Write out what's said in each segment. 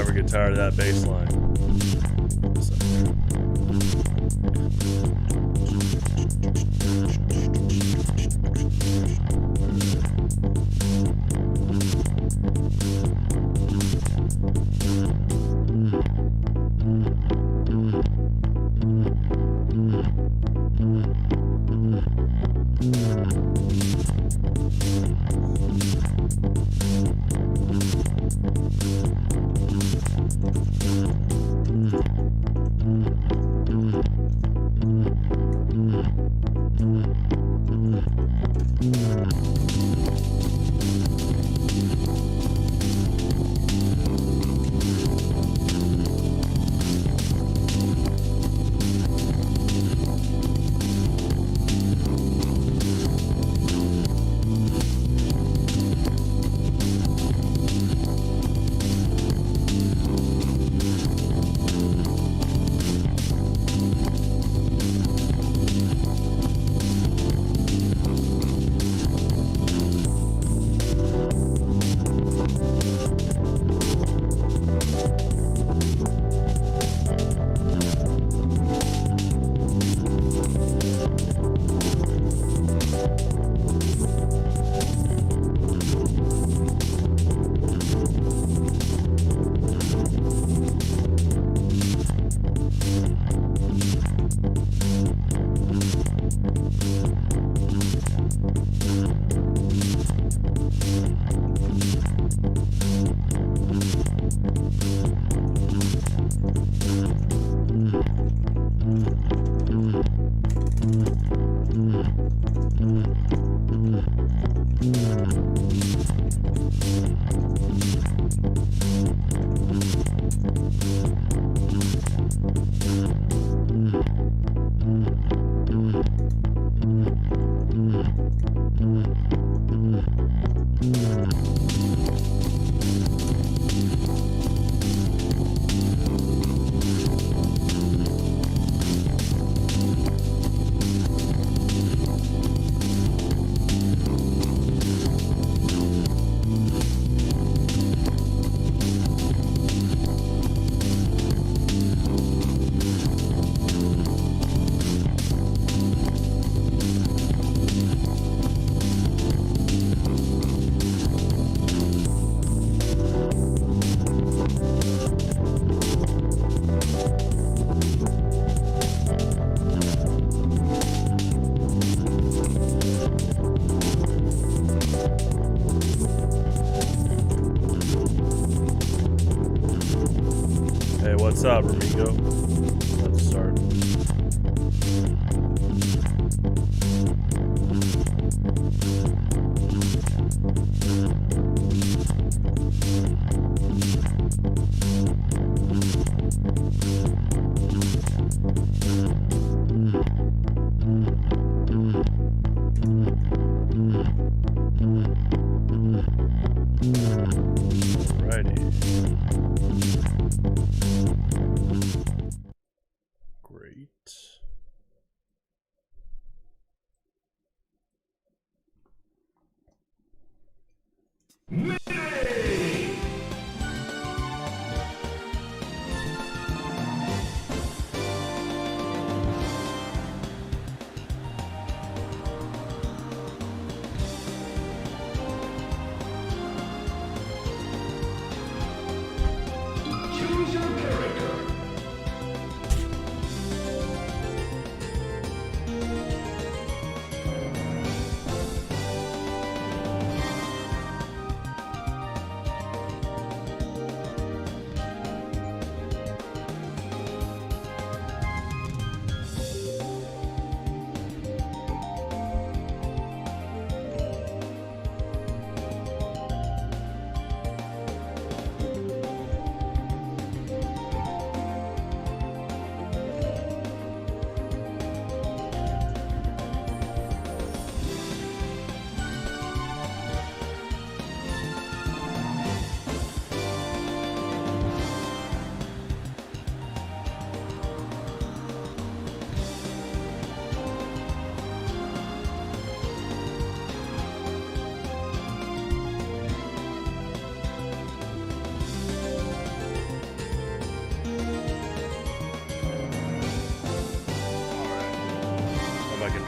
Never get tired of that bass line. What's up, Ramigo? Let's start.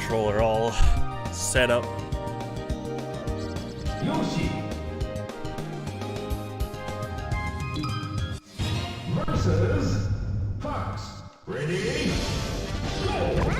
controller all set up. Yoshi versus Fox. Ready? Go!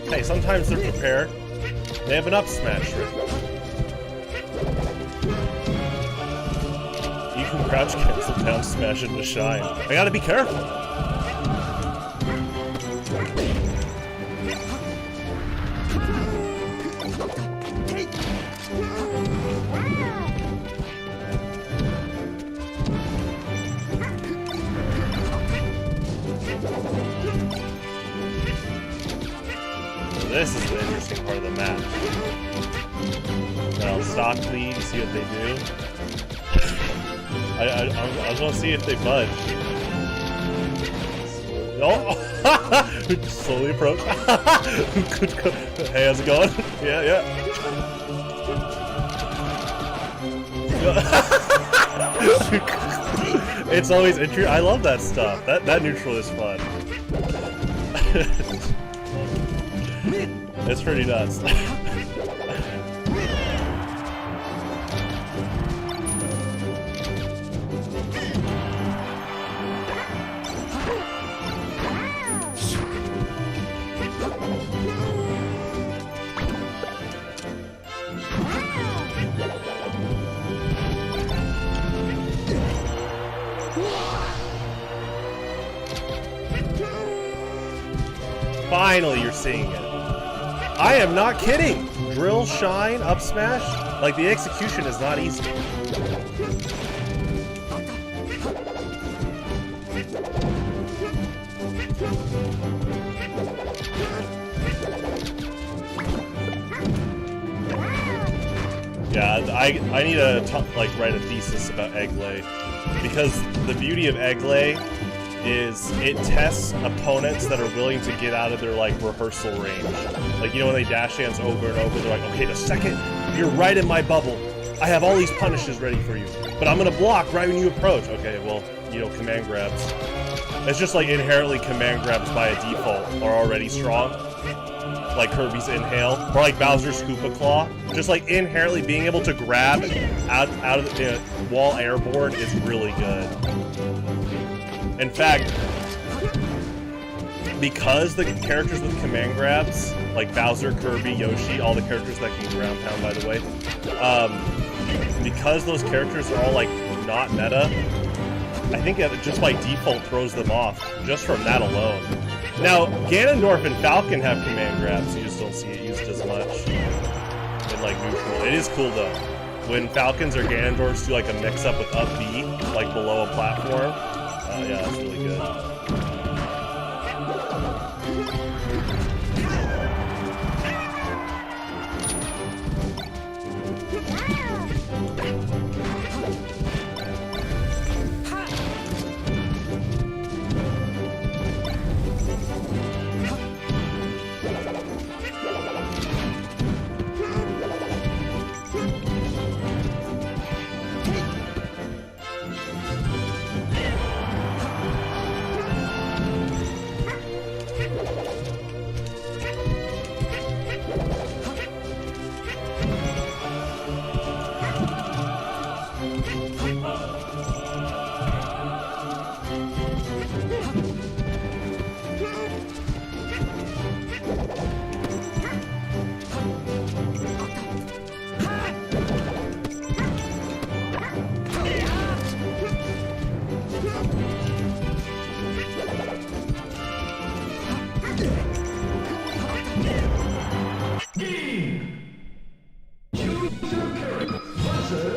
Hey, sometimes they're prepared. They have an up smash ready. You can crouch cancel down smash into shine. I gotta be careful. This is the interesting part of the map. Then I'll stock lead and see what they do. I just want to see if they budge. Oh! Slowly approach. Hey, how's it going? Yeah. It's always interesting. I love that stuff. That neutral is fun. It's pretty nuts. Finally, you're seeing it. I am not kidding! Drill, shine, up smash. Like, the execution is not easy. Yeah, I need to write a thesis about egg lay, because the beauty of egg lay is it tests opponents that are willing to get out of their rehearsal range. Like, you know, when they dash dance over and over, they're like, okay, the second you're right in my bubble, I have all these punishes ready for you, but I'm gonna block right when you approach. Okay, well, you know, command grabs. It's just like inherently command grabs by a default are already strong. Like Kirby's Inhale, or like Bowser's Koopa Claw. Just like inherently being able to grab out of the wall airborne is really good. In fact, because the characters with command grabs, like Bowser, Kirby, Yoshi, all the characters that can ground pound, by the way, because those characters are all like not meta, I think it just by default throws them off, just from that alone. Now, Ganondorf and Falcon have command grabs, you just don't see it used as much in like neutral. It is cool though. When Falcons or Ganondorfs do like a mix-up with up B, like below a platform, yeah, that's really good.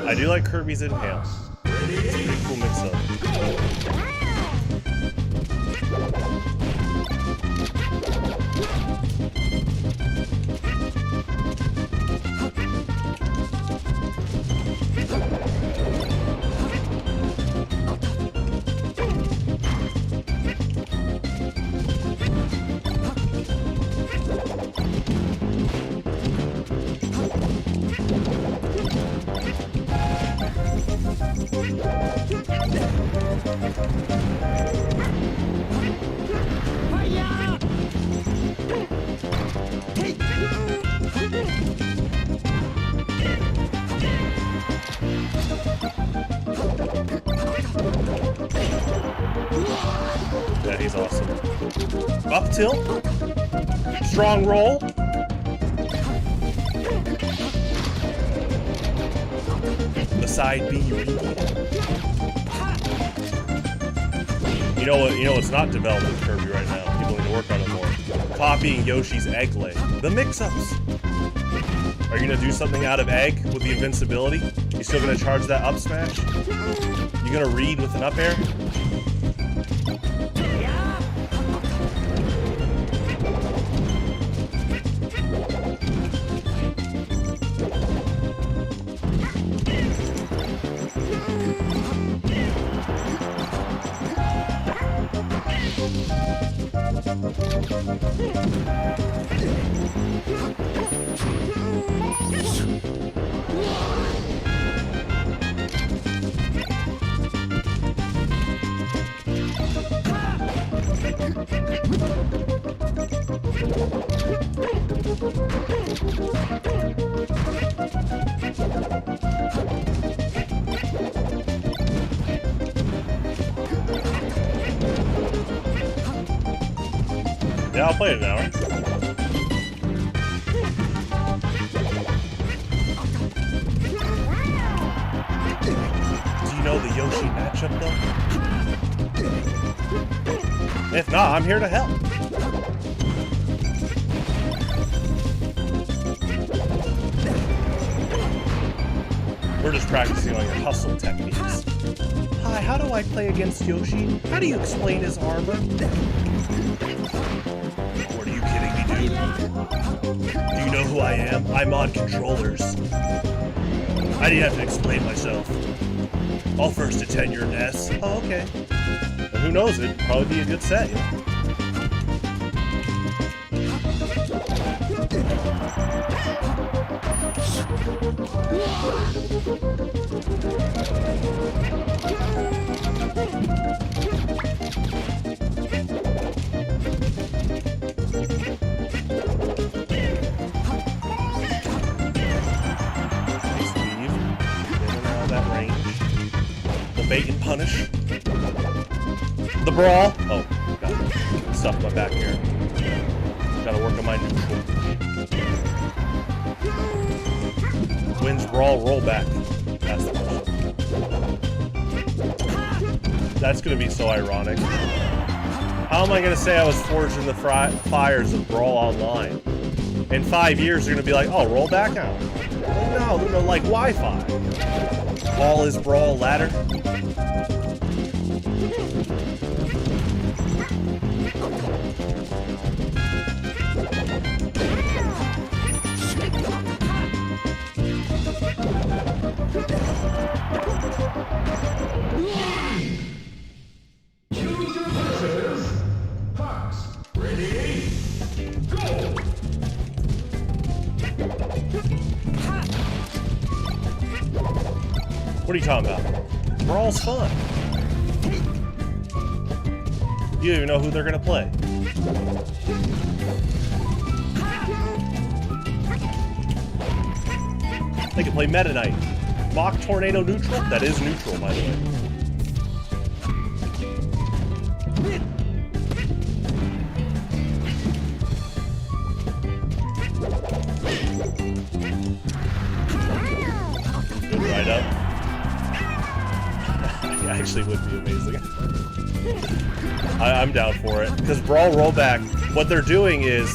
I do like Kirby's Inhale. It's a pretty cool mix-up. Yeah, he's awesome. Up tilt. Strong roll. The side B. You know what? You know what's not developed with Kirby right now. People need to work on it more. Copying Yoshi's egg lay. The mix-ups. Are you gonna do something out of egg with the invincibility? You still gonna charge that up smash? You gonna read with an up air? Yeah, I'll play it an hour. Do you know the Yoshi matchup though? If not, I'm here to help. We're just practicing on your hustle techniques. Hi, how do I play against Yoshi? How do you explain his armor? What, are you kidding me, dude? Do you know who I am? I'm on controllers. I didn't have to explain myself. I'll first attend your NES. Oh, okay. And who knows, it'd probably be a good set, you know? Bait and punish. The brawl. Oh, got stuff in my back here. Gotta work on my neutral. Wins brawl, roll back. That's the question. That's gonna be so ironic. How am I gonna say I was forged in the fires of Brawl Online? In 5 years, they're gonna be like, oh, roll back out. No, like Wi-Fi. All is Brawl ladder. Choose your verses. Fox, ready, go! What are you talking about? Brawl's fun. You don't even know who they're gonna play. They can play Meta Knight. Mock Tornado neutral? That is neutral, by the way. Good ride up. It actually would be amazing. I'm down for it. Because Brawl Rollback, what they're doing is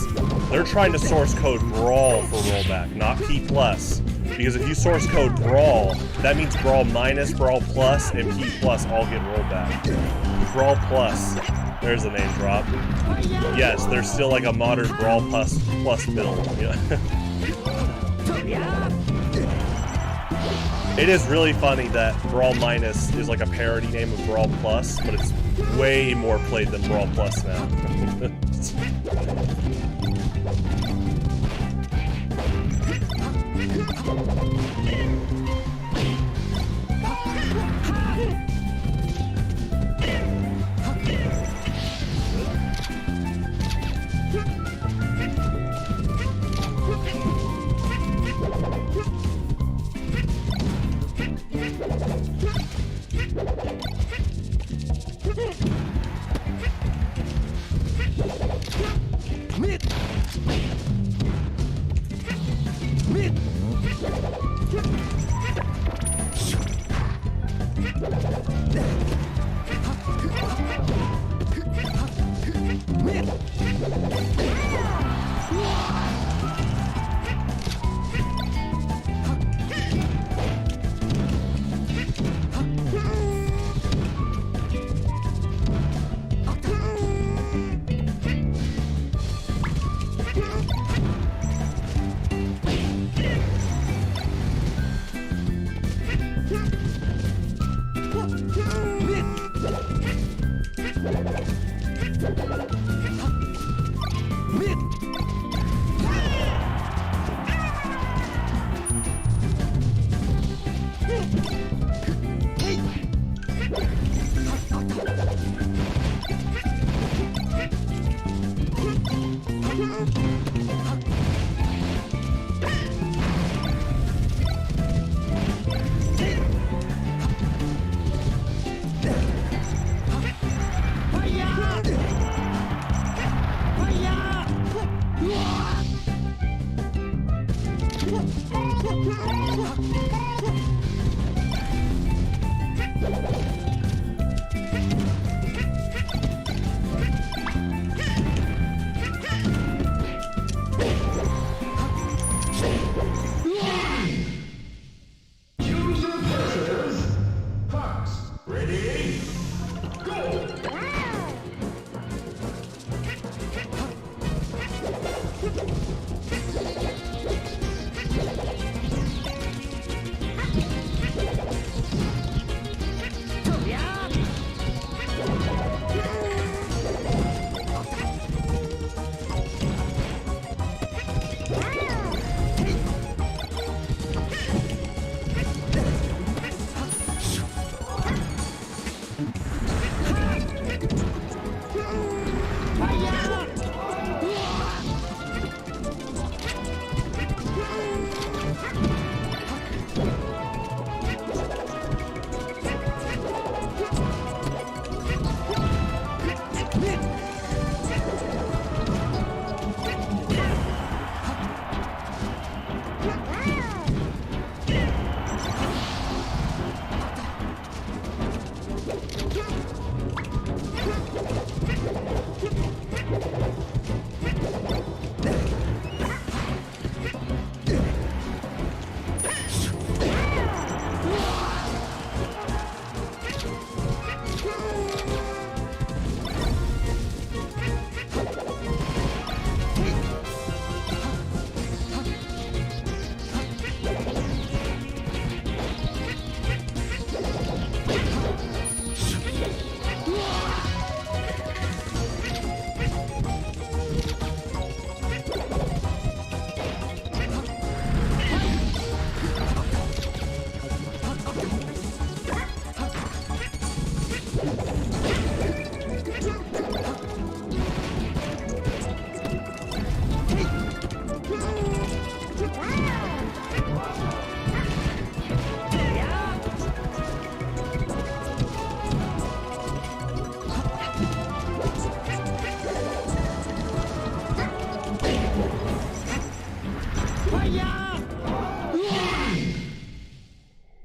they're trying to source code Brawl for rollback, not P+. Because if you source code Brawl, that means Brawl minus, Brawl plus, and P+ all get rollback. Brawl plus. There's a name drop. Yes, there's still like a modern Brawl plus build. Yeah. It is really funny that Brawl Minus is like a parody name of Brawl Plus, but it's way more played than Brawl Plus now.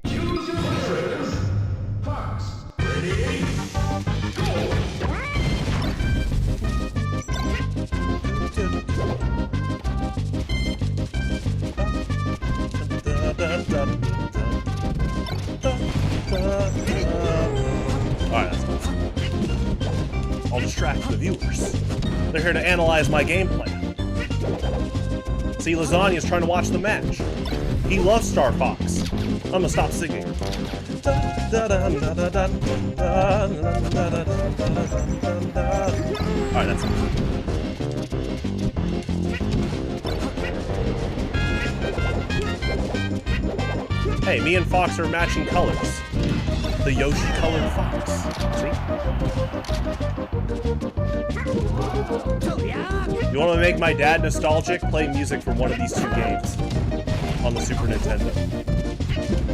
Choose your trainers. Fox, ready, Alright, that's cool. I'll distract the viewers. They're here to analyze my game plan. See, Lasagna's trying to watch the match. He loves Star Fox. I'm gonna stop singing. Alright, that's it. Hey, me and Fox are matching colors. The Yoshi colored fox. See? You want to make my dad nostalgic? Play music from one of these two games on the Super Nintendo.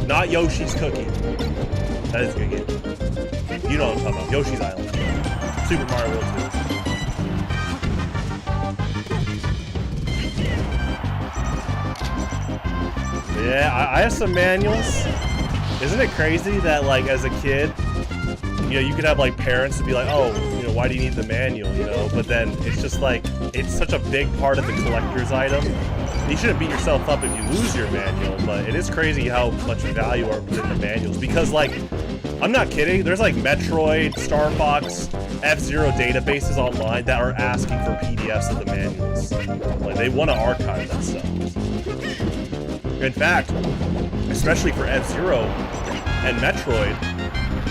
Not Yoshi's Cookie. That is a good game. You know what I'm talking about. Yoshi's Island. Super Mario World 2. Yeah, I have some manuals. Isn't it crazy that, like, as a kid, you know, you could have, like, parents to be like, oh, you know, why do you need the manual, you know? But then it's just, like, it's such a big part of the collector's item. You shouldn't beat yourself up if you lose your manual, but it is crazy how much value are put in the manuals. Because, like, I'm not kidding, there's, like, Metroid, Star Fox, F-Zero databases online that are asking for PDFs of the manuals. Like, they want to archive that stuff. In fact, especially for F-Zero and Metroid,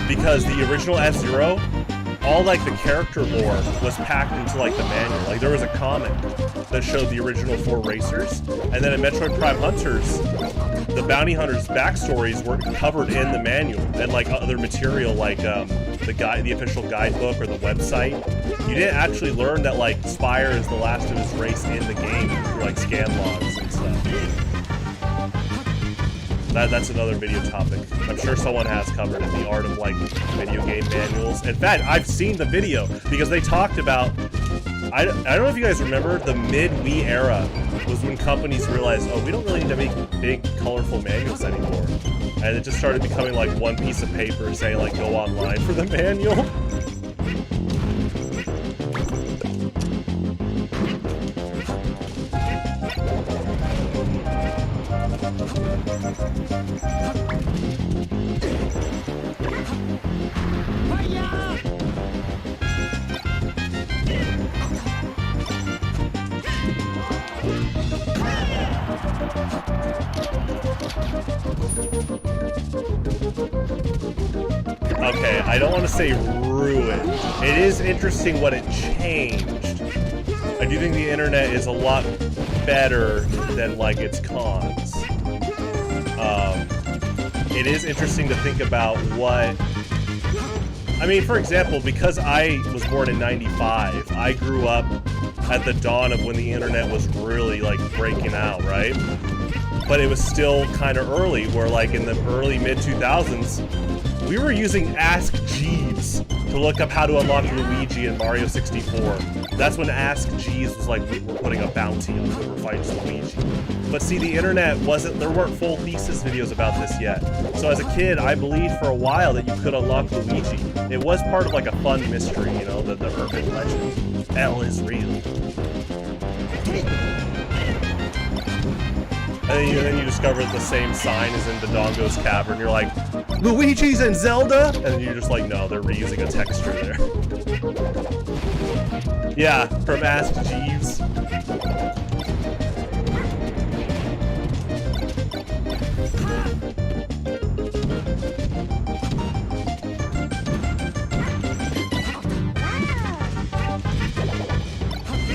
because the original F-Zero, all like the character lore was packed into like the manual. Like there was a comic that showed the original 4 racers, and then in Metroid Prime Hunters, the bounty hunters' backstories were covered in the manual and like other material like the official guidebook or the website. You didn't actually learn that like Spire is the last of his race in the game through like scan logs and stuff. That's another video topic. I'm sure someone has covered it, the art of like video game manuals. In fact, I've seen the video because they talked about, I don't know if you guys remember, the mid-Wii era was when companies realized, oh, we don't really need to make big, colorful manuals anymore. And it just started becoming like one piece of paper saying like, go online for the manual. Okay, I don't want to say ruined. It is interesting what it changed. I do think the internet is a lot better than like its cons. It is interesting to think about what... I mean, for example, because I was born in '95, I grew up at the dawn of when the internet was really like breaking out, right? But it was still kind of early, where like in the early mid-2000s, we were using Ask Jeeves to look up how to unlock Luigi in Mario 64. That's when Ask Jeeves was like, we're putting a bounty on whoever finds Luigi. But see, the internet there weren't full thesis videos about this yet. So as a kid, I believed for a while that you could unlock Luigi. It was part of like a fun mystery, you know, the urban legend. L is real. And then you discover that the same sign is in Dodongo's cavern. You're like, Luigi's and Zelda? And then you're just like, no, they're reusing a texture there. Yeah, from Ask Jeeves.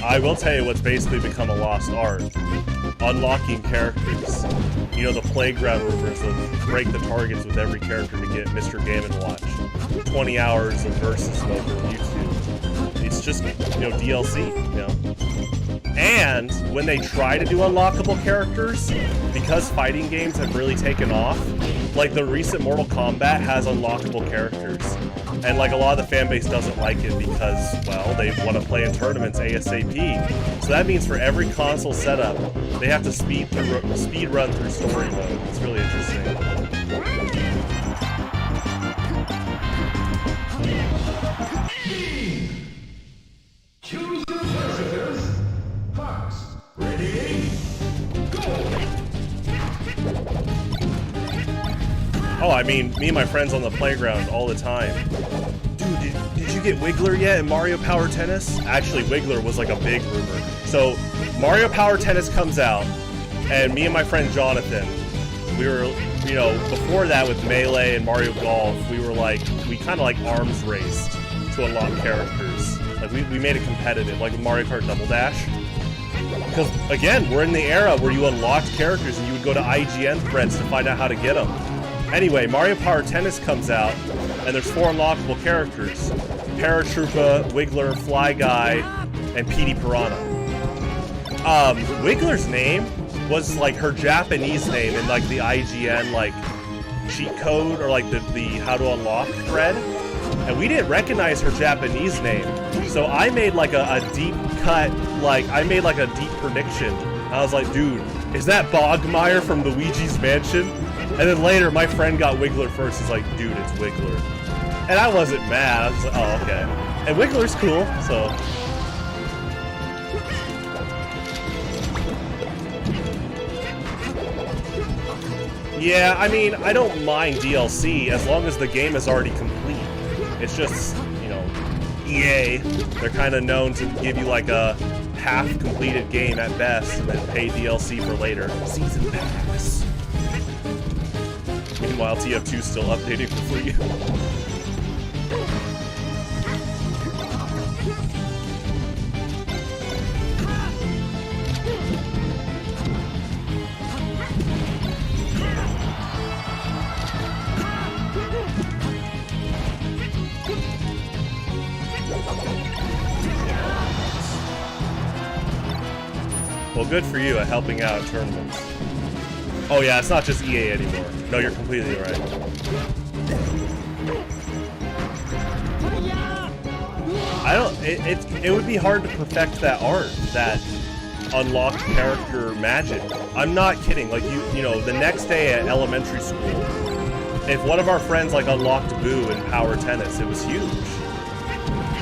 I will tell you what's basically become a lost art. Unlocking characters. You know, the playground rumors of break the targets with every character to get Mr. Game & Watch. 20 hours of versus mode on YouTube. It's just, you know, DLC, you know. And when they try to do unlockable characters, because fighting games have really taken off, like the recent Mortal Kombat has unlockable characters. And like a lot of the fan base doesn't like it because, well, they want to play in tournaments ASAP. So that means for every console setup, they have to speed run through story mode. It's really interesting. Choose your visitors. Fox, ready, go! Oh, I mean, me and my friends on the playground all the time. Dude, did you get Wiggler yet in Mario Power Tennis? Actually, Wiggler was like a big rumor. So, Mario Power Tennis comes out, and me and my friend Jonathan, we were, you know, before that with Melee and Mario Golf, we kind of like arms raced to unlock characters. Like, we made it competitive, like with Mario Kart Double Dash. Because, again, we're in the era where you unlocked characters and you would go to IGN threads to find out how to get them. Anyway, Mario Power Tennis comes out, and there's 4 unlockable characters. Paratroopa, Wiggler, Fly Guy, and Petey Piranha. Wiggler's name was like her Japanese name in like the IGN like cheat code or like the how to unlock thread. And we didn't recognize her Japanese name. So I made like a deep cut, like I made like a deep prediction. I was like, dude, is that Bogmire from Luigi's Mansion? And then later, my friend got Wiggler first. He's like, dude, it's Wiggler. And I wasn't mad. I was like, oh, okay. And Wiggler's cool, so. Yeah, I mean, I don't mind DLC as long as the game is already complete. It's just, you know, EA. They're kind of known to give you like a half-completed game at best and then pay DLC for later. Season Pass. Meanwhile, TF2's still updating for free. Well, good for you at helping out at tournaments. Oh yeah, it's not just EA anymore. No, you're completely right. It would be hard to perfect that art, that unlocked character magic. I'm not kidding. Like you know, the next day at elementary school, if one of our friends like unlocked Boo in Power Tennis, it was huge.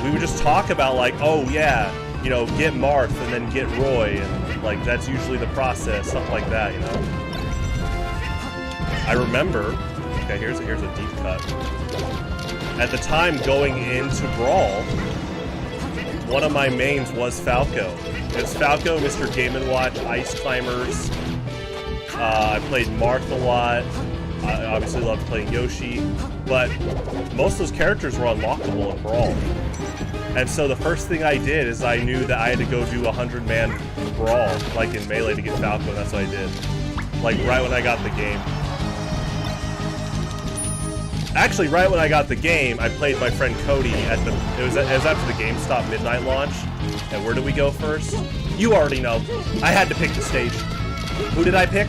We would just talk about like, oh yeah, you know, get Marth and then get Roy, and like that's usually the process, stuff like that, you know. I remember, okay, here's a deep cut. At the time going into Brawl, one of my mains was Falco. It was Falco, Mr. Game & Watch, Ice Climbers. I played Marth a lot. I obviously loved playing Yoshi, but most of those characters were unlockable in Brawl. And so the first thing I did is I knew that I had to go do a 100-man Brawl, like in Melee, to get Falco, and that's what I did. Like, right when I got the game. Actually, right when I got the game, I played my friend Cody at the... It was after the GameStop Midnight launch. And where did we go first? You already know. I had to pick the stage. Who did I pick?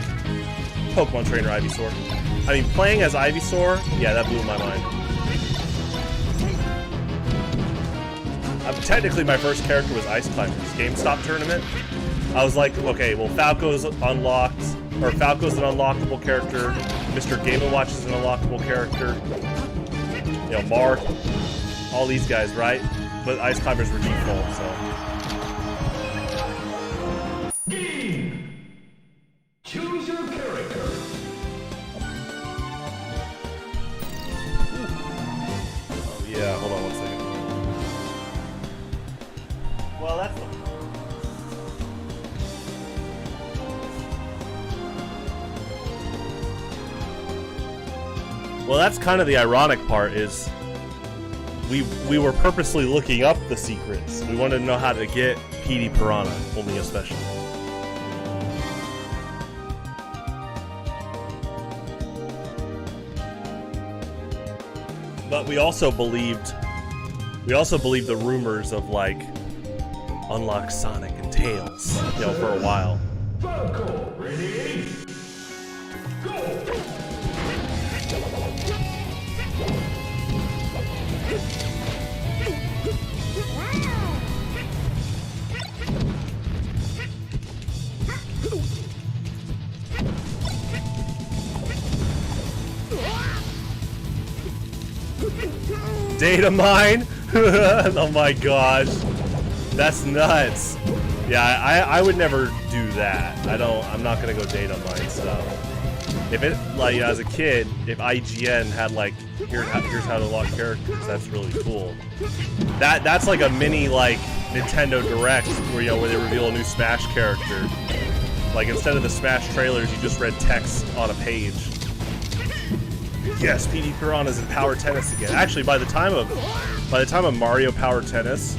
Pokemon Trainer Ivysaur. I mean, playing as Ivysaur, yeah, that blew my mind. Technically, my first character was Ice Climbers. GameStop tournament. I was like, okay, well, Falco's unlocked, or Falco's an unlockable character. Mr. Game & Watch is an unlockable character. You know, Marth, all these guys, right? But Ice Climbers were default, so. Game. Choose your Oh, that's the... Well, that's kind of the ironic part, is we were purposely looking up the secrets. We wanted to know how to get PD Piranha, only especially. But we also believed the rumors of like unlock Sonic and Tails, you know, for a while. Falco, ready? Go! Data mine? Oh my gosh. That's nuts. Yeah, I would never do that. I'm not gonna go data mine stuff. If it, like, as a kid, if IGN had like, here's how to unlock characters, that's really cool. That's like a mini, like, Nintendo Direct where, you know, where they reveal a new Smash character. Like, instead of the Smash trailers, you just read text on a page. Yes, PD Piranha's in Power Tennis again. Actually, by the time of Mario Power Tennis,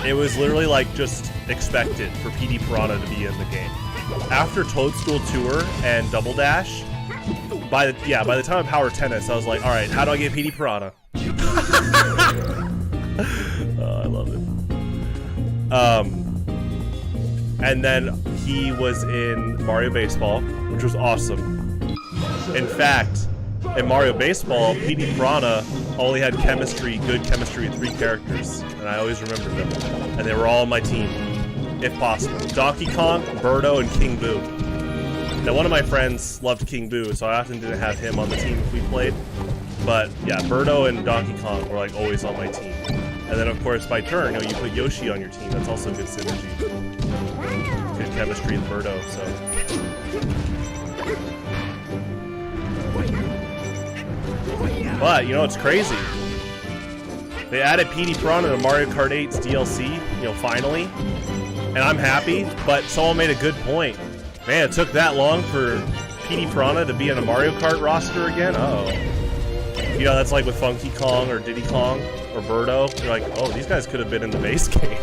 it was literally like just expected for PD Piranha to be in the game. After Toadstool Tour and Double Dash, by the time of Power Tennis, I was like, all right, how do I get PD Piranha? Oh, I love it. And then he was in Mario Baseball, which was awesome. In fact, in Mario Baseball, PD Piranha only had good chemistry with 3 characters, and I always remembered them. And they were all on my team, if possible. Donkey Kong, Birdo, and King Boo. Now, one of my friends loved King Boo, so I often didn't have him on the team if we played. But yeah, Birdo and Donkey Kong were like always on my team. And then, of course, by turn, you know, you put Yoshi on your team. That's also good synergy. Good chemistry with Birdo, so... But, you know, it's crazy. They added PD Piranha to Mario Kart 8's DLC, you know, finally. And I'm happy, but someone made a good point. Man, it took that long for PD Piranha to be in a Mario Kart roster again? Uh-oh. You know, that's like with Funky Kong or Diddy Kong or Birdo. You're like, oh, these guys could have been in the base game.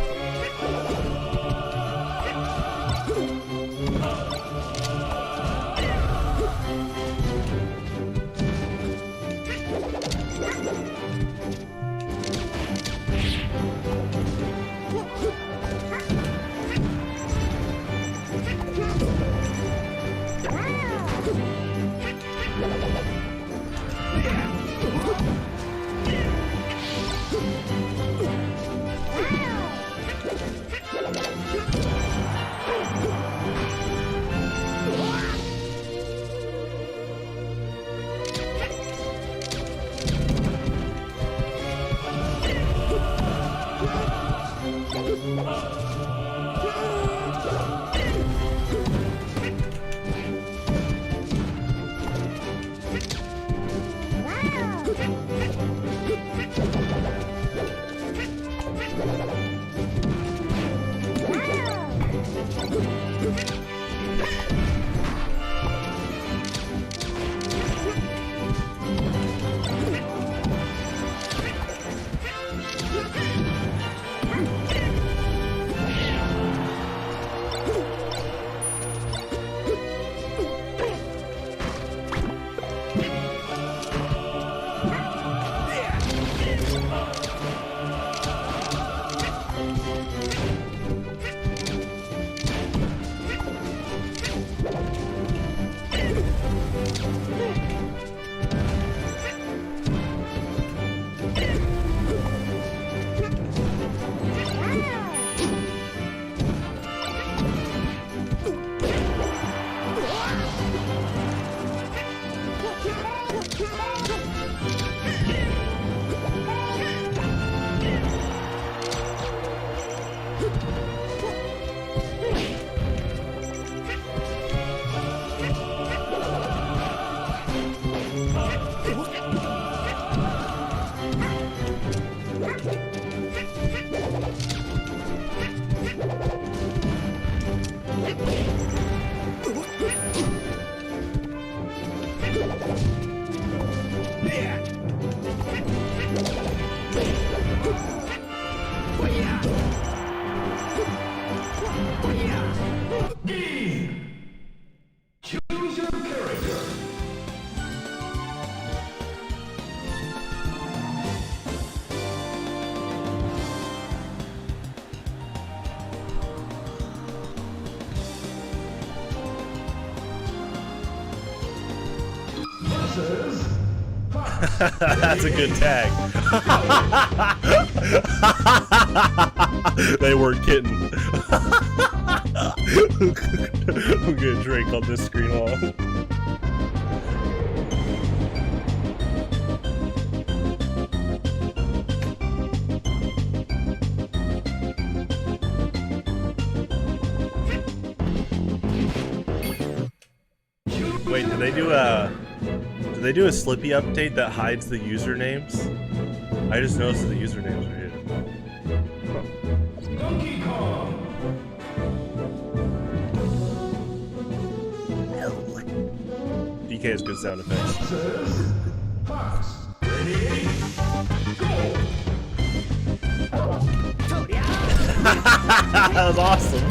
Foxes. Fox. That's a good tag. They weren't kidding. I'm gonna drink on this screen alone. Wait, did they do a Slippy update that hides the usernames? I just noticed that the usernames are hidden. Donkey Kong. DK has good sound effects. Foxes. Fox. Ready? Go. That was awesome.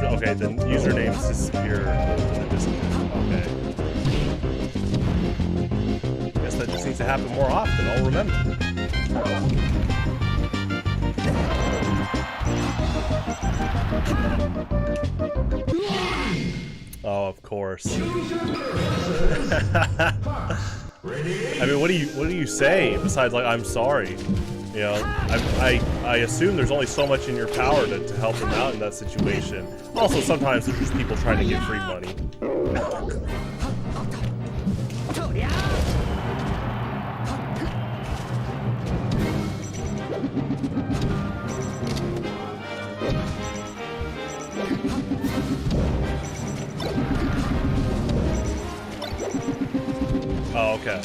Okay, the usernames disappear in the Discord. Okay. Guess that just needs to happen more often. I'll remember. Oh, of course. I mean, what do you say besides like I'm sorry? You know, I assume there's only so much in your power to help them out in that situation. Also, sometimes there's just people trying to get free money. Oh, okay.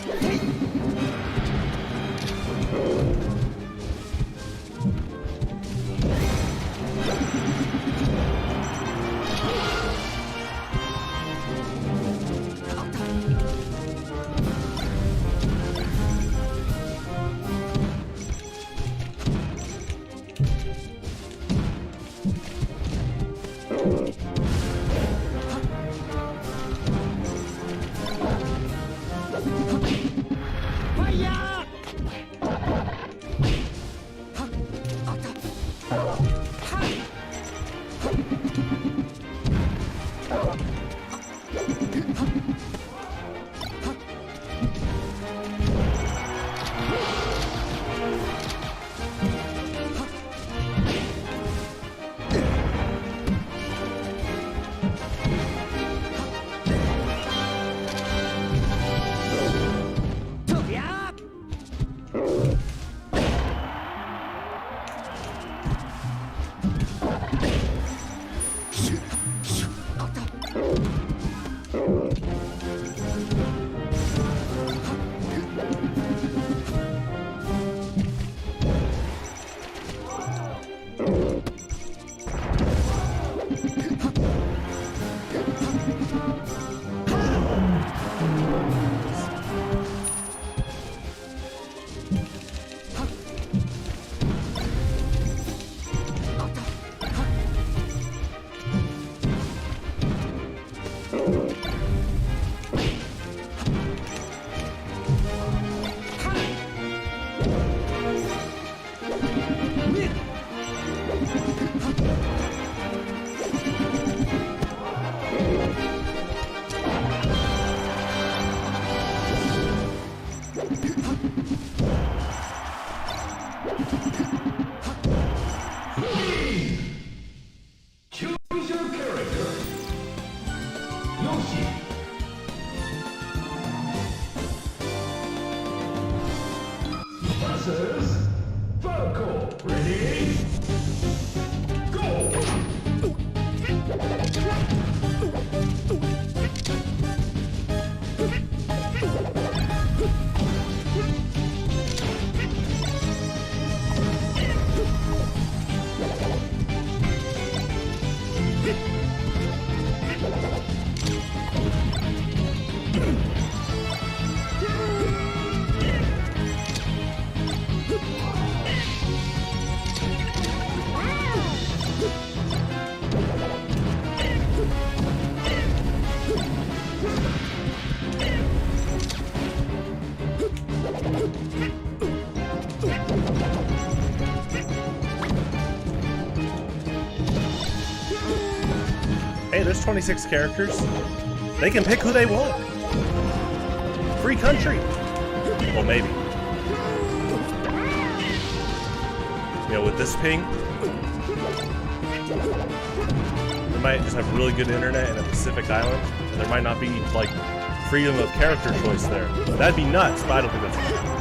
Choose your character. Yoshi. Versus Falco. Ready? Go! Hey, there's 26 characters. They can pick who they want. Free country. Well, maybe. You know, with this ping, they might just have really good internet in a Pacific island, and there might not be, like, freedom of character choice there. That'd be nuts, but I don't think that's true.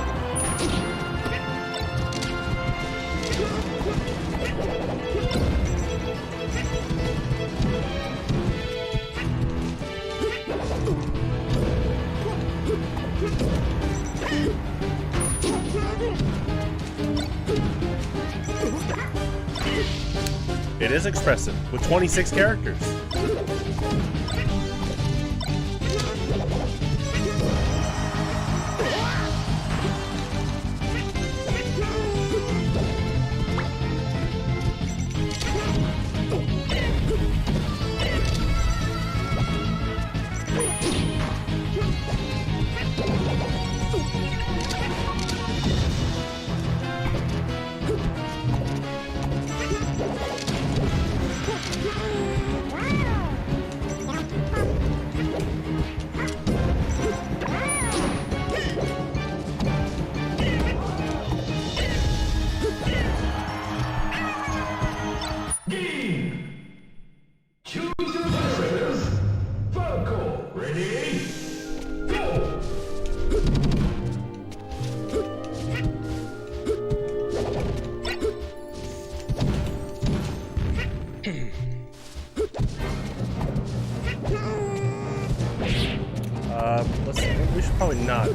It is expressive, with 26 characters. Choose your characters. Falco. Ready? Go! Let's see. We should probably not.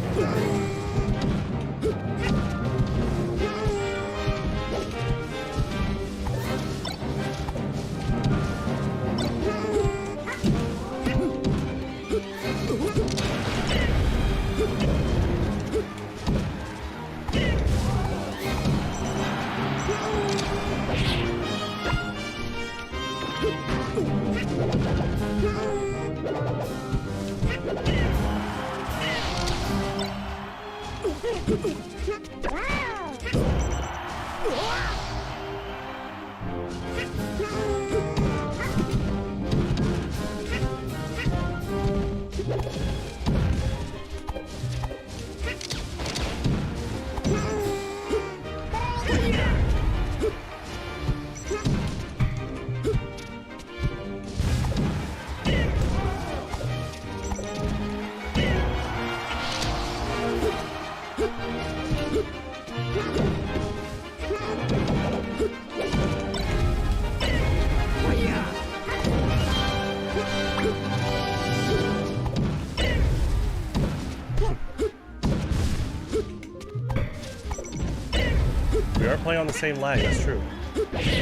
We are playing on the same lag, that's true.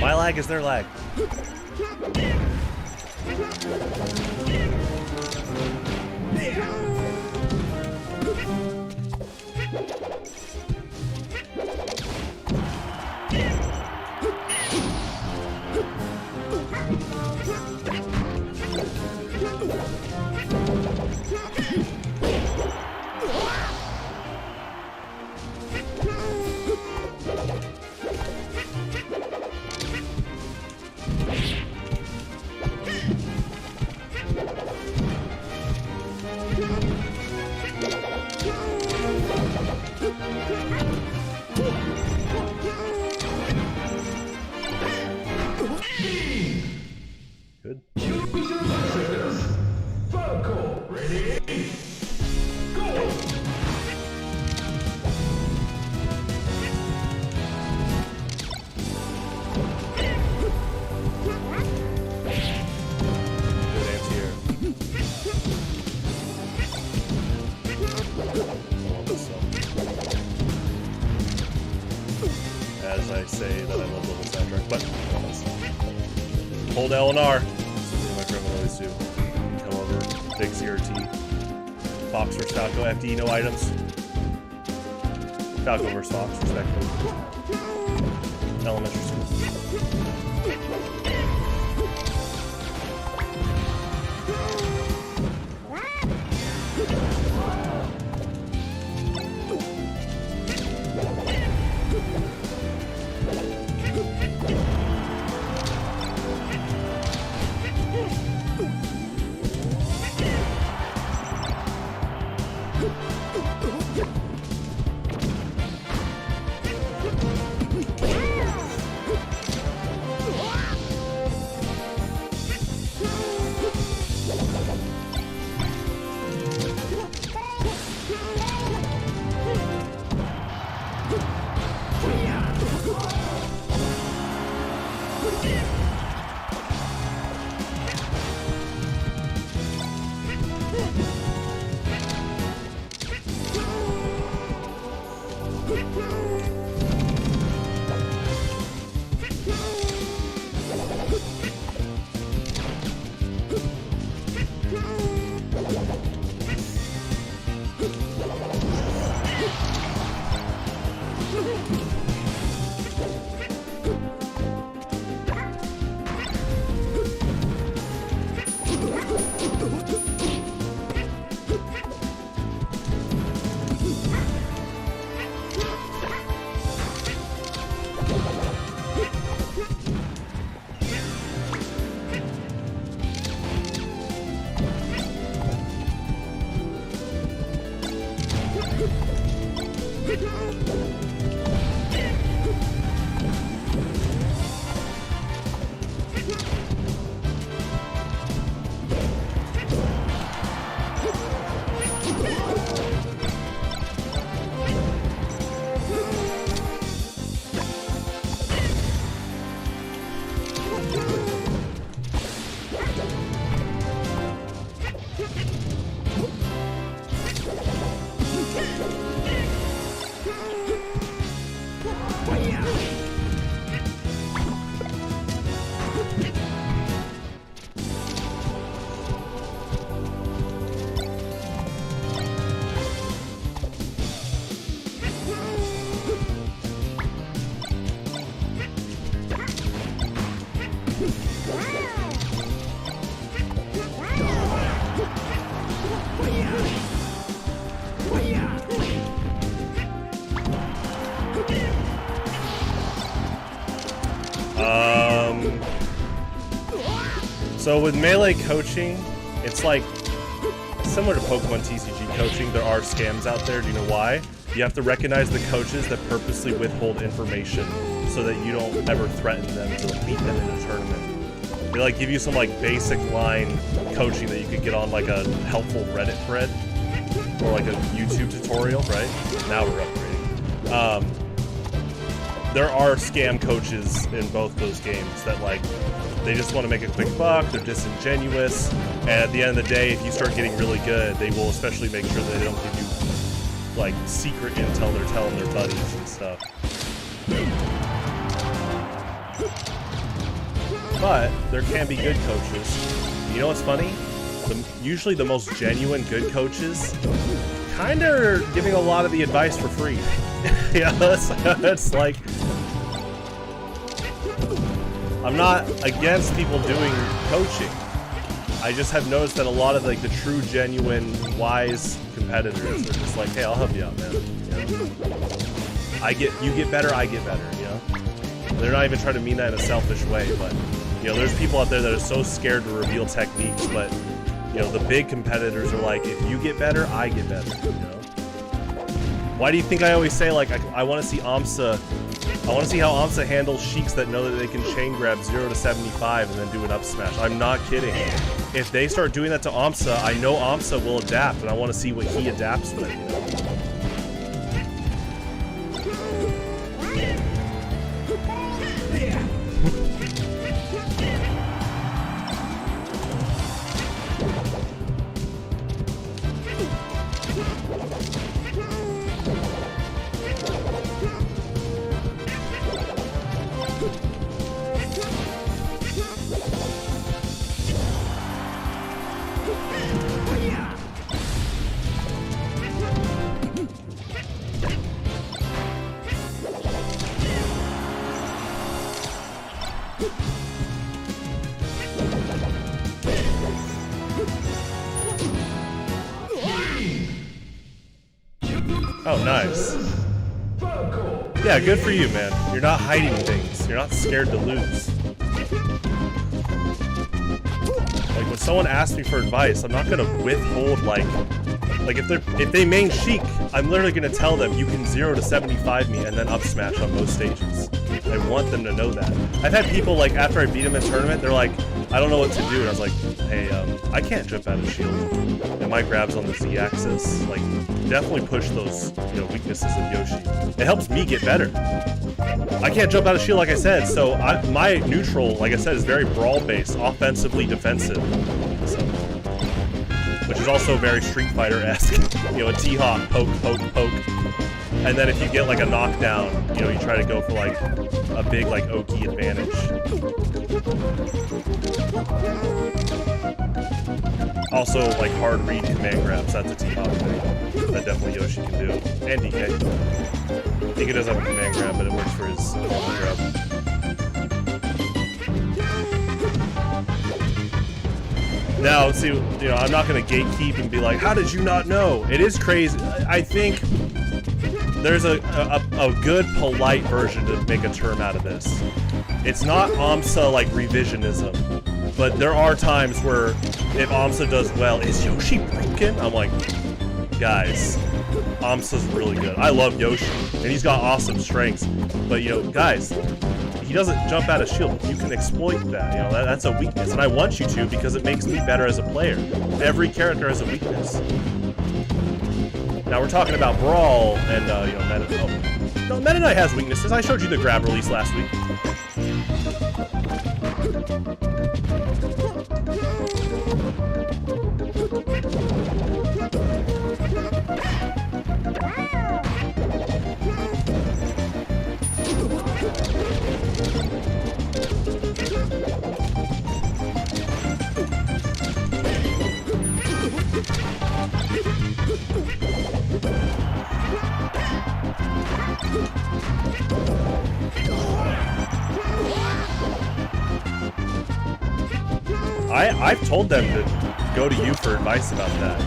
My lag is their lag. Good. Choose your lessons. Falco, ready? Go! Good anti-air. As I say that I love the whole soundtrack, but hold L and R. Something my friend would always do. Come over, big CRT. Fox vs. Falco, FD, no items. Falco vs. Fox, respectfully. Elementary school. So with Melee coaching, it's like similar to Pokemon TCG coaching. There are scams out there. Do you know why? You have to recognize the coaches that purposely withhold information so that you don't ever threaten them to beat them in a tournament. They like give you some like basic line coaching that you could get on like a helpful Reddit thread or like a YouTube tutorial, right? Now we're upgrading. There are scam coaches in both those games that like they just want to make a quick buck, they're disingenuous, and at the end of the day, if you start getting really good, they will especially make sure that they don't give you like secret intel they're telling their buddies and stuff. But there can be good coaches. You know what's funny? Usually the most genuine good coaches kind of are giving a lot of the advice for free. Yeah, that's like... I'm not against people doing coaching. I just have noticed that a lot of like the true, genuine, wise competitors are just like, hey, I'll help you out, man. You know? You get better, I get better, you know? They're not even trying to mean that in a selfish way, but, you know, there's people out there that are so scared to reveal techniques, but, you know, the big competitors are like, if you get better, I get better, you know? Why do you think I always say, like, I want to see AMSA... I want to see how AMSA handles Sheiks that know that they can chain grab 0 to 75 and then do an up smash. I'm not kidding. If they start doing that to AMSA, I know AMSA will adapt, and I want to see what he adapts with, you know? Oh, nice. Yeah, good for you, man. You're not hiding things. You're not scared to lose. Like, when someone asks me for advice, I'm not gonna withhold, like if they main Sheik, I'm literally gonna tell them you can 0 to 75 me and then up smash on most stages. I want them to know that. I've had people, like, after I beat them in a tournament, they're like, I don't know what to do, and I was like, hey, I can't jump out of shield, and my grab's on the Z-axis. Like, definitely push those, you know, weaknesses of Yoshi. It helps me get better. I can't jump out of shield, like I said, so my neutral, like I said, is very brawl-based, offensively defensive, so, which is also very Street Fighter-esque. You know, a T-hop, poke, poke, poke. And then if you get, like, a knockdown, you know, you try to go for, like, a big, like, Oki advantage. Also, like, hard read command grabs, that's a T-hop thing. That definitely Yoshi can do. And DK. DK does have a command grab, but it works for his normal grab. Now, see, you know, I'm not going to gatekeep and be like, how did you not know? It is crazy. I think there's a good, polite version to make a term out of this. It's not AMSA, like, revisionism, but there are times where if AMSA does well, is Yoshi broken? I'm like, guys, AMSA's really good. I love Yoshi, and he's got awesome strengths, but, you know, guys, he doesn't jump out of shield. You can exploit that, you know, that's a weakness, and I want you to because it makes me better as a player. Every character has a weakness. Now we're talking about Brawl and, you know, Meta. Oh. No, Meta Knight has weaknesses. I showed you the grab release last week. I've told them to go to you for advice about that.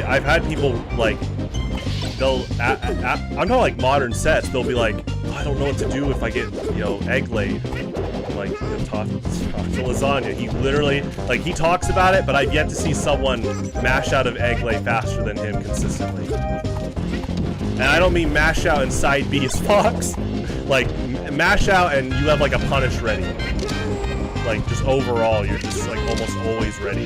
I've had people, like, they'll, I'm talking like modern sets, they'll be like, oh, I don't know what to do if I get, you know, egg laid. I'm like, talk to Lasagna. He literally, like, he talks about it, but I've yet to see someone mash out of egg lay faster than him consistently. And I don't mean mash out and side B as Fox. Like, mash out and you have, like, a punish ready. Like, just overall, you're just, like, almost always ready.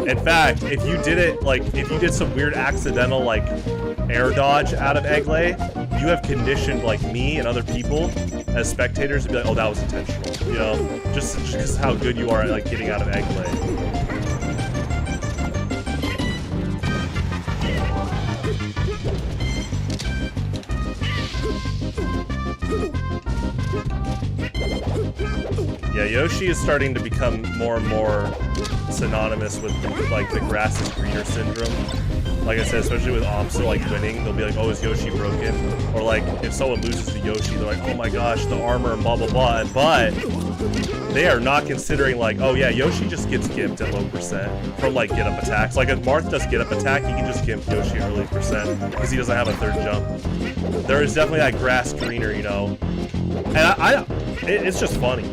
In fact, if you did it, like, if you did some weird accidental, like, air dodge out of egg lay, you have conditioned, like, me and other people as spectators to be like, oh, that was intentional. You know? Just how good you are at, like, getting out of egg lay. Yeah, Yoshi is starting to become more and more synonymous with, like, the grass is greener syndrome. Like I said, especially with AMSA, like, winning, they'll be like, oh, is Yoshi broken? Or, like, if someone loses to Yoshi, they're like, oh my gosh, the armor and blah, blah, blah. But they are not considering, like, oh yeah, Yoshi just gets gimped at low percent from, like, get-up attacks. Like, if Marth does get-up attack, he can just gimp Yoshi early percent because he doesn't have a third jump. There is definitely that grass greener, you know? And it's just funny.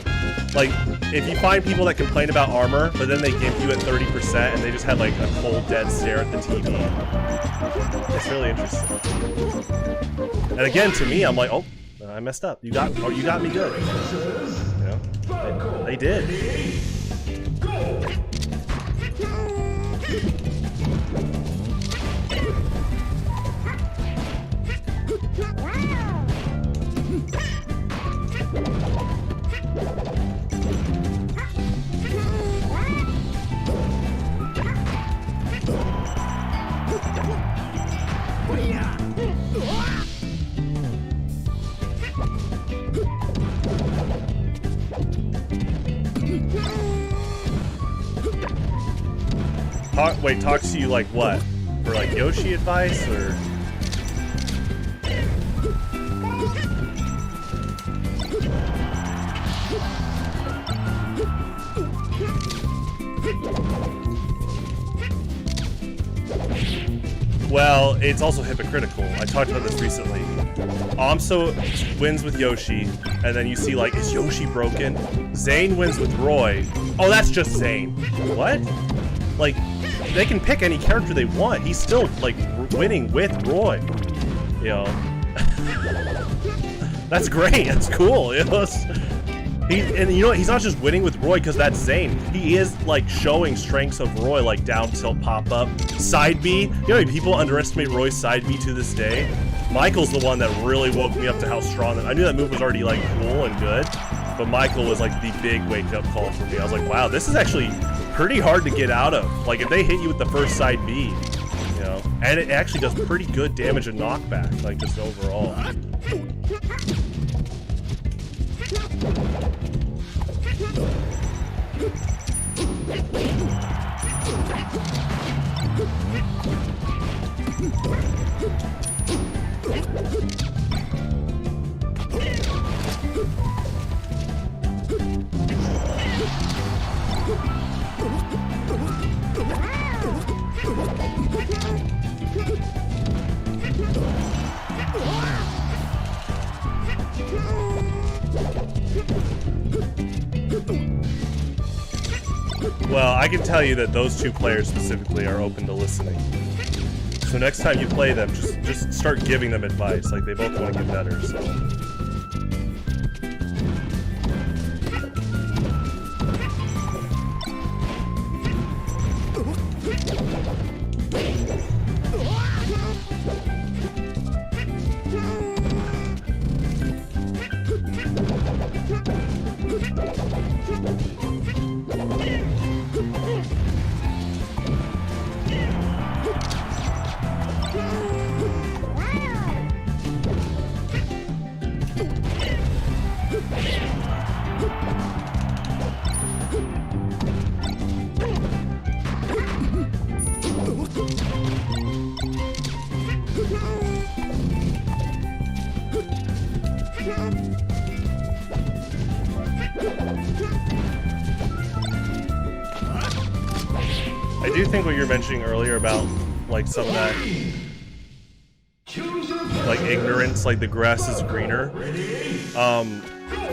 Like, if you find people that complain about armor, but then they gimp you at 30% and they just had like a cold dead stare at the TV, it's really interesting. And again, to me, I'm like, oh, I messed up. You got me good. You know, they did. Wait, talk to you like what? For like Yoshi advice or? Well, it's also hypocritical. I talked about this recently. Amso wins with Yoshi, and then you see like, is Yoshi broken? Zane wins with Roy. Oh, that's just Zane. What? Like, they can pick any character they want. He's still like winning with Roy. You know, that's great. That's cool. You know, and you know what? He's not just winning with Roy because that's Zane. He is like showing strengths of Roy, like down tilt, pop up, side B. You know, people underestimate Roy's side B to this day. Michael's the one that really woke me up to how strong. I knew that move was already like cool and good, but Michael was like the big wake up call for me. I was like, wow, this is actually pretty hard to get out of. Like if they hit you with the first side B, you know, and it actually does pretty good damage and knockback, like just overall. Well, I can tell you that those two players specifically are open to listening. So next time you play them, just start giving them advice. Like they both want to get better. So. I do think what you're mentioning earlier about like some of that like ignorance, like the grass is greener.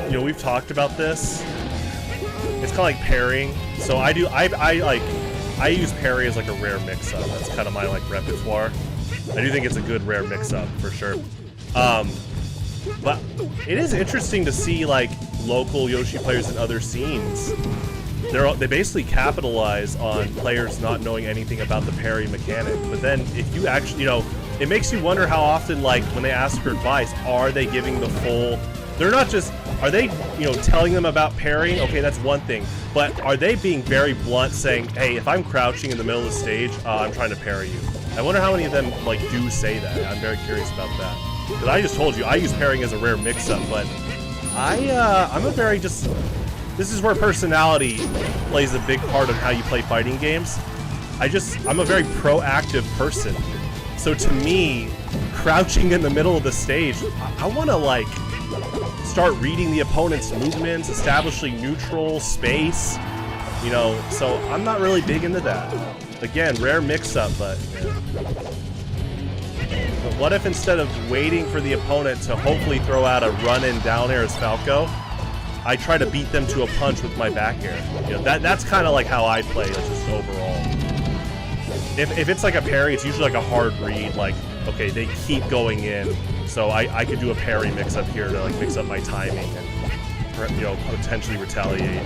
You know, we've talked about this. It's kind of like parrying. So I use parry as like a rare mix-up. That's kind of my like repertoire. I do think it's a good rare mix-up for sure. But it is interesting to see like local Yoshi players in other scenes. They basically capitalize on players not knowing anything about the parry mechanic. But then if you actually, you know, it makes you wonder how often, like, when they ask for advice, are they giving the full... They're not just... Are they, you know, telling them about parrying? Okay, that's one thing. But are they being very blunt, saying, hey, if I'm crouching in the middle of the stage, I'm trying to parry you? I wonder how many of them, like, do say that. I'm very curious about that. Because I just told you, I use parrying as a rare mix-up, but I'm a very just... This is where personality plays a big part of how you play fighting games. I'm a very proactive person. So to me, crouching in the middle of the stage, I want to like start reading the opponent's movements, establishing neutral space, you know, so I'm not really big into that. Again, rare mix-up, but yeah. But what if instead of waiting for the opponent to hopefully throw out a run-in down air as Falco, I try to beat them to a punch with my back air. You know, that's kind of like how I play, like, just overall. If it's like a parry, it's usually like a hard read, like, okay, they keep going in, so I could do a parry mix up here to like mix up my timing and, you know, potentially retaliate.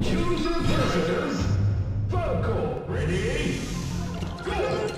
Choose your visitors. Vocal, ready? Go!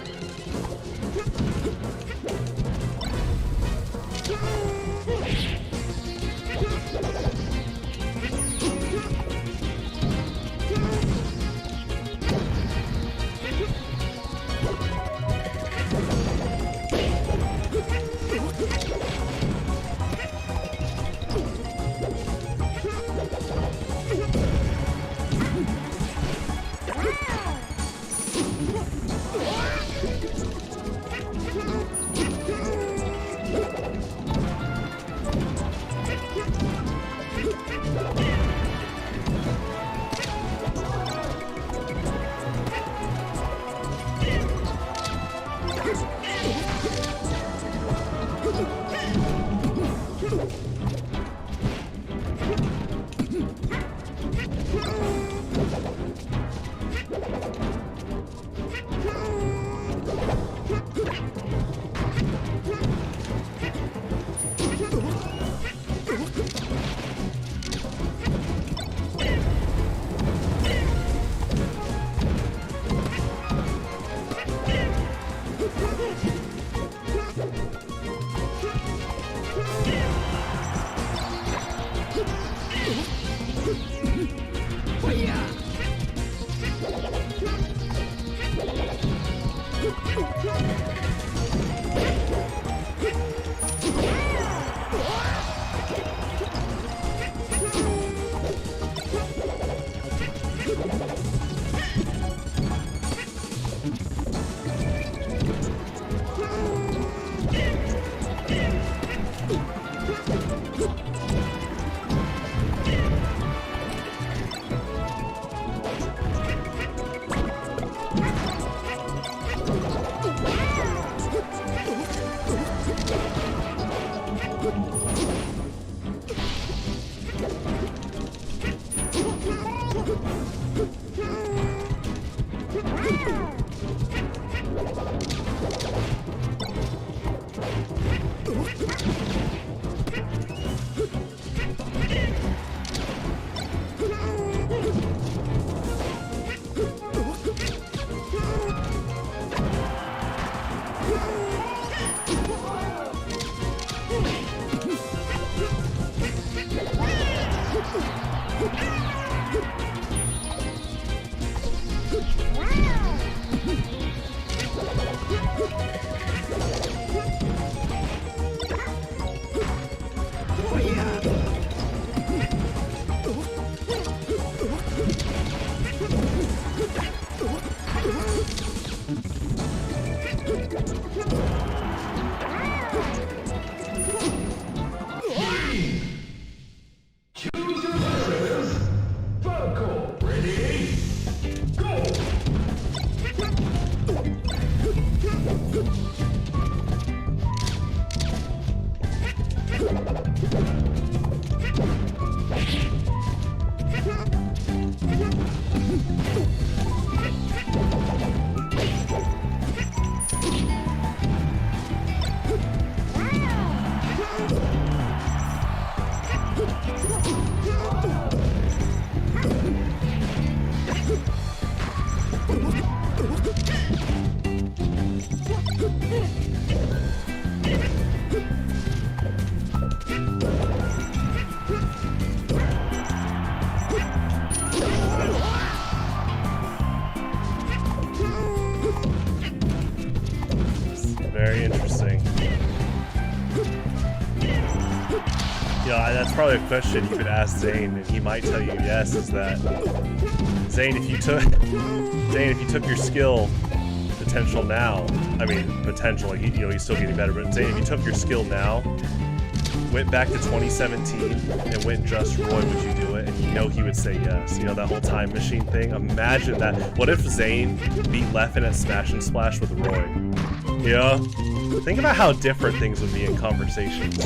Very interesting. Yeah, that's probably a question you could ask Zane, and he might tell you yes. Is that Zane, if you took your skill potential now, I mean potential, like he's still getting better. But Zane, if you took your skill now, went back to 2017 and went just Roy, would you do it? And he would say yes. That whole time machine thing. Imagine that. What if Zane beat Leffen at Smash and Splash with Roy? Think about how different things would be in conversations.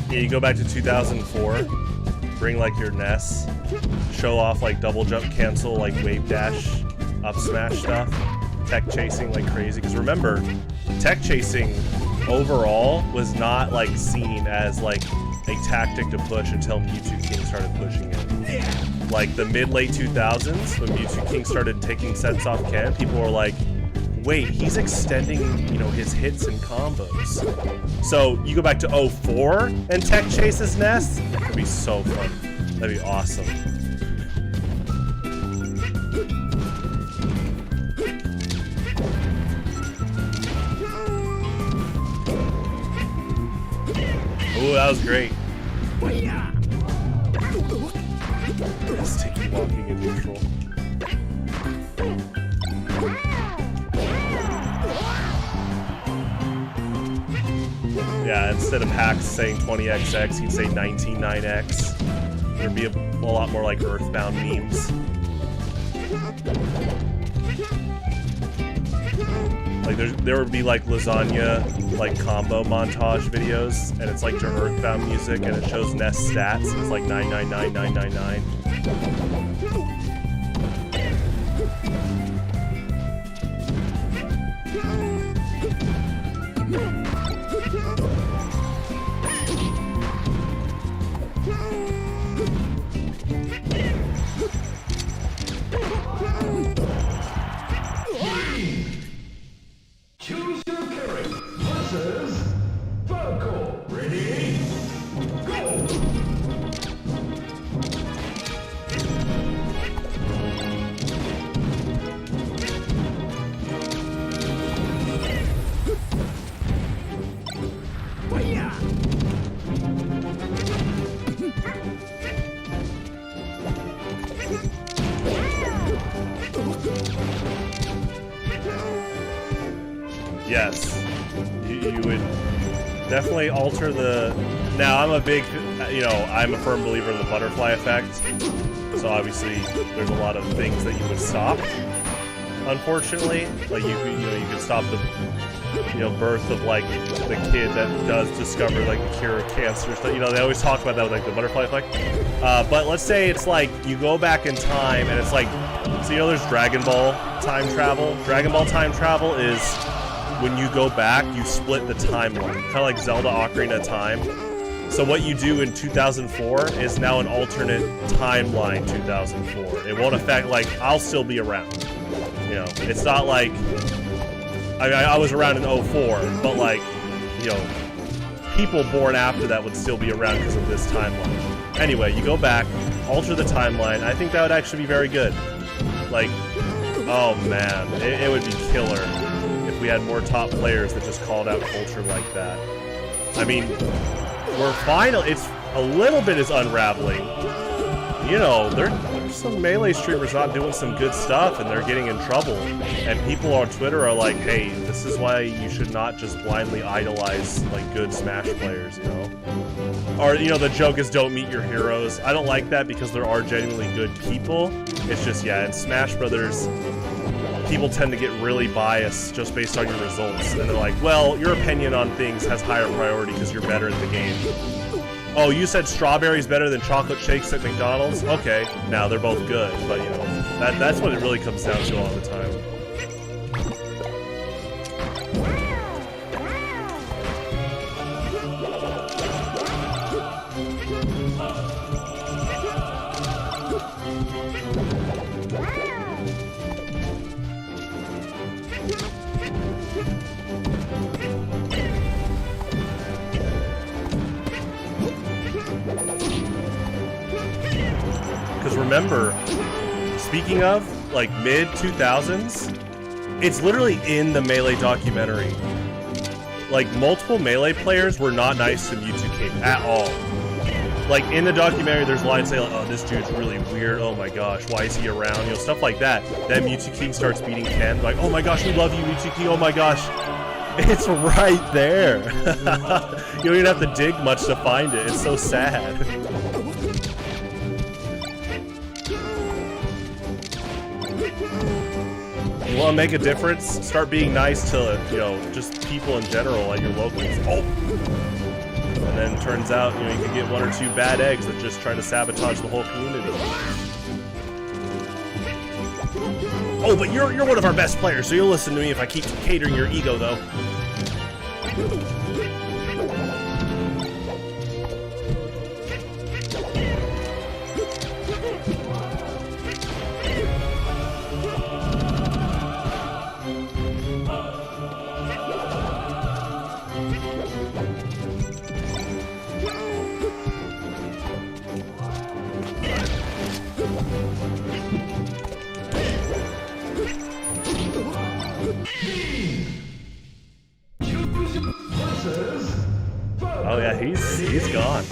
Yeah, you go back to 2004, bring like your Ness, show off like double jump cancel, like wave dash, up smash stuff, tech chasing like crazy. Because remember, tech chasing overall was not like seen as like a tactic to push until Mewtwo King started pushing it. Like the mid-late 2000s, when Mewtwo King started taking sets off Ken, people were like, wait, he's extending, his hits and combos. So you go back to 04 and tech chases Ness? That could be so fun. That'd be awesome. Ooh, that was great. It's sticky walking in neutral. Yeah, instead of Hacks saying 20XX, he'd say 199X. There'd be a lot more like Earthbound memes. Like there would be like lasagna like combo montage videos, and it's like to Earthbound music, and it shows Ness stats, and it's like 999999. Choose your character versus Falco. Ready? Go! Yes, you would definitely alter the... Now, I'm a big, I'm a firm believer in the butterfly effect, so obviously there's a lot of things that you would stop, unfortunately. Like, you could stop the, birth of, like, the kid that does discover, like, the cure of cancer stuff. They always talk about that with, like, the butterfly effect. But let's say it's, like, you go back in time, and it's, like, so, there's Dragon Ball time travel. Dragon Ball time travel is... when you go back, you split the timeline, kind of like Zelda Ocarina of Time. So what you do in 2004 is now an alternate timeline 2004. It won't affect, like, I'll still be around. It's not like, I was around in 04, but like, people born after that would still be around because of this timeline. Anyway, you go back, alter the timeline. I think that would actually be very good. Like, oh man, it would be killer. We had more top players that just called out culture like that. I mean, it's a little bit is unraveling. There's some Melee streamers not doing some good stuff, and they're getting in trouble. And people on Twitter are like, hey, this is why you should not just blindly idolize, like, good Smash players, Or, the joke is don't meet your heroes. I don't like that because there are genuinely good people. It's just, yeah, in Smash Brothers... people tend to get really biased just based on your results, and they're like, well, your opinion on things has higher priority because you're better at the game. Oh, you said strawberries better than chocolate shakes at McDonald's? Okay, now they're both good, but you know, that's what it really comes down to all the time. Because remember, speaking of, like, mid-2000s, it's literally in the Melee documentary. Like, multiple Melee players were not nice to Mewtwo King at all. Like, in the documentary, there's lines saying, like, oh, this dude's really weird, oh my gosh, why is he around, you know, stuff like that. Then Mewtwo King starts beating Ken, like, oh my gosh, we love you, Mewtwo King, oh my gosh. It's right there. You don't even have to dig much to find it, it's so sad. You want to make a difference? Start being nice to, you know, just people in general, like your locals. Oh! And then turns out, you know, you can get 1 or 2 bad eggs that just try to sabotage the whole community. Oh, but you're one of our best players, so you'll listen to me if I keep catering your ego, though. Oh yeah, he's gone.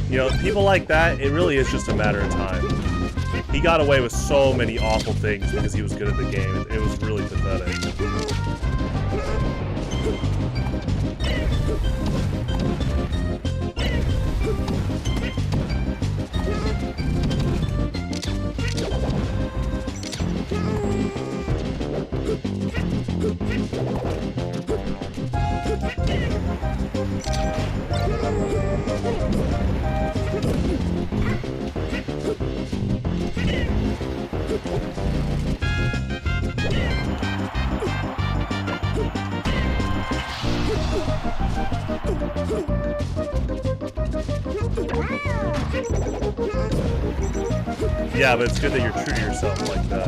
You know, people like that, it really is just a matter of time. He got away with so many awful things because he was good at the game. It was really pathetic. Yeah, but it's good that you're true to yourself like that.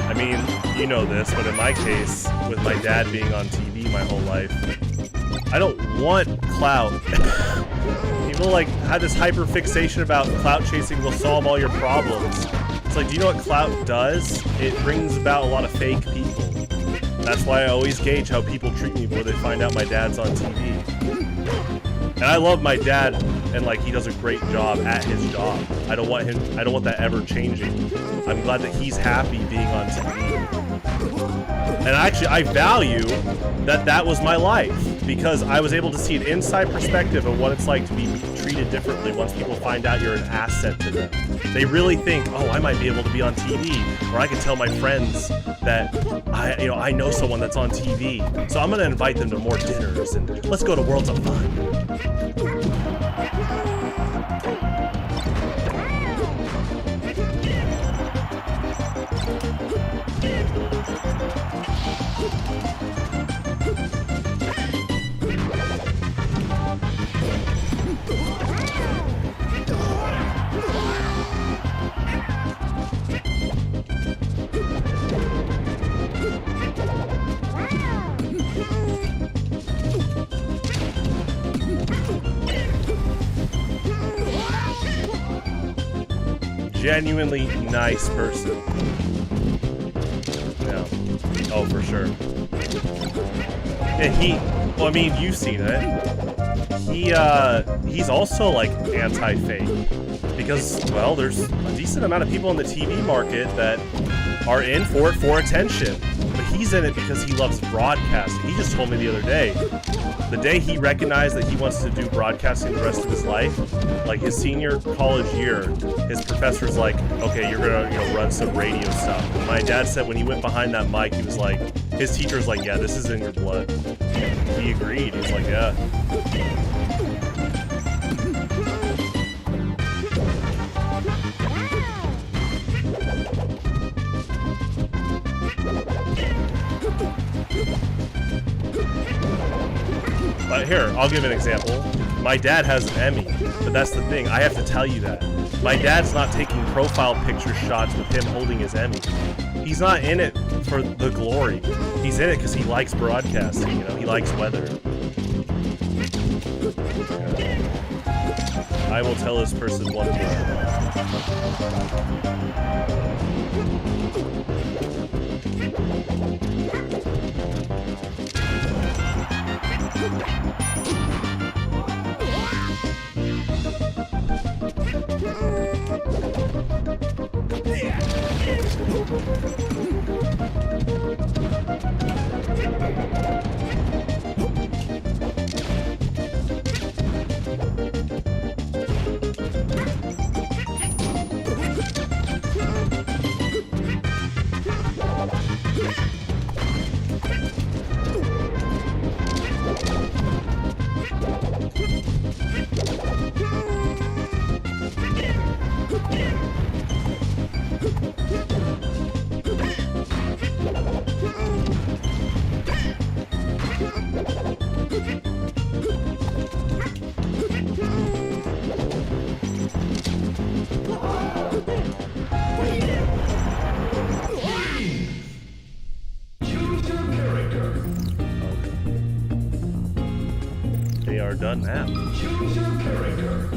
I mean, you know this, but in my case, with my dad being on TV my whole life, I don't want clout. People like have this hyper fixation about clout chasing will solve all your problems. It's like, do you know what clout does? It brings about a lot of fake people. That's why I always gauge how people treat me before they find out my dad's on TV. And I love my dad, and like he does a great job at his job. I don't want that ever changing. I'm glad that he's happy being on TV. And actually, I value that was my life, because I was able to see an inside perspective of what it's like to be treated differently once people find out you're an asset to them. They really think, oh, I might be able to be on TV, or I can tell my friends that I know someone that's on TV, so I'm gonna invite them to more dinners and let's go to Worlds of Fun. Genuinely nice person. Yeah. Oh, for sure. Yeah, well, I mean, you've seen it. He's also like anti-fake, because, well, there's a decent amount of people in the TV market that are in for it for attention. But he's in it because he loves broadcasting. He just told me the other day, the day he recognized that he wants to do broadcasting the rest of his life, like his senior college year, his professor's like, okay, you're gonna run some radio stuff. And my dad said when he went behind that mic, he was like, his teacher's like, yeah, this is in your blood. He agreed. He was like, yeah. But here, I'll give an example. My dad has an Emmy, but that's the thing. I have to tell you that. My dad's not taking profile picture shots with him holding his Emmy. He's not in it for the glory. He's in it because he likes broadcasting, you know? He likes weather. I will tell this person one day. Done now. Choose your character.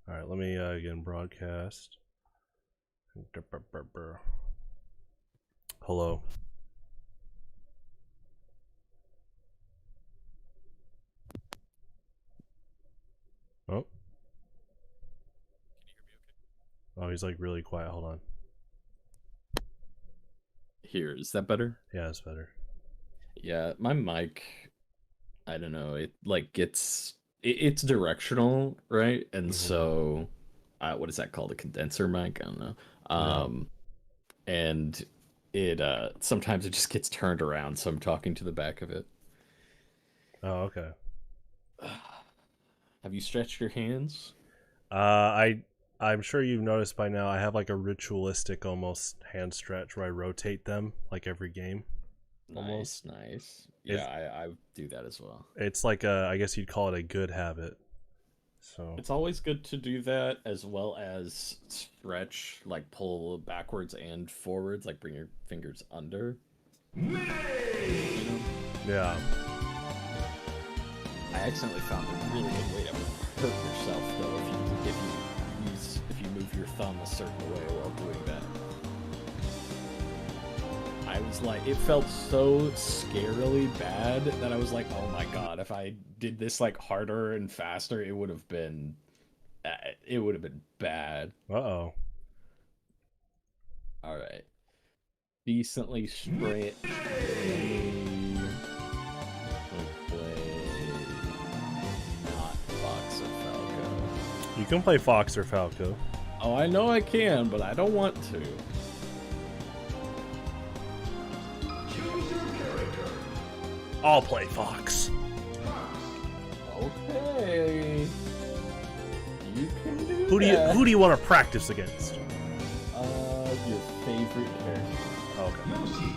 Alright, let me again broadcast. Hello. Oh. Oh, he's like really quiet. Hold on. Here, is that better? Yeah, it's better. Yeah, my mic, I don't know, it like it's directional, right? And so what is that called? A condenser mic? I don't know. And it sometimes it just gets turned around, so I'm talking to the back of it. Oh, okay. Have you stretched your hands? I'm sure you've noticed by now I have like a ritualistic almost hand stretch where I rotate them like every game. Almost. Nice. Yeah, I do that as well. It's like a, I guess you'd call it a good habit. So it's always good to do that, as well as stretch, like pull backwards and forwards, like bring your fingers under. You know? Yeah. I accidentally found a really good way to hurt yourself, though, if you move your thumb a certain way while doing that. I I was like, it felt so scarily bad that I was like, oh my god, if I did this like harder and faster, it would have been bad. Uh-oh. All right. Decently straight. Not Fox or Falco. You can play Fox or Falco. Oh, I know I can, but I don't want to. Choose your character. I'll play Fox. Okay. You can do Who do you want to practice against? Your favorite character. Okay. Yoshi.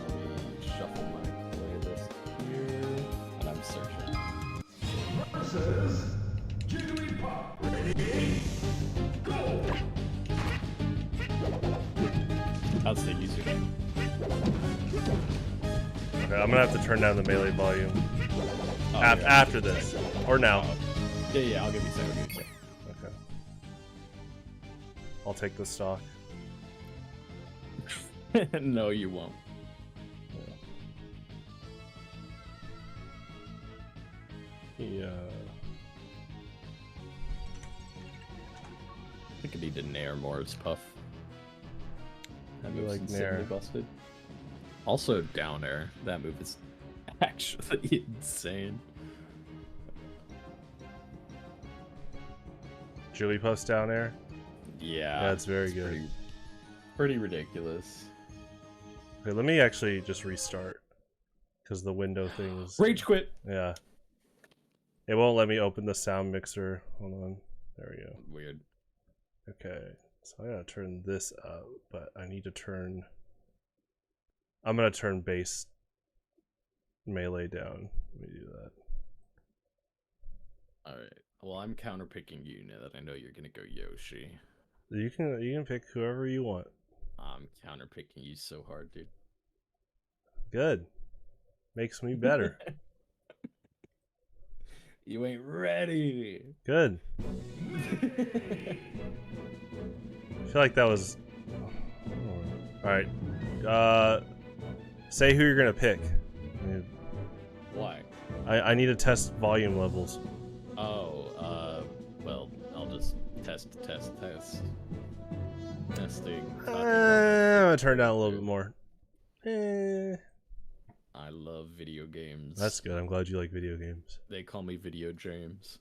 Let me shuffle my playlist here, and I'm searching. Versus Jigglypuff. Ready? Go. I'll stick you to it. Okay, I'm gonna have to turn down the melee volume Oh, yeah. after this, or now. Yeah, I'll give you a second. Okay. I'll take the stock. No, you won't. Yeah. I think I need to nair more as Puff. That You move's like insanely nair. busted. Also down air. That move is actually insane. Jigglypuff's down there. Yeah, That's very it's good. Pretty ridiculous. Okay, let me actually just restart. Because the window thing is... Rage quit! Yeah. It won't let me open the sound mixer. Hold on. There we go. Weird. Okay. So I gotta turn this up, but I need to turn... I'm gonna turn bass melee down. Let me do that. Alright. Well, I'm counterpicking you now that I know you're gonna go Yoshi. You can pick whoever you want. I'm counterpicking you so hard, dude. Good. Makes me better. You ain't ready! Good. I feel like that was... Alright. Say who you're gonna pick. Why? I need to test volume levels. Oh, well, I'll just test. Testing. I'm gonna turn down a little bit more. I love video games. That's good. I'm glad you like video games. They call me Video James.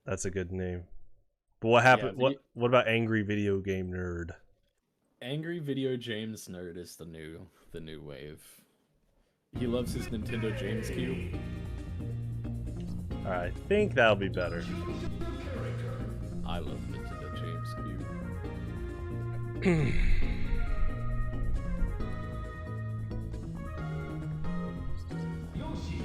That's a good name. But what happened? Yeah, What about Angry Video Game Nerd? Angry Video James Nerd is the new wave. He loves his Nintendo James Cube. I think that'll be better. I love Nintendo James Cube. Yoshi.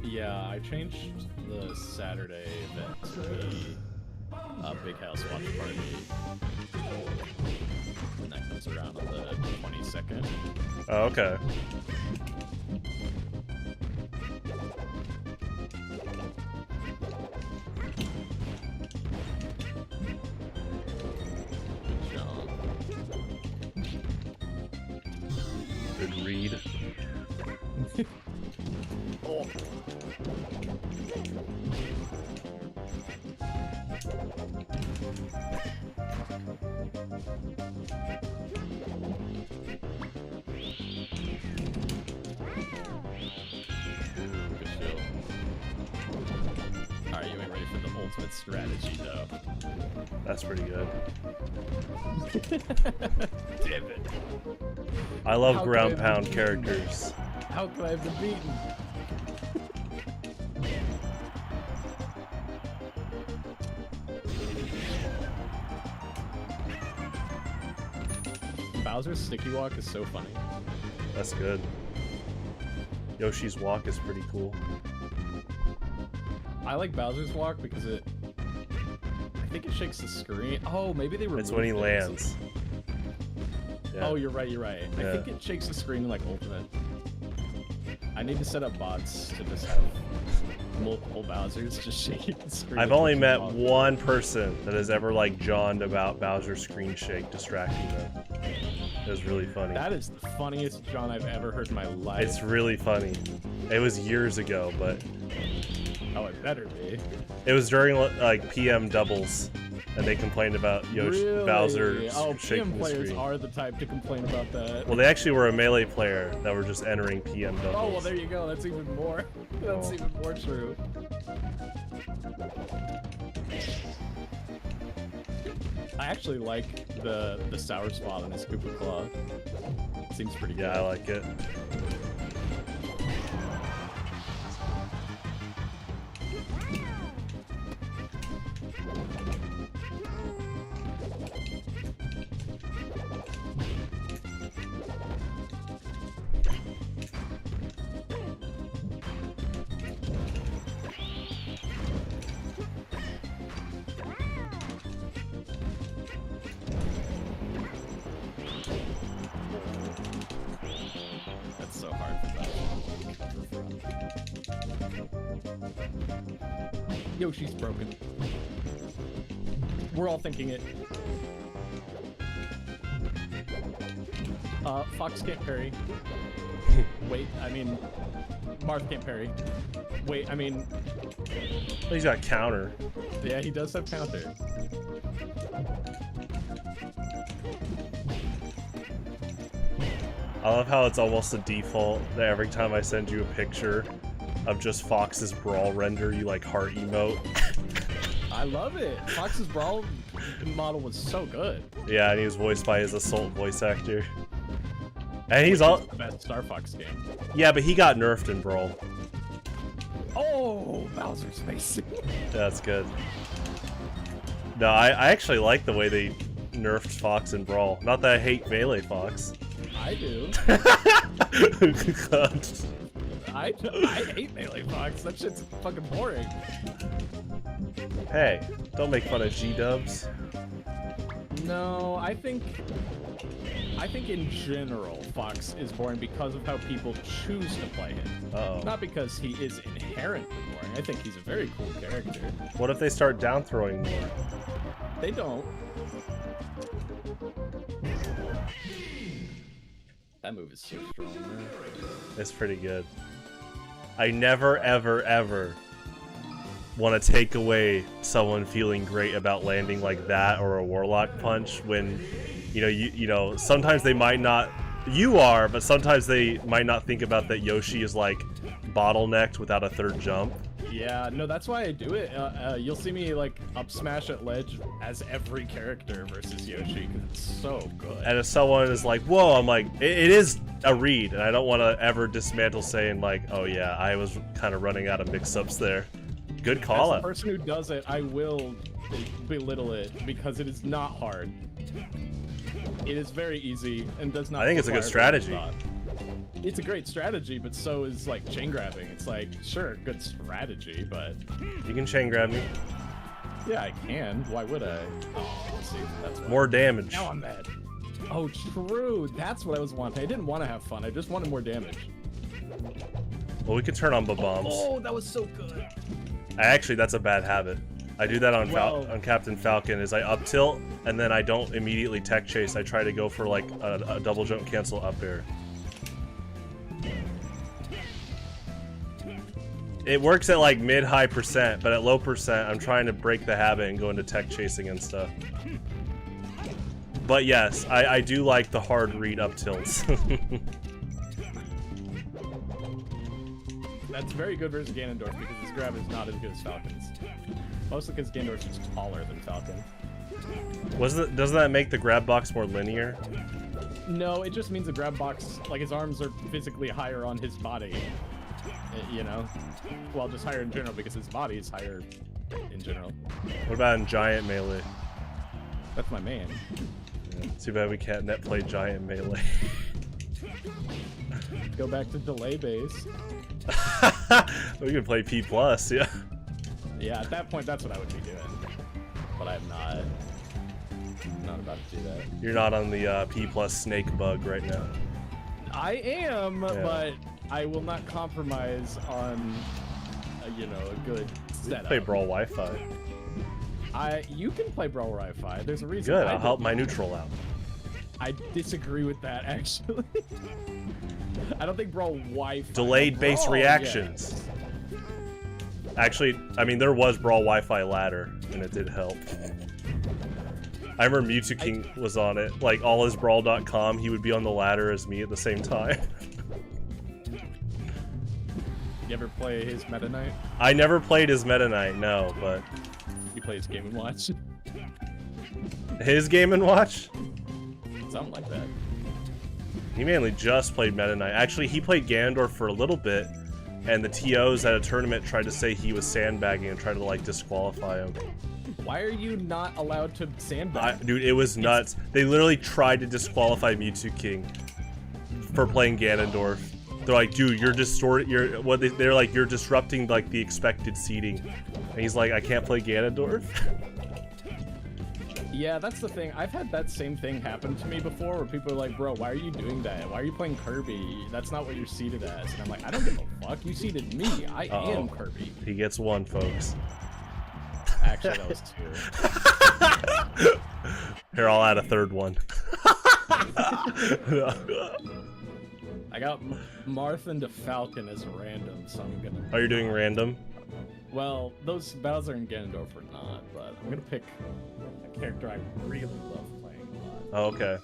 Yeah, I changed the Saturday event to be a Big House Watch Party. And that comes around on the 22nd. Oh, okay. Good job. Good read. Oh. Alright, you ain't ready for the ultimate strategy, though. That's pretty good. Damn it. I love How ground could I pound be characters. How could I have been beaten? Bowser's sticky walk is so funny. That's good. Yoshi's walk is pretty cool. I like Bowser's walk because I think it shakes the screen. Oh, maybe they removed It's when he it. lands. Yeah. Oh, you're right. I Yeah. think it shakes the screen like Ultimate. I need to set up bots to just have multiple Bowsers just shaking the screen. I've only met one person that has ever like jawned about Bowser's screen shake distracting them. It was really funny. That is the funniest John I've ever heard in my life. It's really funny. It was years ago, but Oh, it better be. it was during like PM doubles, and they complained about Yoshi Really? Bowser Oh, shaking PM the players screen. are the type to complain about that. Well, they actually were a melee player that were just entering PM doubles. Oh, well, there you go. That's even more. That's Oh. even more true. I actually like the sour spot on his Koopa Claw. It seems pretty good. Yeah, I like it. That's so hard for that. Yoshi's broken. We're all thinking it. Fox can't parry. Wait, I mean, Marth can't parry. Wait, I mean, He's got counter. yeah, he does have counter. I love how it's almost a default that every time I send you a picture of just Fox's Brawl render, you like heart emote. I love it. Fox's Brawl model was so good. Yeah, and he was voiced by his Assault voice actor. And he's all The best Star Fox game. yeah, but he got nerfed in Brawl. Oh, Bowser's face. That's good. No, I actually like the way they nerfed Fox in Brawl. Not that I hate Melee Fox. I do. God. I hate Melee Fox. That shit's fucking boring. Hey, don't make fun of G-dubs. No, I think in general Fox is boring because of how people choose to play him. Uh-oh. Not because he is inherently boring. I think he's a very cool character. What if they start down throwing more? They don't. That move is so strong, man. It's pretty good. I never, ever, ever want to take away someone feeling great about landing like that or a Warlock punch when, you know, sometimes they might not, you are, but sometimes they might not think about that Yoshi is like bottlenecked without a third jump. Yeah, no, that's why I do it. You'll see me like up smash at ledge as every character versus Yoshi because it's so good. And if someone is like, whoa, I'm like, it is a read, and I don't want to ever dismantle saying like, oh yeah, I was kind of running out of mix-ups there. Good call As out. the person who does it, I will belittle it because it is not hard. It is very easy and does not. I think it's a good require very strategy. much thought. It's a great strategy, but so is like chain grabbing. It's like, sure, good strategy, but You can chain grab me. yeah, I can. Why would I? Oh, see, that's why. More damage. Now I'm mad. Oh, true. That's what I was wanting. I didn't want to have fun. I just wanted more damage. Well, we could turn on bombs. Oh, that was so good. Actually, that's a bad habit. I do that on Well- on Captain Falcon. Is I up tilt and then I don't immediately tech chase. I try to go for like a double jump cancel up air. It works at like mid-high percent, but at low percent, I'm trying to break the habit and go into tech chasing and stuff. But yes, I do like the hard read up tilts. That's very good versus Ganondorf because his grab is not as good as Falcon's. Mostly because Ganondorf's just taller than Falcon. Doesn't that make the grab box more linear? No, it just means the grab box, like his arms are physically higher on his body. You know? Well, just higher in general because his body is higher in general. What about in Giant Melee? That's my man. Too bad we can't net play Giant Melee. Go back to delay base. We can play P+, yeah. Yeah, at that point, that's what I would be doing. But I'm not. I'm not about to do that. You're not on the P+ snake bug right now. I am, Yeah. but I will not compromise on, you know, a good setup. Play Brawl Wi-Fi. You can play Brawl Wi-Fi. There's a reason. Good, I'll help my neutral out. I disagree with that, actually. I don't think Brawl Wi-Fi. Delayed base reactions. Actually, I mean, there was Brawl Wi-Fi ladder, and it did help. I remember Mewtwo King was on it. Like, all his Brawl.com, he would be on the ladder as me at the same time. You ever play his Meta Knight? I never played his Meta Knight, no, but... You play his Game & Watch? His Game & Watch? Something like that. He mainly just played Meta Knight. Actually, he played Ganondorf for a little bit, and the TOs at a tournament tried to say he was sandbagging and tried to, like, disqualify him. Why are you not allowed to sandbag? Dude, it was nuts. They literally tried to disqualify Mewtwo King for playing Ganondorf. They're like, dude, you're they're like, you're disrupting, like, the expected seeding. And he's like, I can't play Ganondorf. Yeah, that's the thing. I've had that same thing happen to me before, where people are like, bro, why are you doing that? Why are you playing Kirby? That's not what you're seeded as. And I'm like, I don't give a fuck. You seeded me. I am Kirby. He gets one, folks. Actually, that was two. Here, I'll add a third one. I got Marthan to Falcon as a random, so I'm gonna... Oh, you're doing random? Well, those Bowser and Ganondorf are not, but I'm gonna pick a character I really love playing a lot. Oh, okay.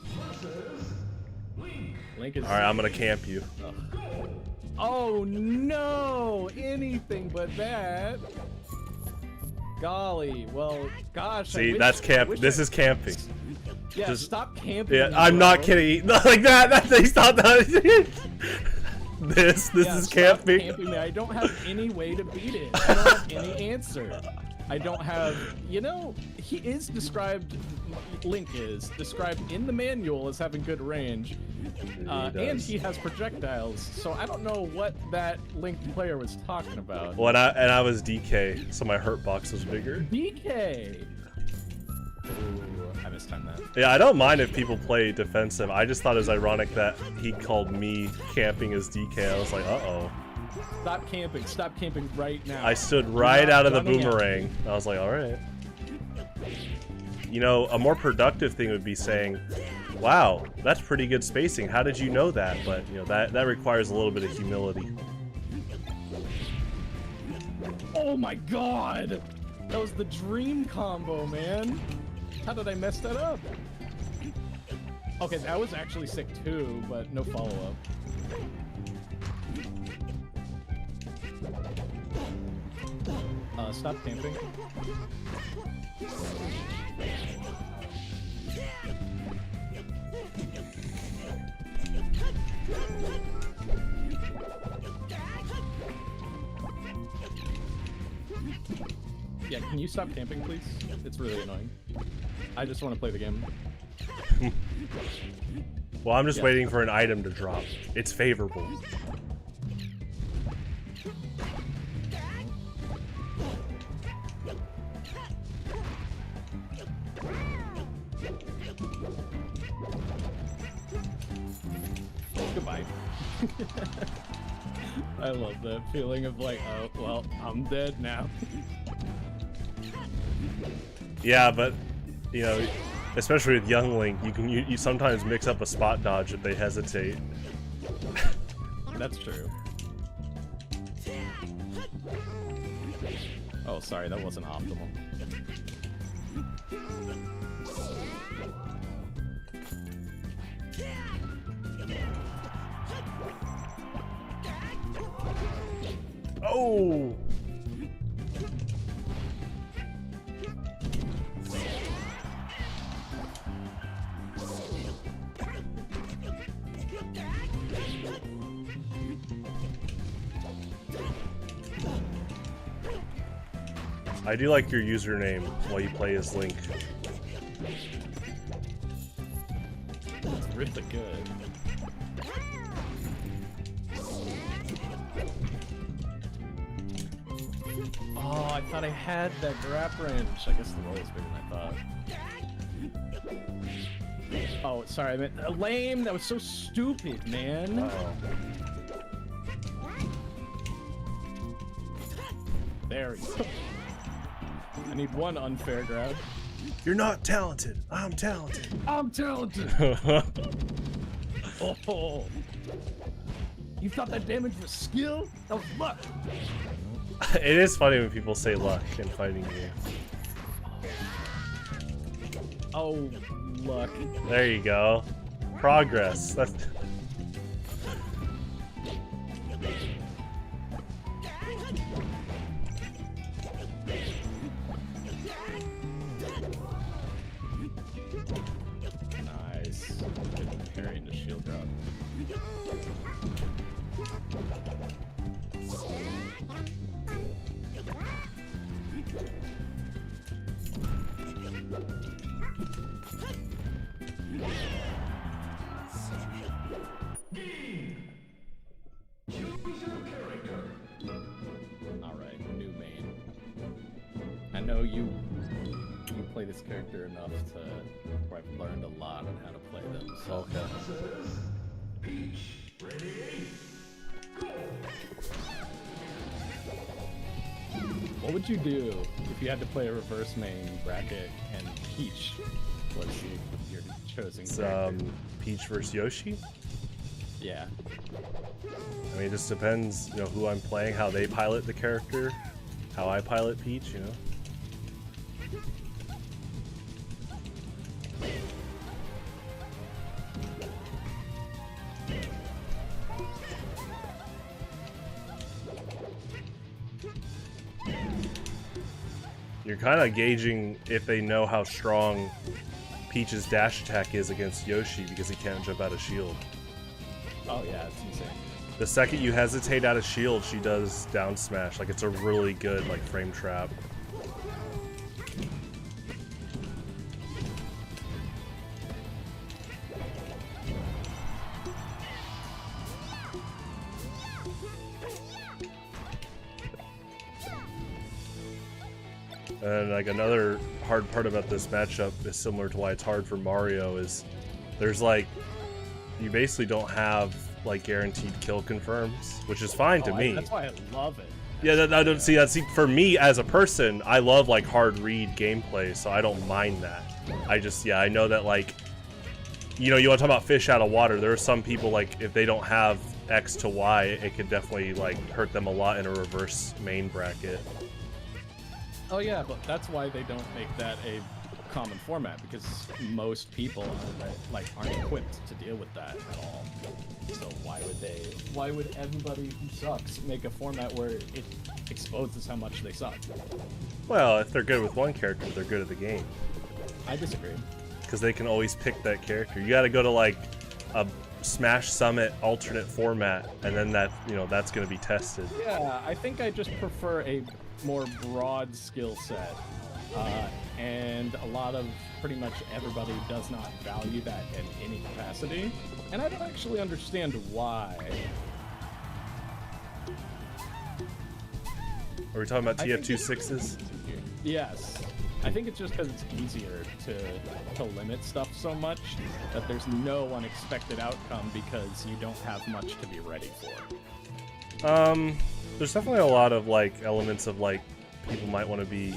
Link is... Alright, I'm gonna camp you. Ugh. Oh no! Anything but that! Golly, well, gosh. See, that's camp. This is camping. Yeah, Just, stop camping. Yeah, I'm not kidding. Not like that. That's stop that. This is camping. Camping me. I don't have any way to beat it. I don't have any answer. I don't have. You know, he is described. Link is described in the manual as having good range, and he has projectiles. So I don't know what that Link player was talking about. Well, and I was DK, so my hurt box was bigger. DK. Ooh, I mistimed that. Yeah, I don't mind if people play defensive. I just thought it was ironic that he called me camping as DK. I was like, uh-oh. Stop camping. Stop camping right now. I stood right out of the boomerang. I was like, alright. You know, a more productive thing would be saying, wow, that's pretty good spacing. How did you know that? But, you know, that requires a little bit of humility. Oh my god! That was the dream combo, man. How did I mess that up? Okay, that was actually sick too, but no follow-up. Stop camping. Yeah, can you stop camping, please? It's really annoying. I just want to play the game. Well, I'm just waiting for an item to drop. It's favorable. Goodbye. I love that feeling of like, oh, well, I'm dead now. Yeah, but, you know, especially with young Link, you sometimes mix up a spot dodge if they hesitate. That's true. Oh, sorry, that wasn't optimal. Oh! I do like your username while you play as Link. It's really good. Oh, I thought I had that grab range. I guess the roll is bigger than I thought. Oh, sorry, I meant lame. That was so stupid, man. There we go. I need one unfair grab. You're not talented. I'm talented. I'm talented. Oh. You thought that damage was skill? That was luck. It is funny when people say luck in fighting games. Oh, luck. There you go. Progress. That's. Nice. Good parry into shield drop. Alright, new main. I know you play this character enough to where I've learned a lot on how to play them. So Okay. Peach, ready, go! what would you do if you had to play a reverse main bracket and Peach was your chosen It's character? Peach versus Yoshi. Yeah. I mean, it just depends, you know, who I'm playing, how they pilot the character, how I pilot Peach, you know. You're kind of gauging if they know how strong Peach's dash attack is against Yoshi because he can't jump out of shield. Oh yeah, it's insane. The second you hesitate out of shield, she does down smash. Like, it's a really good, like, frame trap. And like another hard part about this matchup is similar to why it's hard for Mario is there's like you basically don't have like guaranteed kill confirms, which is fine to me. That's why I love it. Yeah, I don't see that. See, for me as a person, I love like hard read gameplay, so I don't mind that. I just, yeah, I know that like, you know, you want to talk about fish out of water. There are some people like if they don't have X to Y, it could definitely like hurt them a lot in a reverse main bracket. Oh yeah, but that's why they don't make that a common format, because most people aren't equipped to deal with that at all. So why would everybody who sucks make a format where it exposes how much they suck? Well, if they're good with one character, they're good at the game. I disagree. Because they can always pick that character. You got to go to like a Smash Summit alternate format, and then that, you know, that's going to be tested. Yeah, I think I just prefer a more broad skill set, and a lot of pretty much everybody does not value that in any capacity, and I don't actually understand why. Are we talking about TF26s? Yes. I think it's just because it's easier to limit stuff so much that there's no unexpected outcome because you don't have much to be ready for. There's definitely a lot of like elements of like people might want to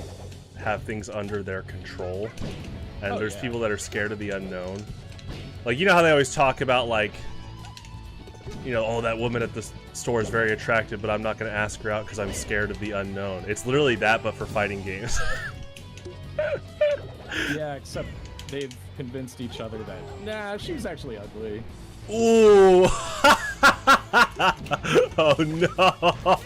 have things under their control, and there's people that are scared of the unknown. Like, you know how they always talk about like, you know, oh, that woman at the store is very attractive, but I'm not going to ask her out because I'm scared of the unknown. It's literally that, but for fighting games. Yeah, except they've convinced each other that, nah, she's actually ugly. Ooh! Oh no!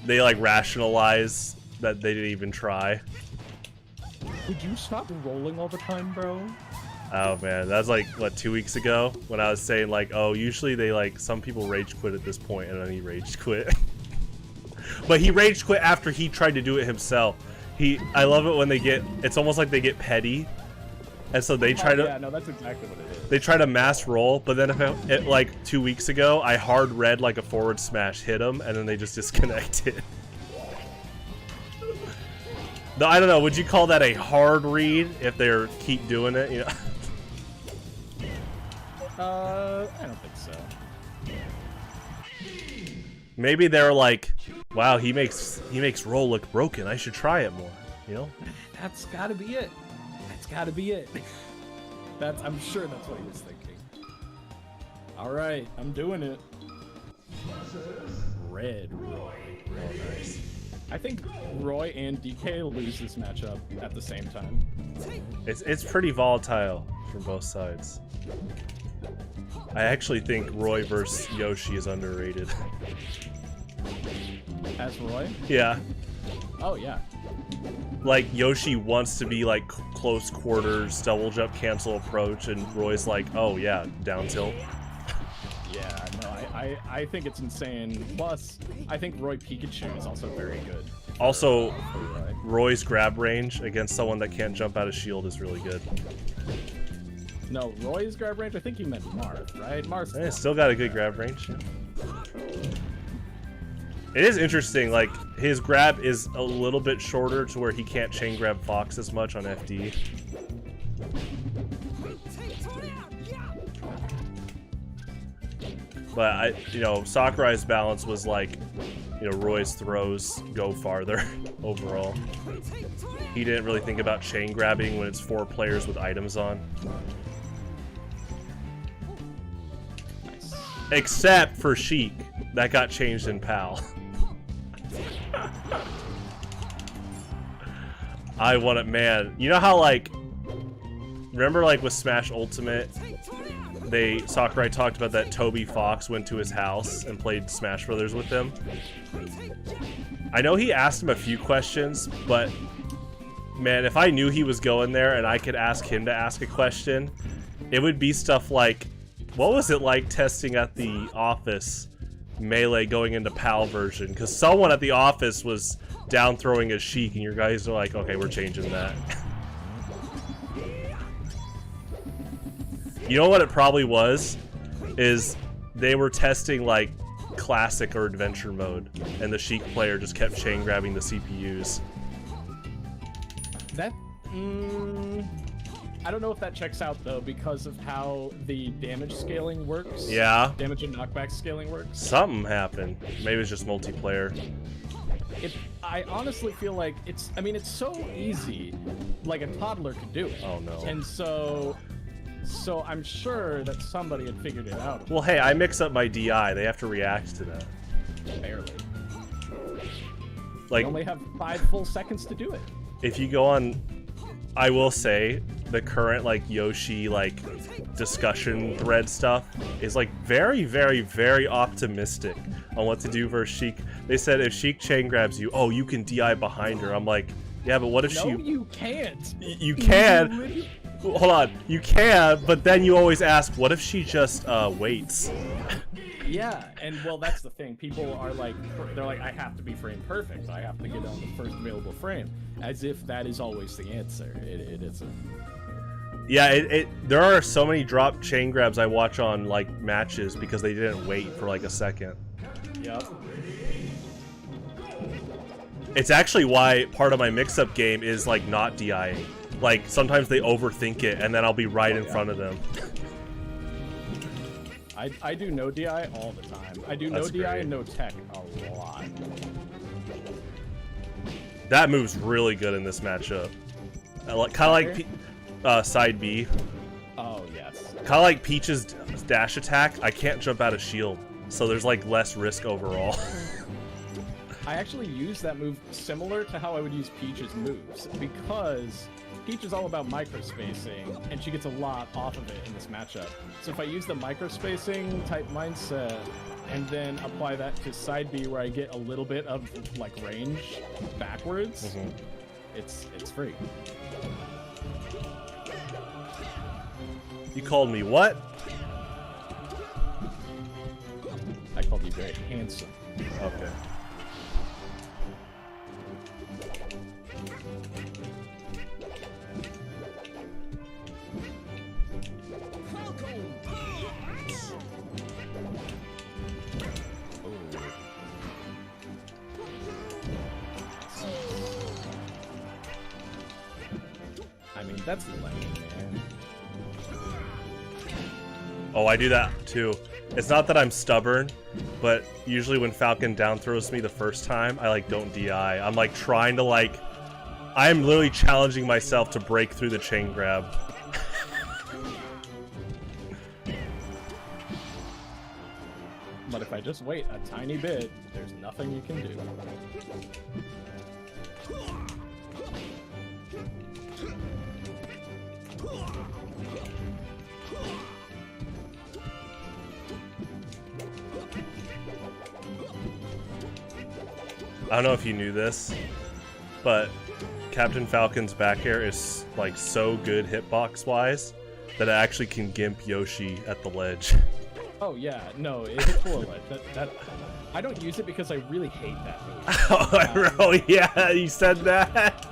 They like rationalize that they didn't even try. Would you stop rolling all the time, bro? Oh man, that was like, what, 2 weeks ago? When I was saying like, oh, usually they like, some people rage quit at this point, and then he rage quit. But he rage quit after he tried to do it himself. I love it when they get, it's almost like they get petty. And so they try to... Yeah, no, that's exactly what it is. They try to mass roll, but then if like 2 weeks ago, I hard read like a forward smash hit them, and then they just disconnected. No, I don't know, would you call that a hard read if they're keep doing it? You know? I don't think so. Maybe they're like, Wow, he makes Ro look broken. I should try it more. You know? That's gotta be it. That's gotta be it. I'm sure that's what he was thinking. All right, I'm doing it. Red Roy. Oh, nice. I think Roy and DK lose this matchup at the same time. It's pretty volatile from both sides. I actually think Roy versus Yoshi is underrated. As Roy? Yeah. Oh yeah. Like Yoshi wants to be like close quarters, double jump cancel approach, and Roy's like, oh yeah, down tilt. Yeah, no, I think it's insane. Plus, I think Roy Pikachu is also very good. Also, For Roy. Roy's grab range against someone that can't jump out of shield is really good. No, Roy's grab range, I think you meant Marth, right? Marth's It's still got a good grab range. It is interesting, like, his grab is a little bit shorter to where he can't chain grab Fox as much on FD. But Sakurai's balance was like, Roy's throws go farther overall. He didn't really think about chain grabbing when it's 4 players with items on. nice. Except for Sheik. That got changed in PAL. I want it, man. You know how, like, remember, like, with Smash Ultimate, Sakurai talked about that Toby Fox went to his house and played Smash Brothers with him? I know he asked him a few questions, but, man, if I knew he was going there and I could ask him to ask a question, it would be stuff like, what was it like testing at the office Melee going into PAL version? Because someone at the office was down throwing a Sheik, and your guys are like, okay, we're changing that. You know what it probably was? Is they were testing like classic or adventure mode, and the Sheik player just kept chain grabbing the CPUs. That, I don't know if that checks out though, because of how the damage scaling works. Yeah. Damage and knockback scaling works. Something happened. Maybe it's just multiplayer. I honestly feel like it's so easy, like a toddler could do it. Oh no. And so I'm sure that somebody had figured it out. Well, hey, I mix up my DI. They have to react to that. Barely. Like, You only have 5 full seconds to do it. if you go on, I will say the current like Yoshi like discussion thread stuff is like very, very, very optimistic on what to do versus Sheik. They said if Sheik chain grabs you, oh, you can DI behind her. I'm like, yeah, but what if No, she? you can't. You can. Hold on, you can, but then you always ask, what if she just waits? Yeah, and well, that's the thing. People are like, they're like, I have to be frame perfect. I have to get on the first available frame, as if that is always the answer. It isn't. Yeah, there are so many drop chain grabs I watch on like matches because they didn't wait for like a second. Yep. It's actually why part of my mix-up game is like not DIing. Like sometimes they overthink it, and then I'll be right in front of them. I do no DI all the time. I do That's no DI great. and no tech a lot. That move's really good in this matchup. Kind of like side B. Oh yes. Kind of like Peach's dash attack. I can't jump out of shield, so there's like less risk overall. I actually use that move similar to how I would use Peach's moves, because Peach is all about microspacing, and she gets a lot off of it in this matchup. So if I use the microspacing type mindset, and then apply that to side B where I get a little bit of like range backwards, it's free. You called me what? I called you very handsome. Okay. I mean, that's lame, man. Oh, I do that too. It's not that I'm stubborn. but usually when Falcon down throws me the first time, I like don't DI. I'm like trying to like, I'm literally challenging myself to break through the chain grab. But if I just wait a tiny bit, there's nothing you can do. I don't know if you knew this, but Captain Falcon's back air is like so good hitbox wise that it actually can gimp Yoshi at the ledge. Oh yeah, no, it hits below ledge. That I don't use it because I really hate that move. Oh, yeah, you said that.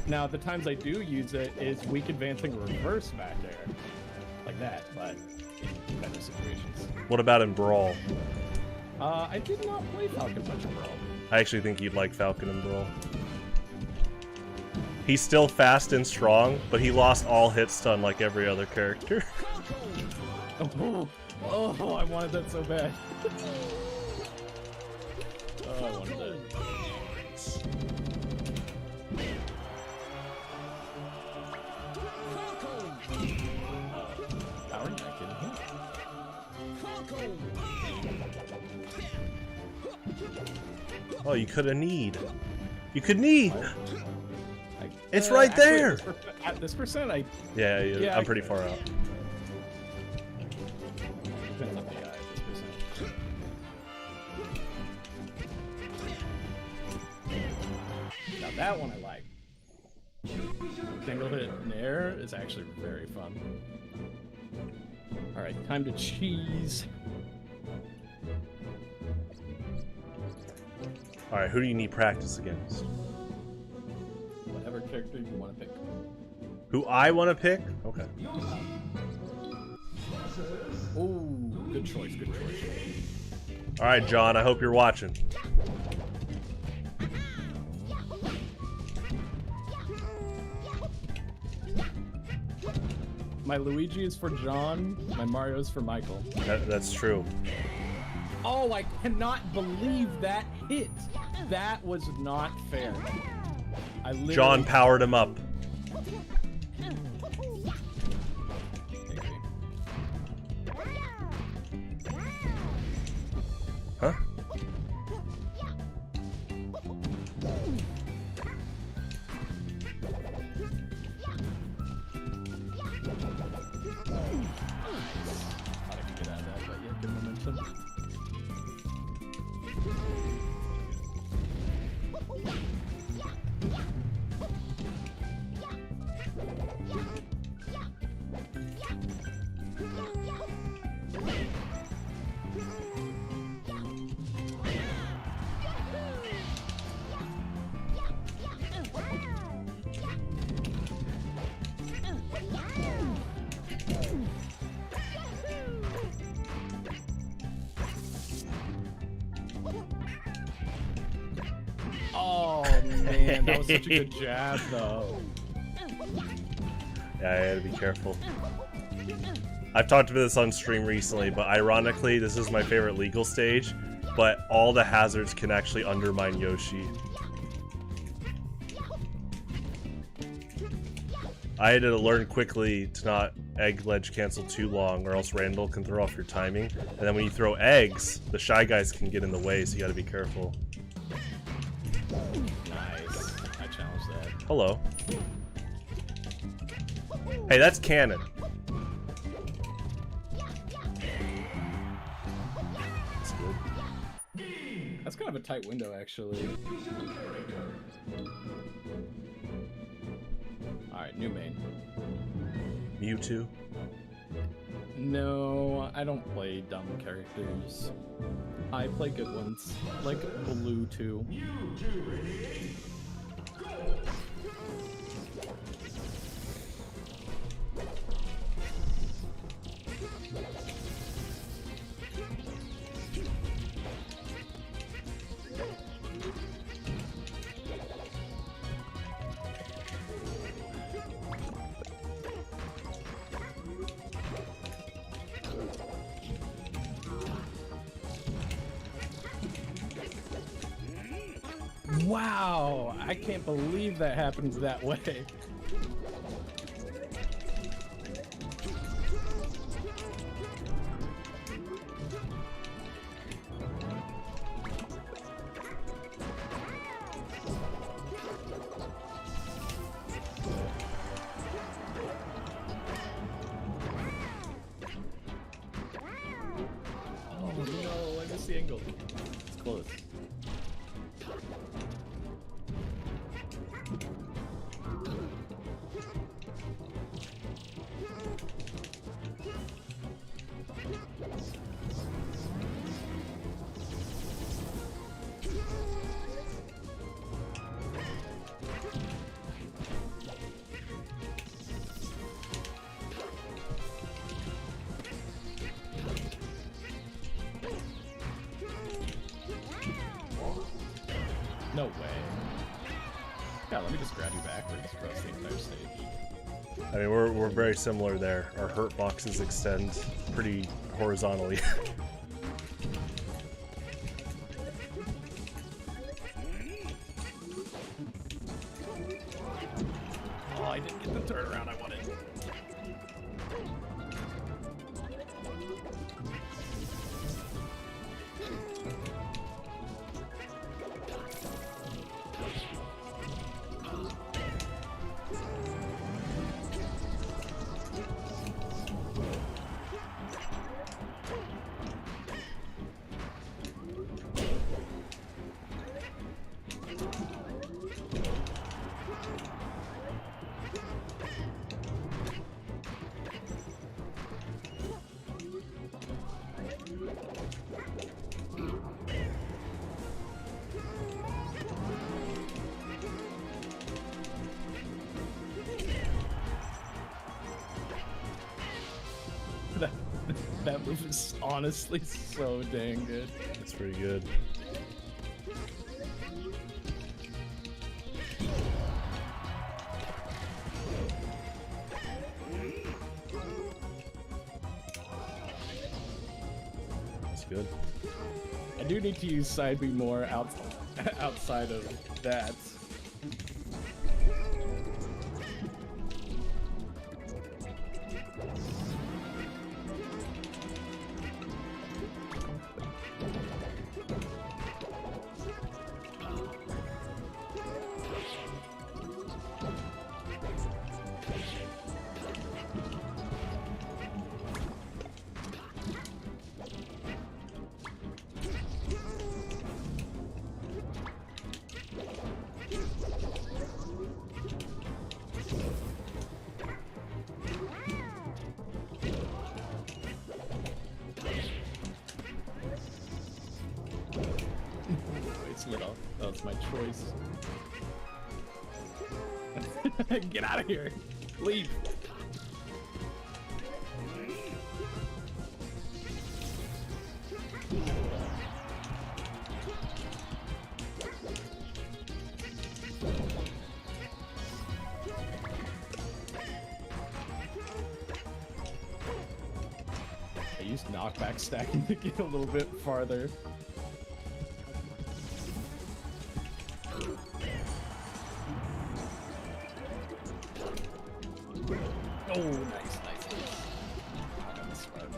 Now, the times I do use it is weak advancing reverse back air. Like that, but in better situations. What about in Brawl? I did not play Falcon much in Brawl. I actually think you'd like Falcon in Brawl. He's still fast and strong, but he lost all hit stun like every other character. Oh, I wanted that so bad. Oh, I wanted that. Power neck in here. Oh, you could have kneed. You could knee. It's Actually, right there. At this percent, Yeah, Yeah, I'm I pretty could. far out. Depends on the guy at this percent. Now that one I like. Single hit in air is actually very fun. Alright, time to cheese. Alright, who do you need practice against? Whatever character you want to pick. Who I want to pick? Okay. Oh, good choice, good choice. Alright, John, I hope you're watching. My Luigi is for John, my Mario is for Michael. That's true. Oh, I cannot believe that hit. That was not fair. I literally... John powered him up. Huh? Thought I could get out of that, but yeah, good momentum. Oh man, that was such a good jab though. Yeah, I had to be careful. I've talked about this on stream recently, but ironically, this is my favorite legal stage, but all the hazards can actually undermine Yoshi. I had to learn quickly to not egg ledge cancel too long, or else Randall can throw off your timing. And then when you throw eggs, the Shy Guys can get in the way, so you gotta be careful. Nice. I challenged that. Hello. Hey, that's canon. That's good. That's kind of a tight window, actually. Alright, new main. Mewtwo. No, I don't play dumb characters. I play good ones, like Blue 2. Wow, I can't believe that happens that way. Oh no, I missed the angle. It's close. No way. Yeah, let me just grab you backwards across the entire stage. I mean, we're very similar there. Our hurt boxes extend pretty horizontally. Oh, I didn't get the turnaround I wanted. That move is honestly so dang good. It's pretty good. That's good. I do need to use side B more outside of that. It's lit off. That was my choice. Get out of here. Leave. I used knockback stacking to get a little bit farther. Oh, nice. I got this one.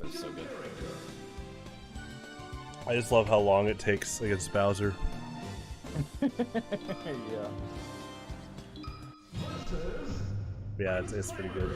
That's so good. I just love how long it takes against Bowser. Yeah. Yeah, it's pretty good.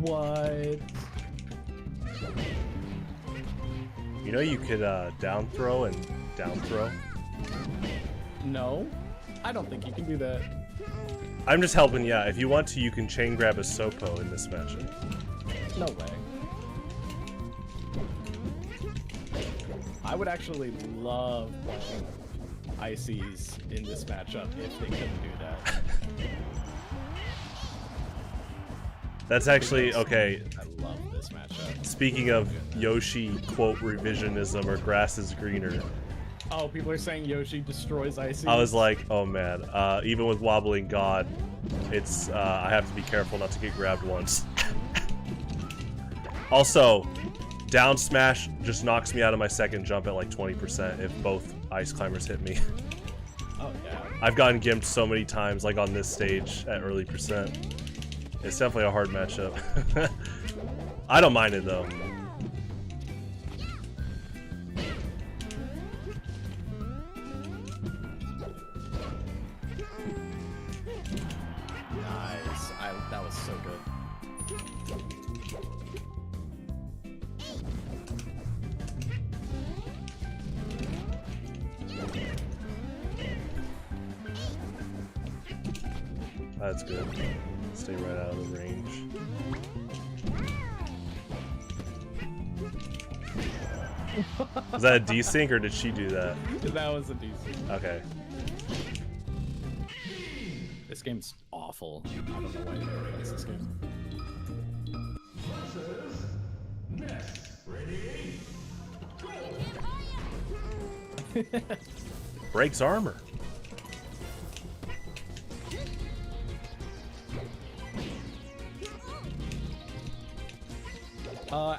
What? You know you could down throw and down throw. No, I don't think you can do that. I'm just helping. Yeah, if you want to, you can chain grab a Sopo in this matchup. No way. I would actually love playing Ices in this matchup if they couldn't do that. That's actually okay. I love this matchup. Speaking of Yoshi quote revisionism or grass is greener, Oh, people are saying Yoshi destroys Ices. I was like, oh man, even with wobbling God, it's I have to be careful not to get grabbed once. Also, down smash just knocks me out of my second jump at like 20% if both ice climbers hit me. Oh yeah. I've gotten gimped so many times, like on this stage at early percent. It's definitely a hard matchup. I don't mind it though. Nice. That was so good. That's good. Stay right out of the range. Was that a desync or did she do that? That was a decent. Okay. This game's awful. I don't know why you never plays this game. Breaks armor.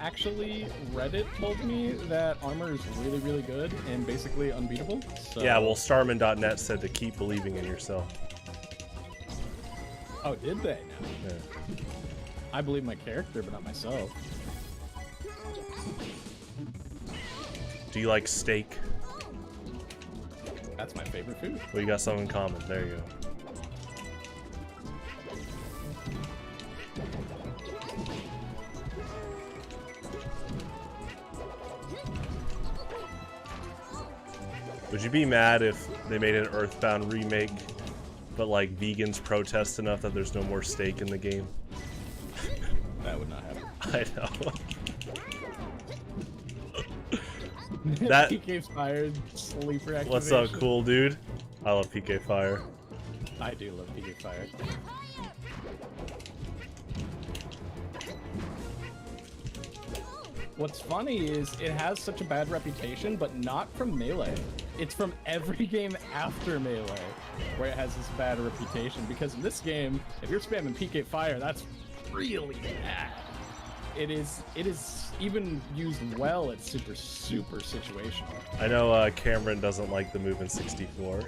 Actually, Reddit told me that armor is really, really good and basically unbeatable. So... Yeah, well, Starman.net said to keep believing in yourself. Oh, did they? No. Yeah. I believe my character, but not myself. Do you like steak? That's my favorite food. Well, you got something in common. There you go. Would you be mad if they made an Earthbound remake, but like vegans protest enough that there's no more steak in the game? That would not happen. I know. That PK fired sleeper activation. what's up, cool dude? I love PK Fire. I do love PK fire. What's funny is it has such a bad reputation, but not from Melee. It's from every game after Melee where it has this bad reputation. Because in this game, if you're spamming PK Fire, that's really bad. It is even used well. It's super situational. I know Cameron doesn't like the move in 64.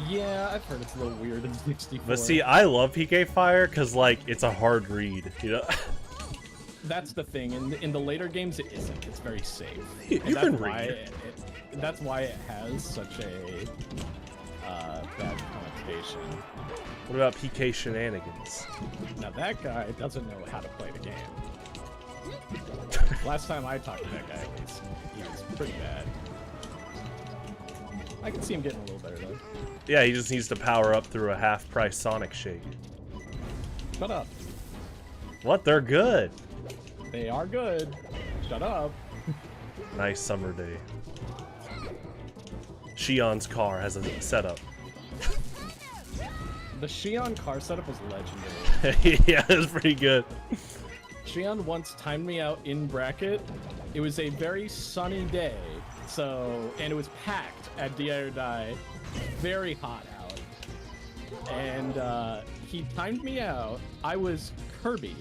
Yeah, I've heard it's a little weird in 64. But see, I love PK Fire because like it's a hard read, you know. That's the thing. In the later games, it isn't. It's very safe. You And can that's read why it. that's why it has such a bad connotation. What about PK Shenanigans? Now that guy doesn't know how to play the game. Last time I talked to that guy, he was pretty bad. I can see him getting a little better though. Yeah, he just needs to power up through a half-price Sonic Shake. Shut up. What? They're good. They are good. Shut up. Nice summer day. Shion's car has a setup. The Shion car setup was legendary. Yeah, it's pretty good. Shion once timed me out in bracket. It was a very sunny day, and it was packed at DI or Die, very hot out. And he timed me out. I was Kirby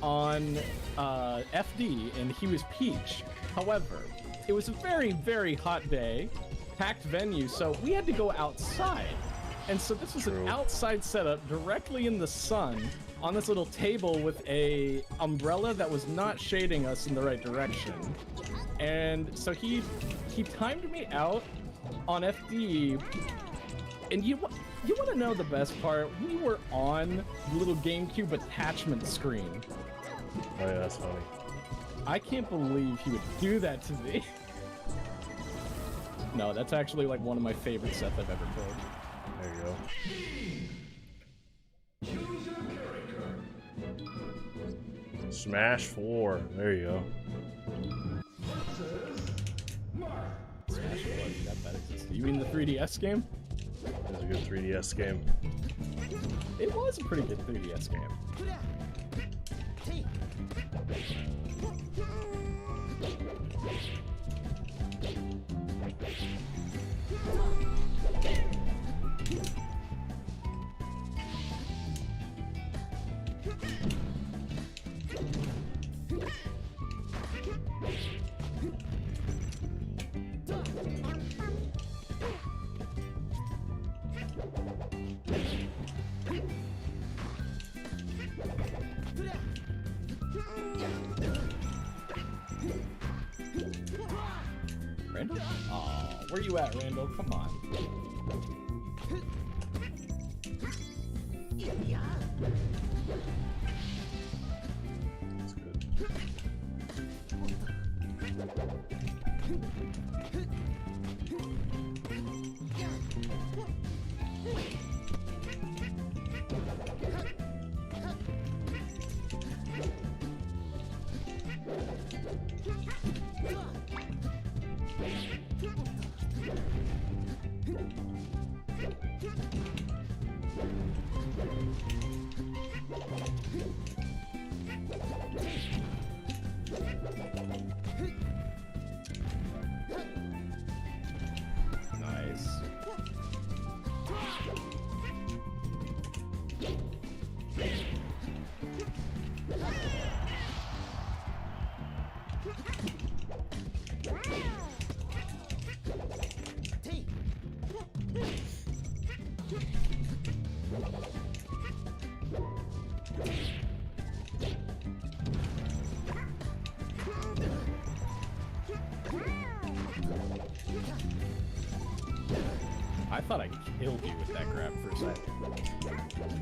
on FD, and he was Peach. However, it was a very, very hot day, packed venue, so we had to go outside. And so this was an outside setup directly in the sun on this little table with a umbrella that was not shading us in the right direction. And so he timed me out on FD, and You want to know the best part? We were on the little GameCube attachment screen. Oh yeah, that's funny. I can't believe he would do that to me. No, that's actually like one of my favorite sets I've ever played. There you go. Choose your character. Smash 4. There you go. Versus Mark. Smash Bros. That existed. You mean the 3DS game? It was a good 3DS game. It was a pretty good 3DS game. Randall? Oh, where you at, Randall? Come on. That's good. Nice. I thought I killed you with that grab for a second.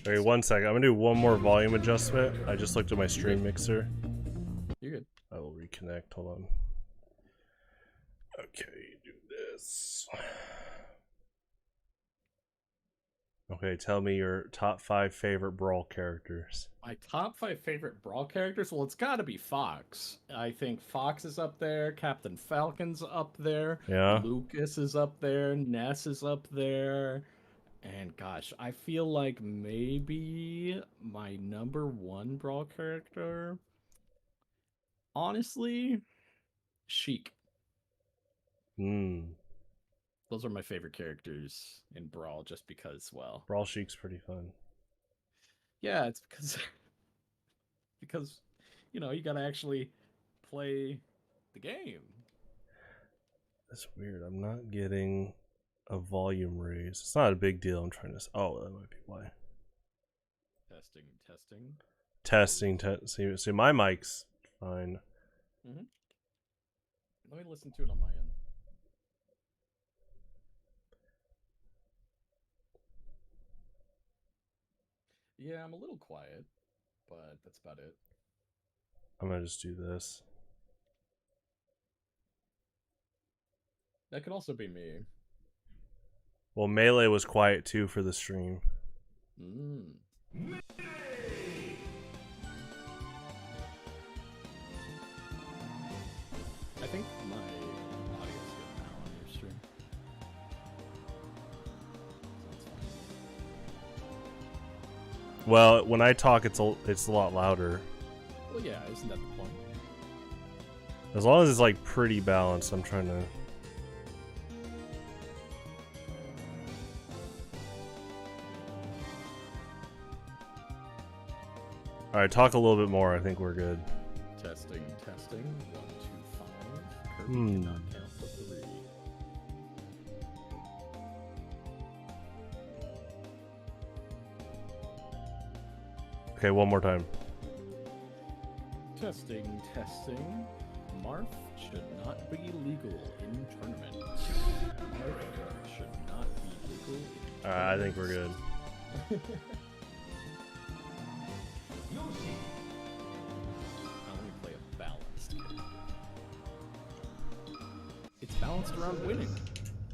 Wait, 1 second. I'm gonna do one more volume adjustment. I just looked at my stream mixer. You're good. I will reconnect. Hold on. Okay, do this. Okay, tell me your top 5 favorite Brawl characters. My top 5 favorite Brawl characters? Well, it's gotta be Fox. I think Fox is up there, Captain Falcon's up there, Yeah? Lucas is up there, Ness is up there, and gosh, I feel like maybe my number 1 Brawl character, honestly, Sheik. Hmm. Those are my favorite characters in Brawl just because, well, Brawl Sheik's pretty fun. yeah, it's because you know, you gotta actually play the game. That's weird. I'm not getting a volume raise. It's not a big deal. I'm trying to. Oh, that might be why. Testing. See, my mic's fine. Let me listen to it on my end. Yeah, I'm a little quiet, but that's about it. I'm gonna just do this. That could also be me. Well, Melee was quiet too for the stream. I think my audio's good now on your stream. Sounds fine. Well, when I talk, it's a lot louder. Well, yeah, isn't that the point? As long as it's like pretty balanced, I'm trying to. All right, talk a little bit more. I think we're good. Testing. 1, 2, 5. Kirby cannot count to 3. Okay, one more time. Testing, testing. Marth should not be legal in tournaments. Marth should not be legal in I think we're good. Yoshi. Now let me play a balanced game. It's balanced around winning.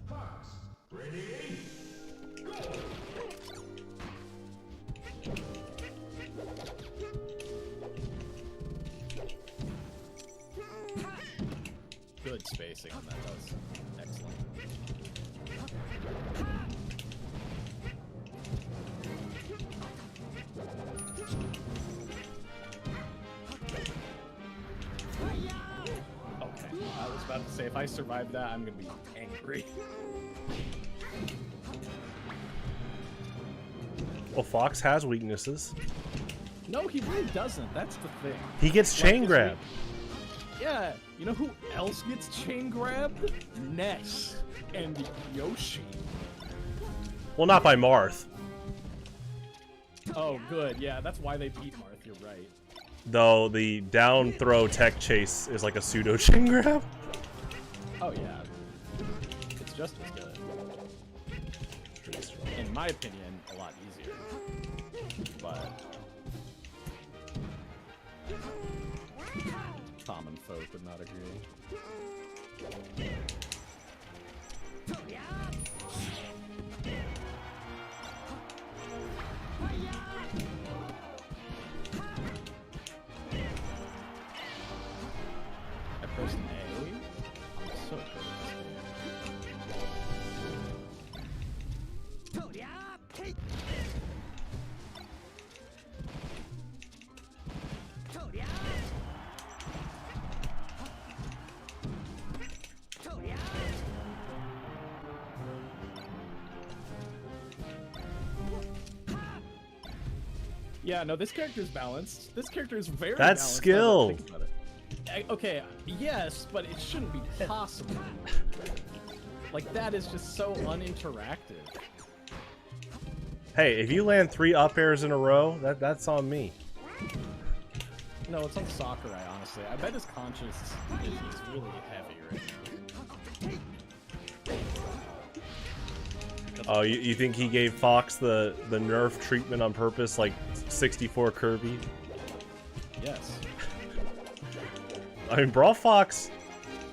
Fox. Ready. Good spacing on that. That was excellent. Okay, I was about to say, if I survive that, I'm gonna be angry. Well, Fox has weaknesses. No, he really doesn't. That's the thing. He gets chain his grabbed. Yeah, you know who else gets chain grabbed? Ness and Yoshi. Well, not by Marth. Oh, good. Yeah, that's why they beat Marth. You're right. Though the down throw tech chase is like a pseudo chain grab. Oh yeah, it's just as good. In my opinion, a lot easier. But common folk would not agree. I pressed an A. I'm so good at this game. Yeah, no, this character is balanced. This character is very That's balanced. skill. now that I think about it. Okay, yes, but it shouldn't be possible. Like, that is just so uninteractive. Hey, if you land 3 up airs in a row, that's on me. No, it's on Sakurai, honestly. I bet his conscience is really heavy right now. Oh, you think he gave Fox the nerf treatment on purpose, like 64 Kirby? Yes. I mean, Brawl Fox,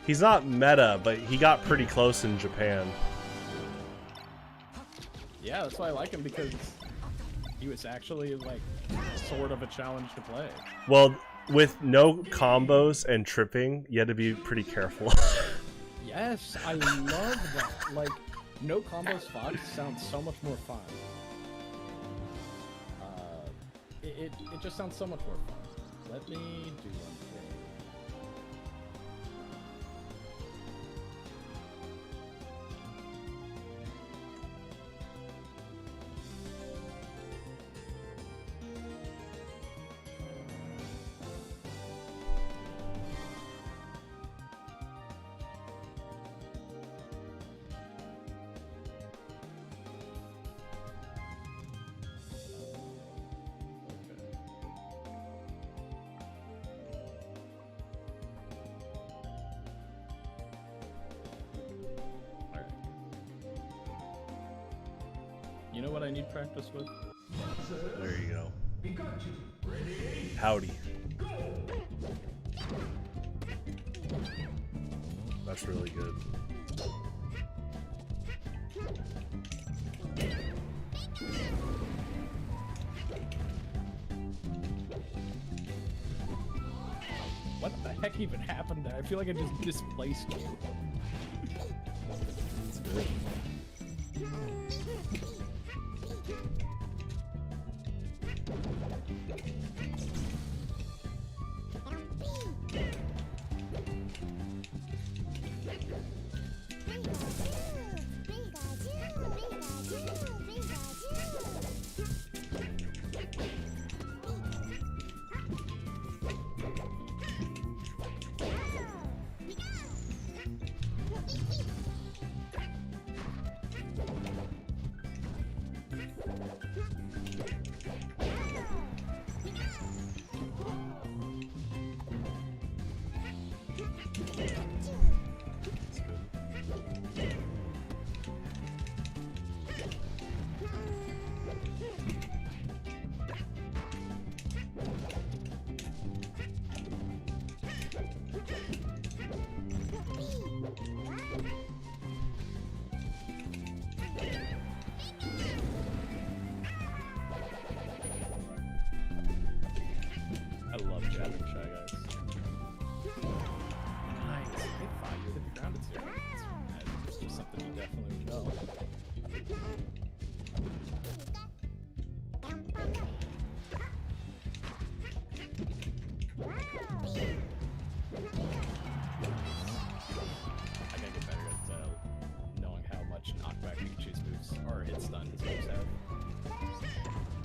he's not meta, but he got pretty close in Japan. Yeah, that's why I like him, because he was actually, like, sort of a challenge to play. Well, with no combos and tripping, you had to be pretty careful. Yes, I love that. Like, no combos Fox sounds so much more fun. It just sounds so much more fun. Let me do one thing. You know what I need practice with? There you go. Pikachu. Ready. Howdy. Go. That's really good. What the heck even happened there? I feel like I just displaced you. That's good.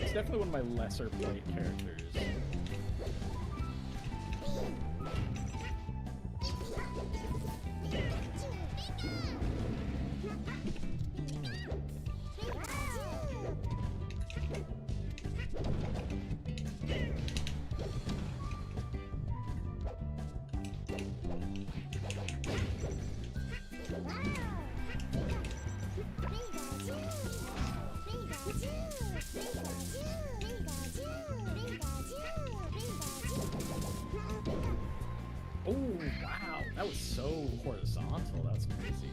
He's definitely one of my lesser played characters. Oh, wow. That was so horizontal. That was crazy.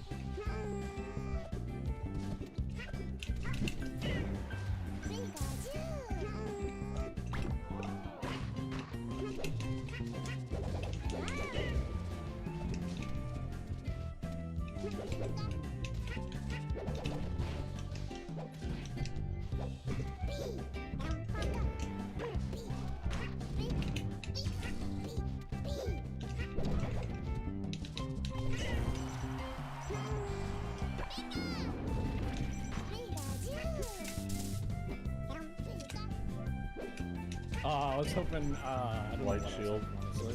I was hoping, I don't know Light what I was shield. hoping, honestly.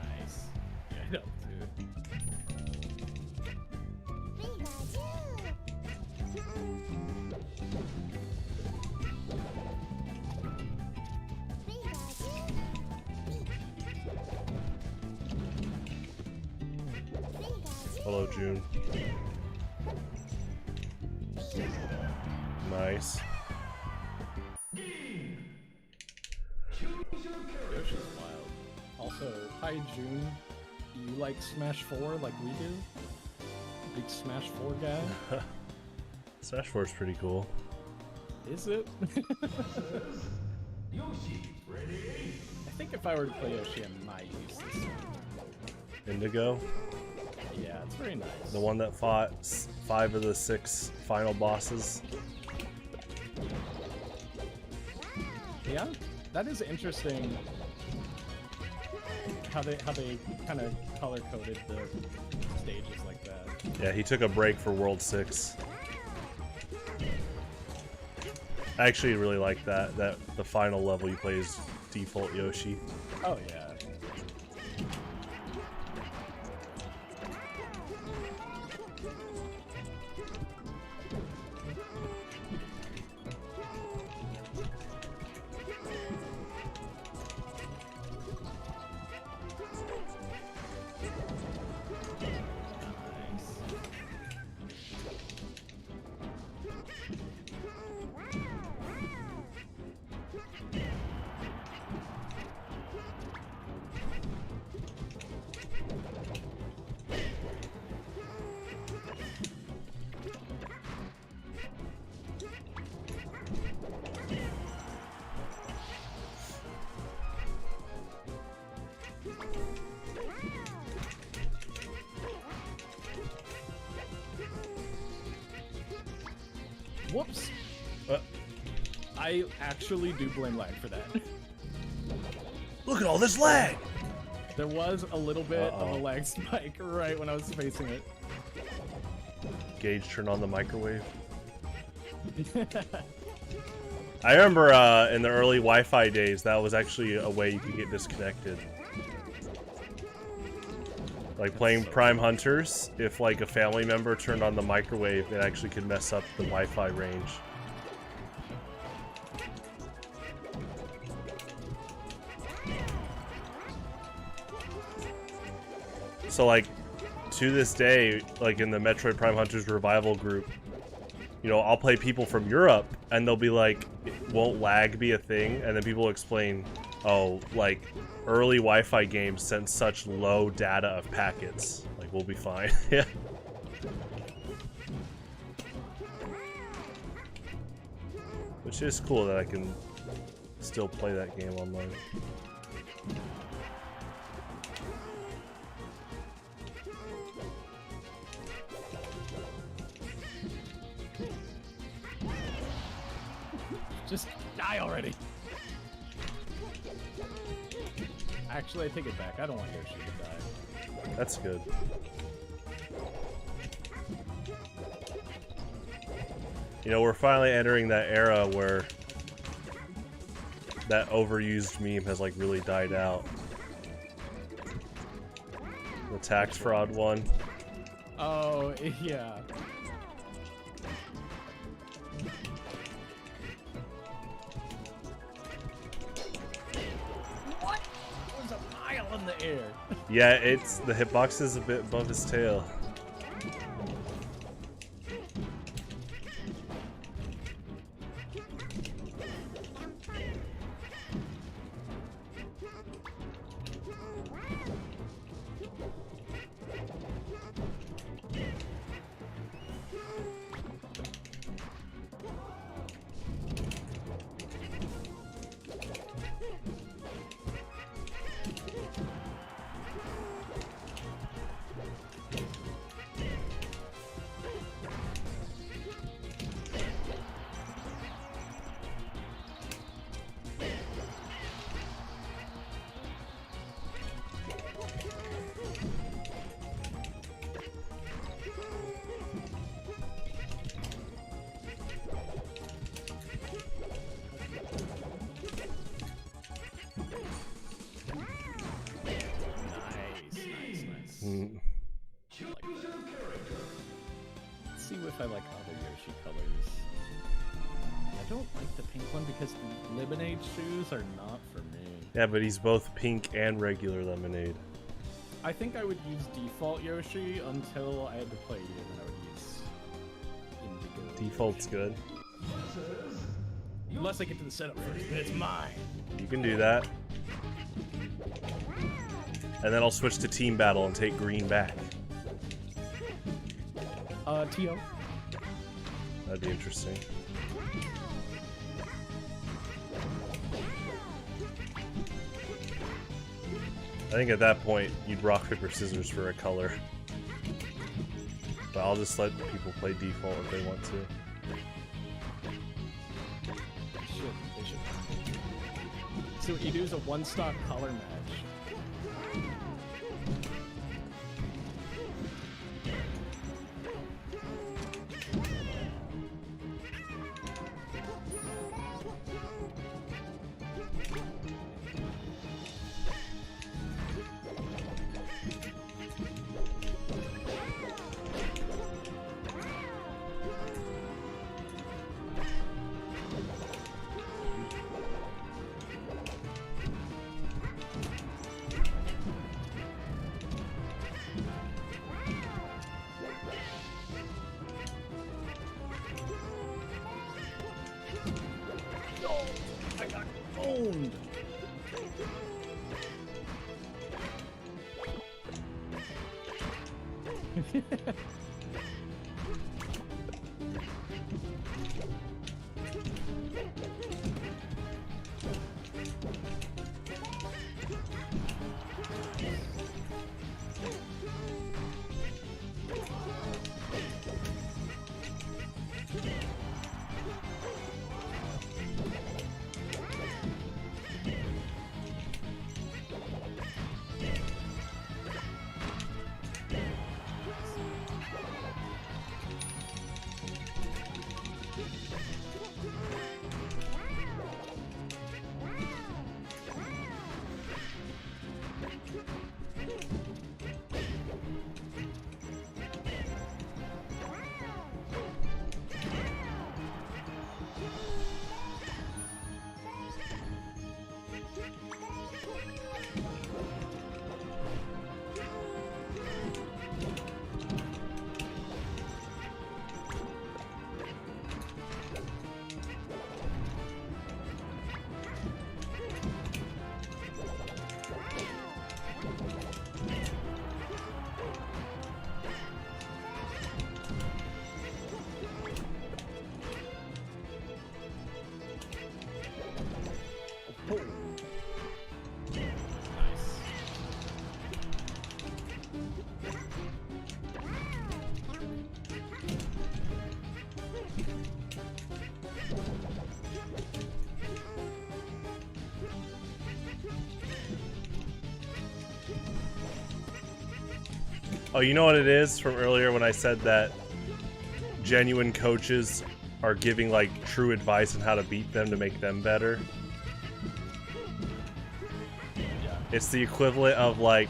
Nice. Get up, dude. Hello, June. Nice. Yoshi's wild. Also, hi June. You like Smash 4 like we do? Big Smash 4 guy? Smash 4 is pretty cool. Is it? Yoshi, ready? I think if I were to play Yoshi, I might use this. Indigo, Yeah, it's very nice. the one that fought 5 of the 6 final bosses. Yeah, that is interesting. How they kind of color coded the stages like that. Yeah, he took a break for World 6. I actually really like that the final level you play is default Yoshi. Oh yeah. Whoops. I actually do blame lag for that. Look at all this lag! There was a little bit of Uh-oh. a lag spike right when I was facing it. Gage turned on the microwave. I remember in the early Wi-Fi days, that was actually a way you could get disconnected. Like playing Prime Hunters, if like a family member turned on the microwave, it actually could mess up the Wi-Fi range. So like, to this day, like in the Metroid Prime Hunters revival group, you know, I'll play people from Europe, and they'll be like, won't lag be a thing? And then people will explain, oh, like, early Wi-Fi games sent such low data of packets. Like, we'll be fine. Yeah. Which is cool that I can still play that game online. Just die already. Actually, I take it back. I don't want Yoshi to die. That's good. You know, we're finally entering that era where that overused meme has like really died out. The tax fraud one. Oh, yeah. What? It was a mile in the air. Yeah, it's the hitbox is a bit above his tail. Mm. Let's see if I like other Yoshi colors. I don't like the pink one because the lemonade shoes are not for me. Yeah, but he's both pink and regular lemonade. I think I would use default Yoshi until I had to play you, and then I would use indigo. Default's good. Unless I get to the setup first, but it's mine. You can do that. And then I'll switch to team battle and take green back. Tio. That'd be interesting. I think at that point, you'd rock, paper, scissors for a color. But I'll just let people play default if they want to. They should. So what you do is a one-stock color match. Owned. Oh, you know what it is from earlier when I said that genuine coaches are giving like true advice on how to beat them to make them better? Yeah. It's the equivalent of like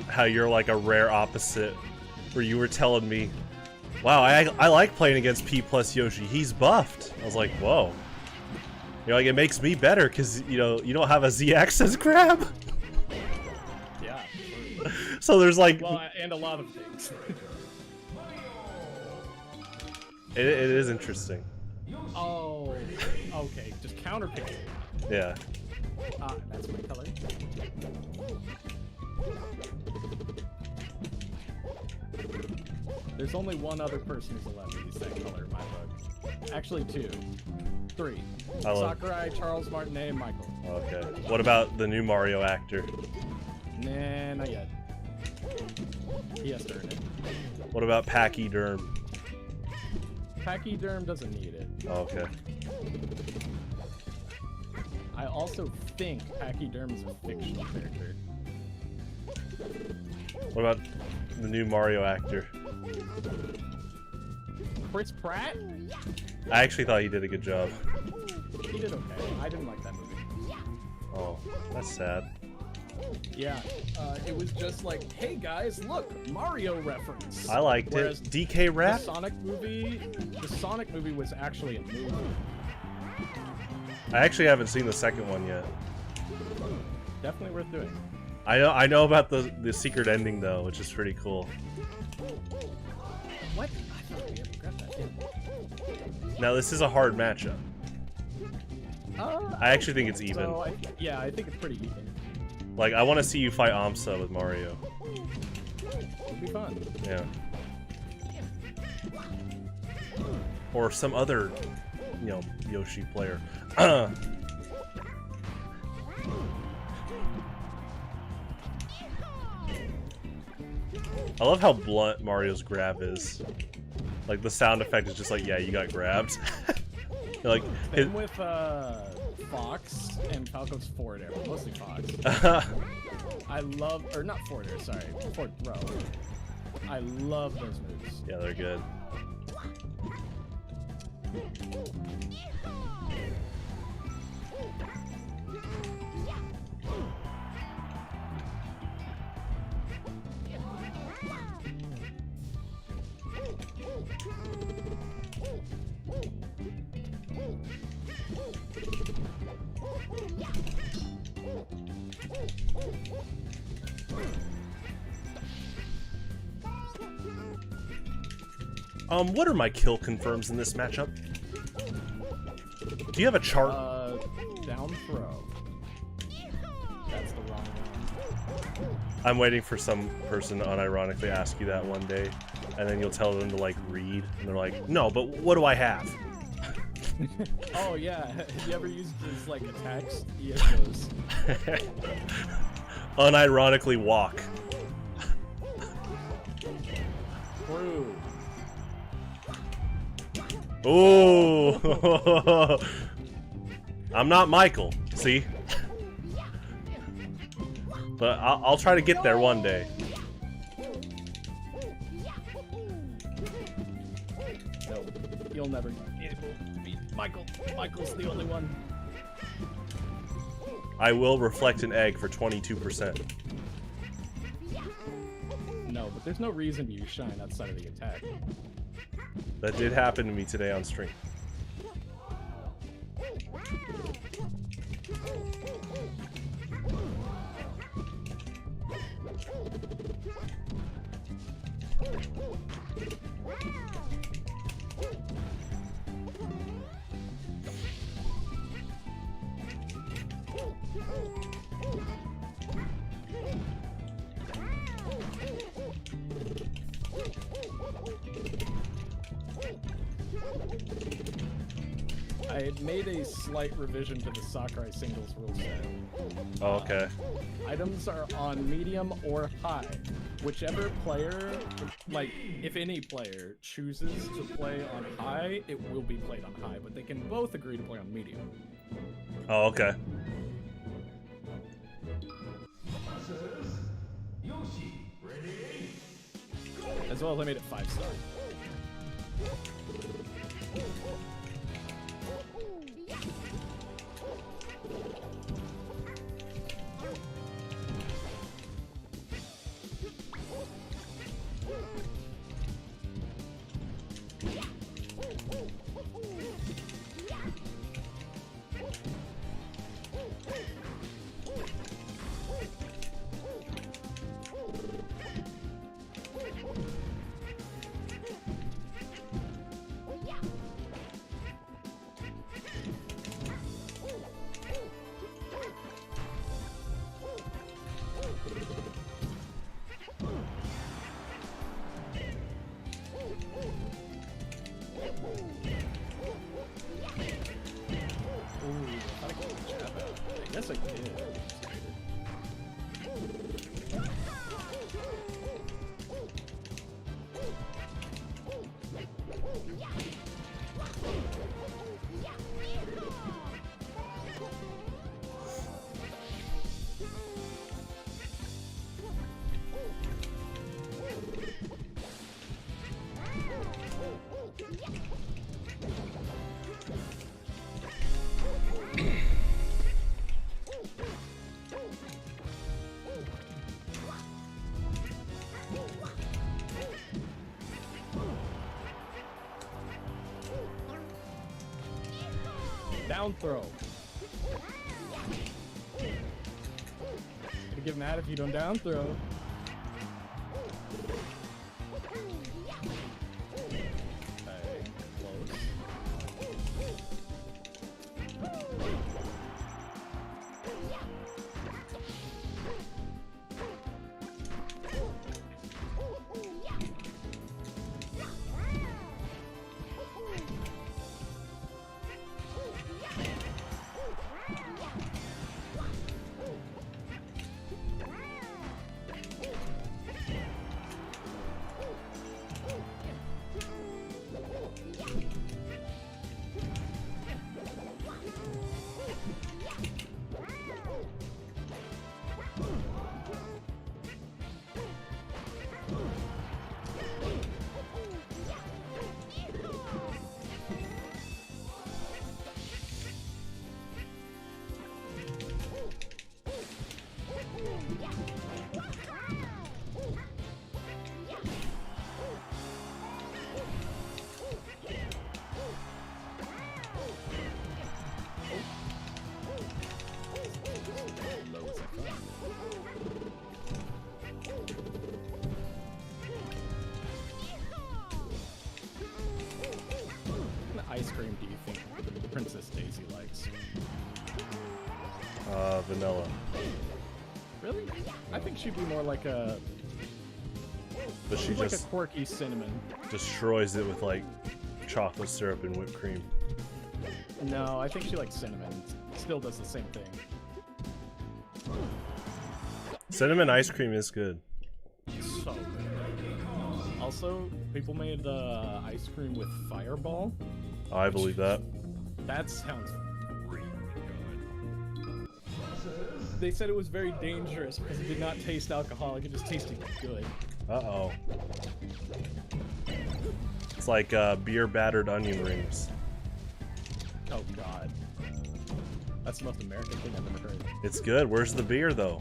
how you're like a rare opposite, where you were telling me, wow, I like playing against P plus Yoshi, he's buffed. I was like, whoa. You're like, it makes me better because, you know, you don't have a Z-axis grab. Yeah. So there's like... Well, and a lot of things. It is interesting. Oh, okay. Just counter pick. Yeah. That's my color. There's only one other person who's allowed to use that color in my book. Actually, 2. 3. I love- Sakurai, Charles Martinet, Michael. Okay. What about the new Mario actor? Nah, not yet. He has to earn it. What about Pachyderm? Pachyderm doesn't need it. Okay. I also think Pachyderm is a fictional character. What about the new Mario actor? Chris Pratt? I actually thought he did a good job. He did okay. I didn't like that movie. Oh, that's sad. Yeah, it was just like, hey guys, look, Mario reference. I liked Whereas it. DK rap? The Sonic movie was actually a movie. I actually haven't seen the second one yet. Definitely worth doing. I know about the secret ending though, which is pretty cool. What? I thought we had grabbed that. Yeah. Now this is a hard matchup. I actually think it's even. So yeah, I think it's pretty even. Like, I want to see you fight Amsa with Mario. It'll be fun. Yeah. Or some other, you know, Yoshi player. I love how blunt Mario's grab is. Like, the sound effect is just like, yeah, you got grabbed. Like, Same with Fox and Falco's forward air, mostly Fox. I love, or not forward air, sorry, forward throw. I love those moves. yeah, they're good. What are my kill confirms in this matchup? Do you have a chart? Down throw. That's the wrong one. I'm waiting for some person to unironically ask you that one day, and then you'll tell them to like read, and they're like, no, but what do I have? Oh yeah, have you ever used his like attacks? He goes. Unironically walk. True. Ooh. I'm not Michael, see? But I'll try to get there one day. No, you'll never be able to beat Michael. Michael's the only one. I will reflect an egg for 22%. No, but there's no reason to use shine outside of the attack. That did happen to me today on stream. I had made a slight revision to the Sakurai singles rule set. Oh, okay. Items are on medium or high. Whichever player, like, if any player chooses to play on high, it will be played on high, but they can both agree to play on medium. Oh, okay. Yoshi, ready? as well as I made it 5-star. Yes, I did. Down throw. Gonna give mad if you don't down throw. Okay, close. What ice cream do you think Princess Daisy likes? Vanilla. Really? I think she'd be more like a But she like just a quirky cinnamon. destroys it with like chocolate syrup and whipped cream. No, I think she likes cinnamon. Still does the same thing. Cinnamon ice cream is good. So good. Also, people made ice cream with Fireball. I believe that. That sounds really good. They said it was very dangerous because it did not taste alcoholic, it just tasted good. Uh-oh. It's like beer battered onion rings. Oh god. That's the most American thing I've ever heard. It's good. Where's the beer though?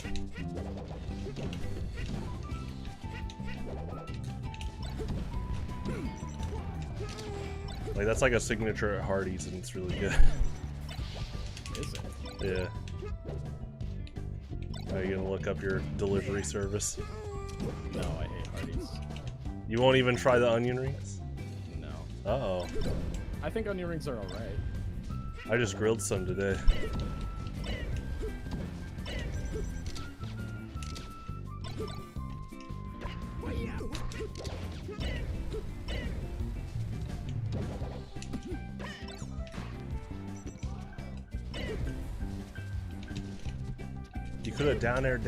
Like that's like a signature at Hardee's and it's really good. Is it? Yeah. Are you gonna look up your delivery service? No, I hate Hardee's. You won't even try the onion rings? No. Uh-oh. I think onion rings are alright. I just grilled some today. You could have down aired.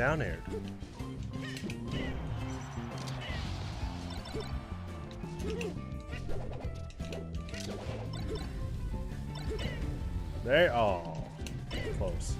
There, oh, close.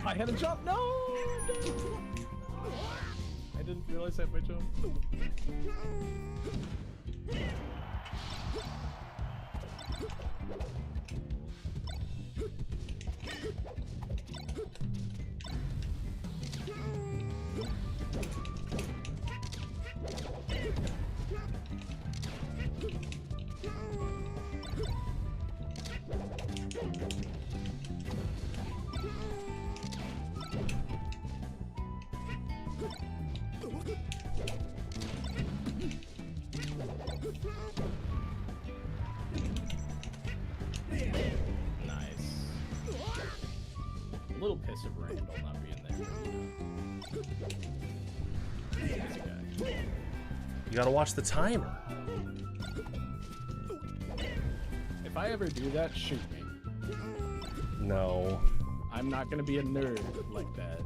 I had a jump. No. I didn't realize I had my jump. Nice. A little piss of Randall not being there. Easy guy. You gotta watch the timer. If I ever do that, shoot me. No. I'm not gonna be a nerd like that.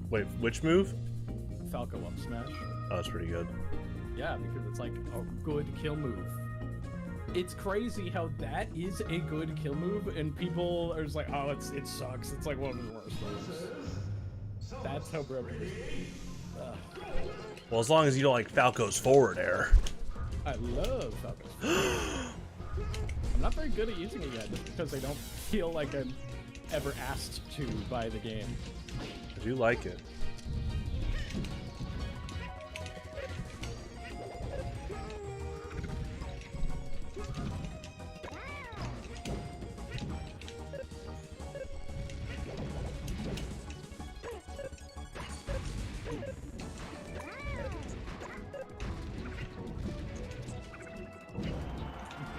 Wait, which move? Falco up smash. Oh, that's pretty good. Yeah, because it's like a good kill move. It's crazy how that is a good kill move, and people are just like, oh, it sucks. It's like one of the worst moves. That's how broken it is. Ugh. Well, as long as you don't like Falco's forward air. I love Falco's forward. I'm not very good at using it yet, just because I don't feel like I'm ever asked to by the game. I do like it.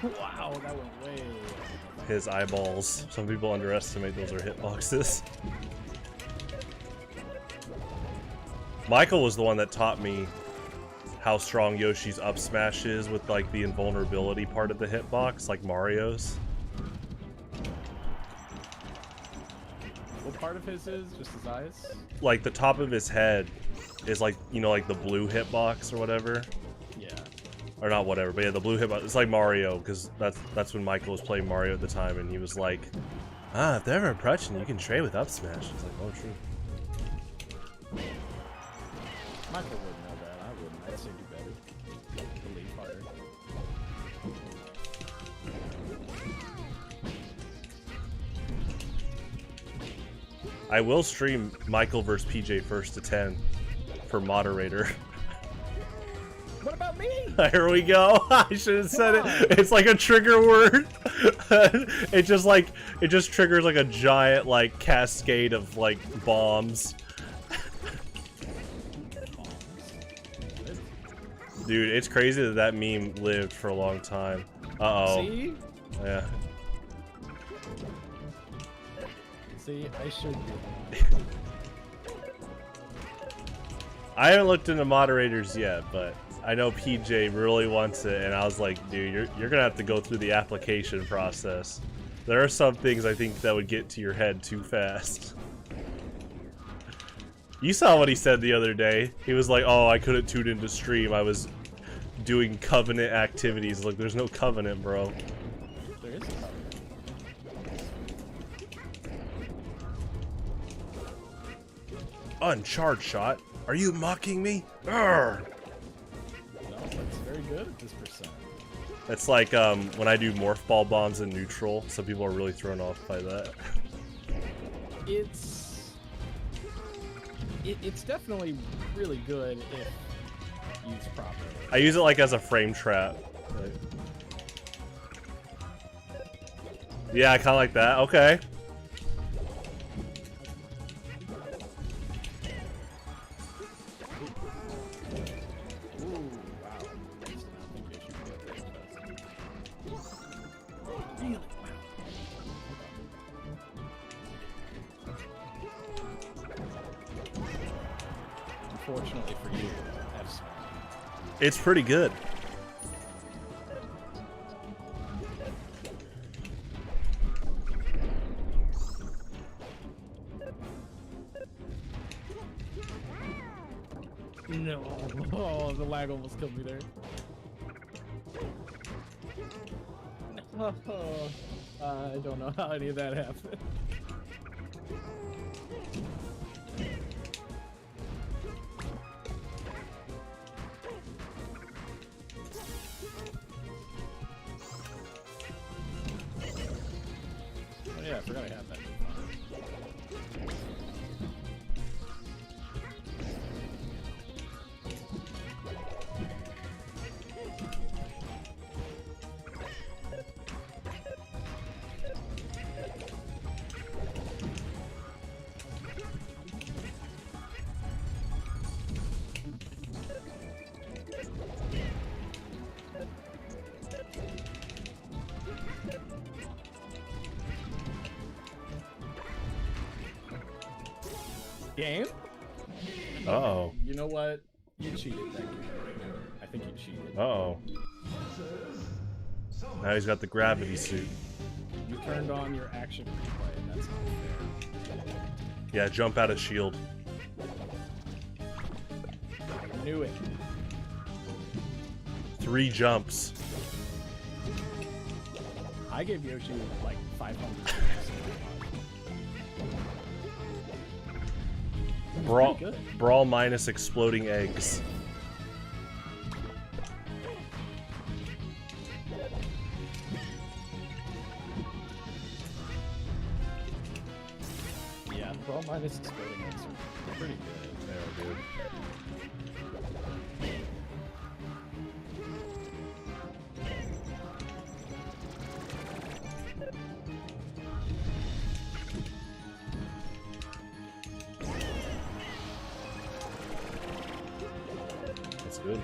Wow, that went way. His eyeballs. Some people underestimate those are hitboxes. Michael was the one that taught me how strong Yoshi's up smash is with like the invulnerability part of the hitbox, like Mario's. What part of his is? Just his eyes? Like the top of his head is like, you know, like the blue hitbox or whatever. Yeah. Or not whatever, but yeah, the blue hitbox. It's like Mario, because that's when Michael was playing Mario at the time, and he was like, if they're ever approaching, you can trade with up smash. It's like, oh, true. Michael wouldn't know that. I wouldn't. I'd say do better. Believe harder. I will stream Michael versus PJ first to 10 for moderator. What about me? Here we go. I should have said it. It's like a trigger word. It just triggers like a giant like cascade of like bombs. Dude, it's crazy that that meme lived for a long time. Uh-oh. See? Yeah. See, I should do I haven't looked into moderators yet, but I know PJ really wants it, and I was like, dude, you're gonna have to go through the application process. There are some things I think that would get to your head too fast. You saw what he said the other day. He was like, oh, I couldn't tune into stream. I was doing covenant activities. Like, there's no covenant, bro. There is a covenant. Uncharged shot? Are you mocking me? Urgh. No, that's very good at this percent. It's like when I do morph ball bombs in neutral. Some people are really thrown off by that. It's definitely really good if used properly. I use it like as a frame trap. Like... Yeah, I kind of like that. Okay. Ooh, wow. I used to not think Yoshi would get this, but- Really? Wow. It's pretty good. No. Oh, the lag almost killed me there. Oh, I don't know how any of that happened. Oh yeah, I forgot I had that. Game? Uh-oh. You know what? You cheated that game. I think you cheated. Uh-oh. Now he's got the gravity suit. You turned on your action replay, and that's not fair. Yeah, jump out of shield. I knew it. 3 jumps. I gave Yoshi like 500. Brawl, good. brawl minus exploding eggs. Yeah, Brawl minus exploding eggs are pretty good. Yeah, dude. That's good.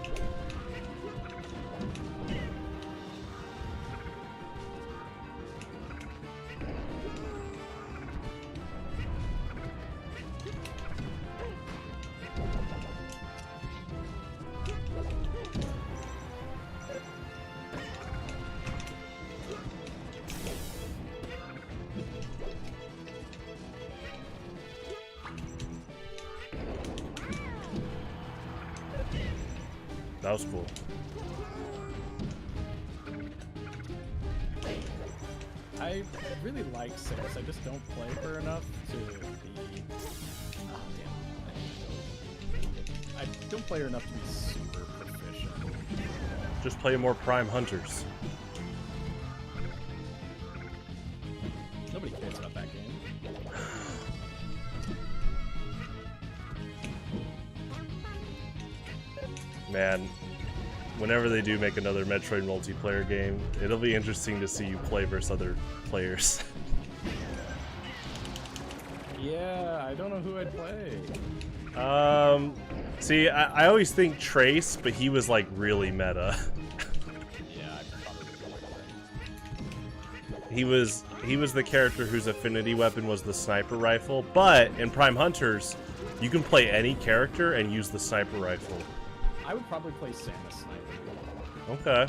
That was cool. I really like Samus. I just don't play her enough to be. Oh damn! I don't play her enough to be super proficient. Just play more Prime Hunters. Nobody cares about that game. Man, whenever they do make another Metroid multiplayer game, it'll be interesting to see you play versus other players. Yeah, I don't know who I'd play. See, I always think Trace, but he was like really meta. Yeah, I probably would play. He was the character whose affinity weapon was the sniper rifle, but in Prime Hunters, you can play any character and use the sniper rifle. I would probably play Samus Sniper. Okay.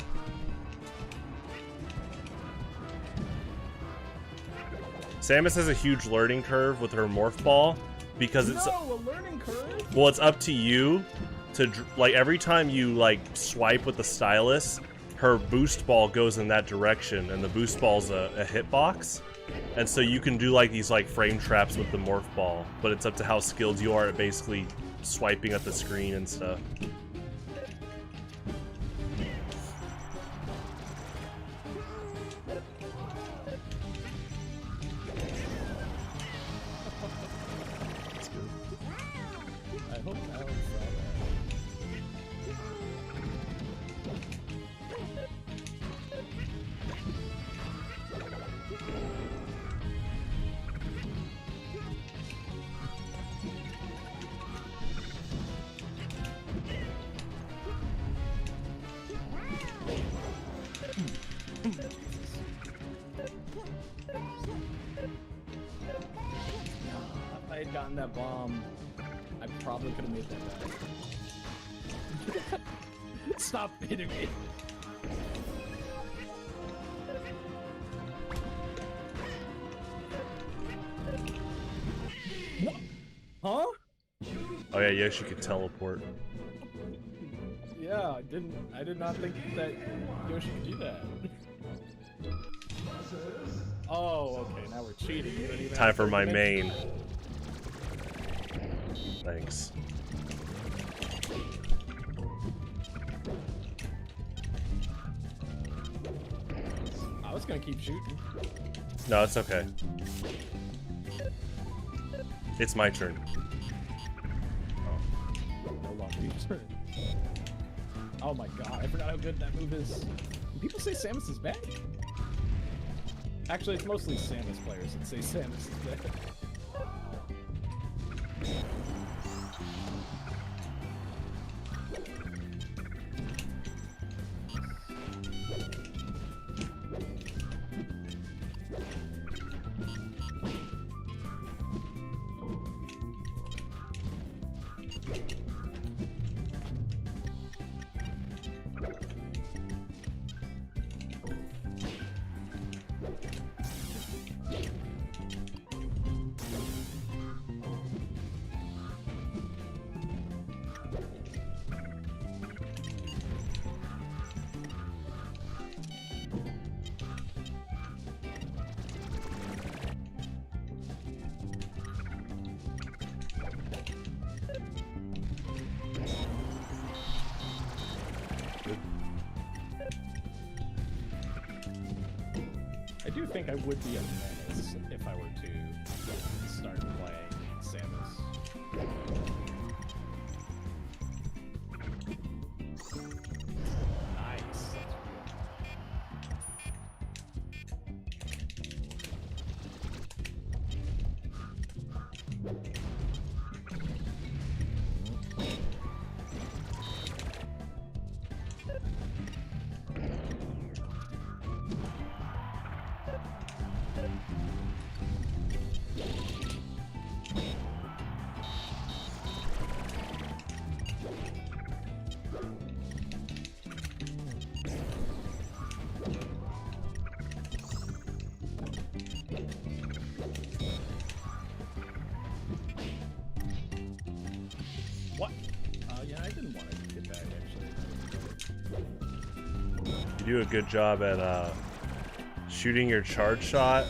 Samus has a huge learning curve with her morph ball because it's No, a learning curve. well, it's up to you to like every time you like swipe with the stylus, her boost ball goes in that direction, and the boost ball's a hitbox, and so you can do like these like frame traps with the morph ball, but it's up to how skilled you are at basically swiping at the screen and stuff. I hope Alan saw If I had gotten that bomb, I probably could have made that back. Stop hitting me. What? Huh? Oh yeah, Yoshi could teleport. Yeah, I did not think that Yoshi could do that. Oh, okay, now we're cheating. You don't even Time have for my 30 main. minutes. Thanks. I was gonna keep shooting. No, it's okay. It's my turn. No longer your turn. Oh my god, I forgot how good that move is. People say Samus is bad? Actually, it's mostly Samus players that say Samus is bad. I do think I would be a menace if I were to start playing Samus. Nice. What? Yeah, I didn't want to get back, actually. You do a good job at shooting your charge shot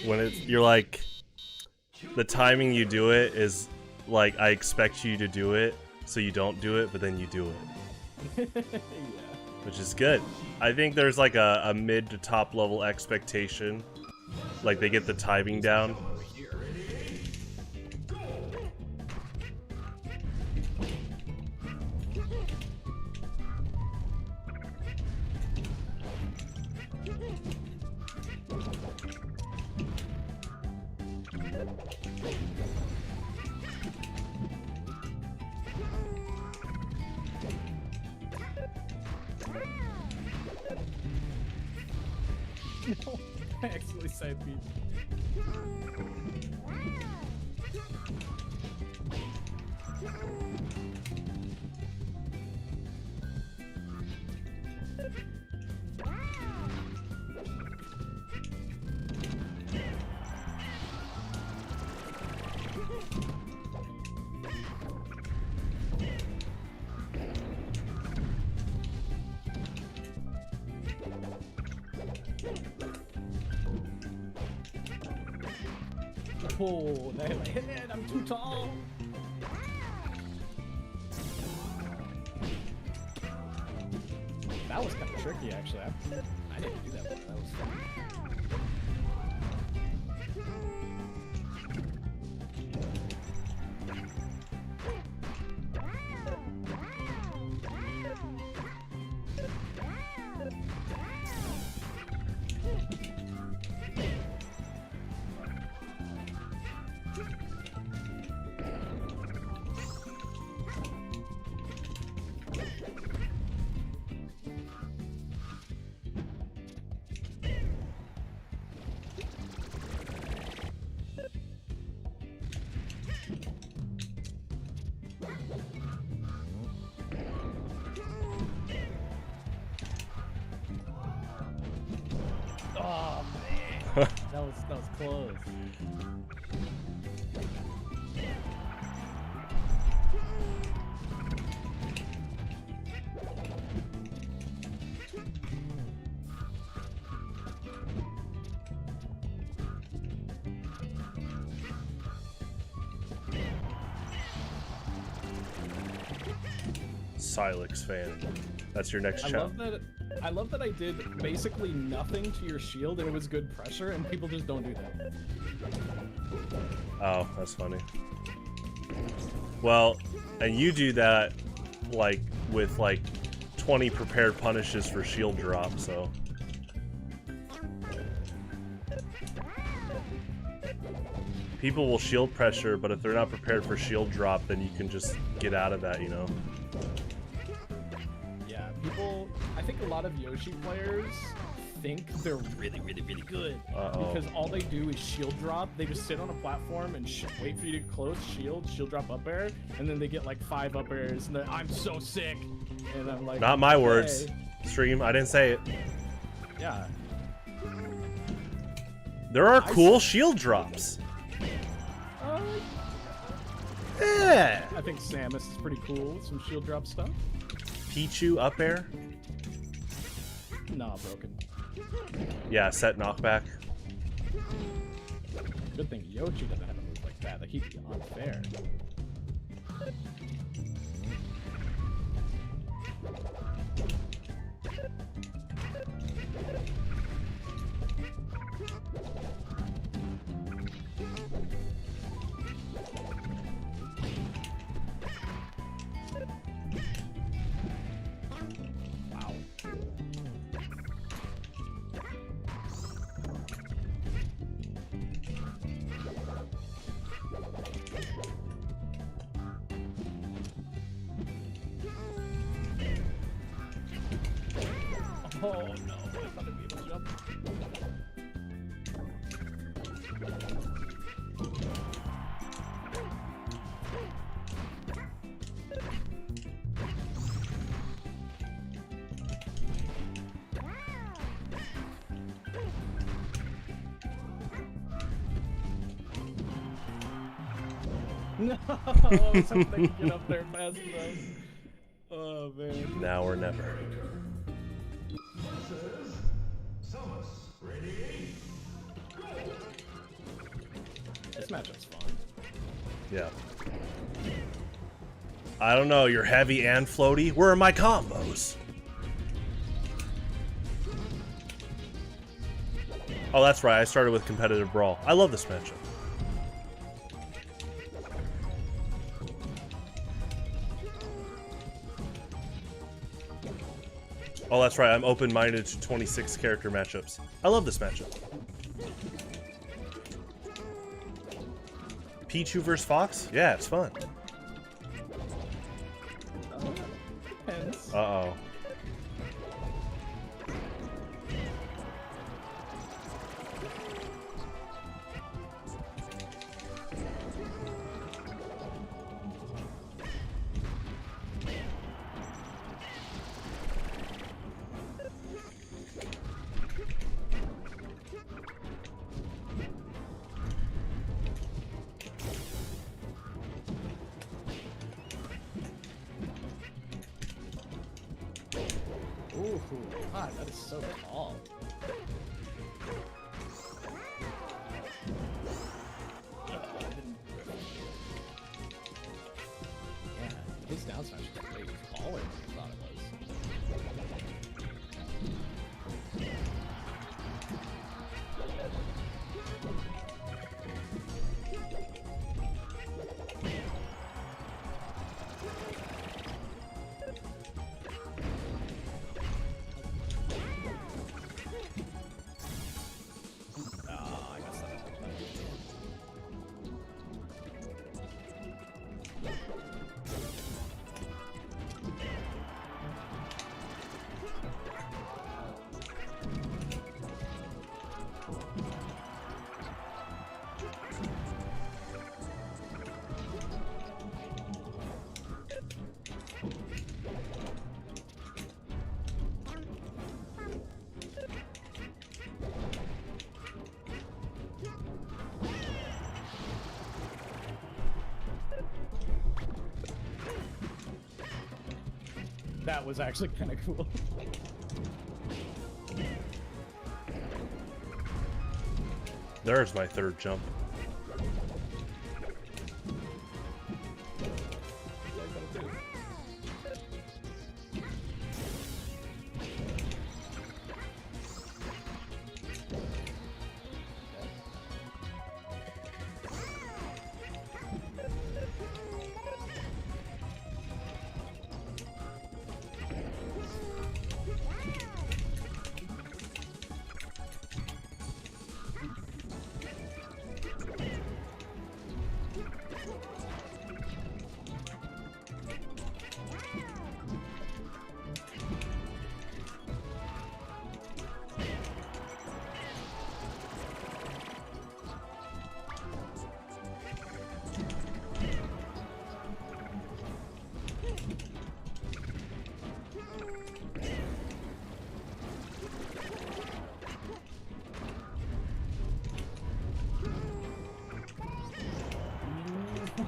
when you're like, the timing you do it is like, I expect you to do it, so you don't do it, but then you do it. Yeah. Which is good. I think there's like a mid to top level expectation. Like they get the timing down. No, I actually side beat. Oh, they hit it! I'm too tall! That was kind of tricky, actually. I didn't do that one. That was fun. Oh man, that was close. Silex fan. That's your next I challenge. love that I did basically nothing to your shield and it was good pressure, and people just don't do that. Oh, that's funny. Well, and you do that like with like 20 prepared punishes for shield drop, so. People will shield pressure, but if they're not prepared for shield drop, then you can just get out of that, you know? Yeah, people. I think a lot of Yoshi players think they're really good because all they do is shield drop. They just sit on a platform and wait for you to close shield drop up air, and then they get like 5 up airs, and I'm so sick. And I'm like, Not my okay. words. Stream, I didn't say it. Yeah. There are cool shield drops. Yeah. I think Samus is pretty cool with some shield drop stuff. Pichu up air. Nah, broken. Yeah, set knockback. Good thing Yoshi doesn't have a move like that. Like, he'd be unfair. Wow. Oh no, I thought I'd be able to jump. No, I was hoping they could get up there fast enough. Oh man. Now or never. Samus, ready? This matchup's fun. Yeah. I don't know, you're heavy and floaty. Where are my combos? Oh, that's right. I started with competitive brawl. I love this matchup. Oh, that's right. I'm open-minded to 26 character matchups. I love this matchup. Pichu vs. Fox? Yeah, it's fun. Depends. Uh-oh. Ooh, God, that is so tall. Yeah, his down smash is way taller than I thought it was. That was actually kind of cool. There's my third jump.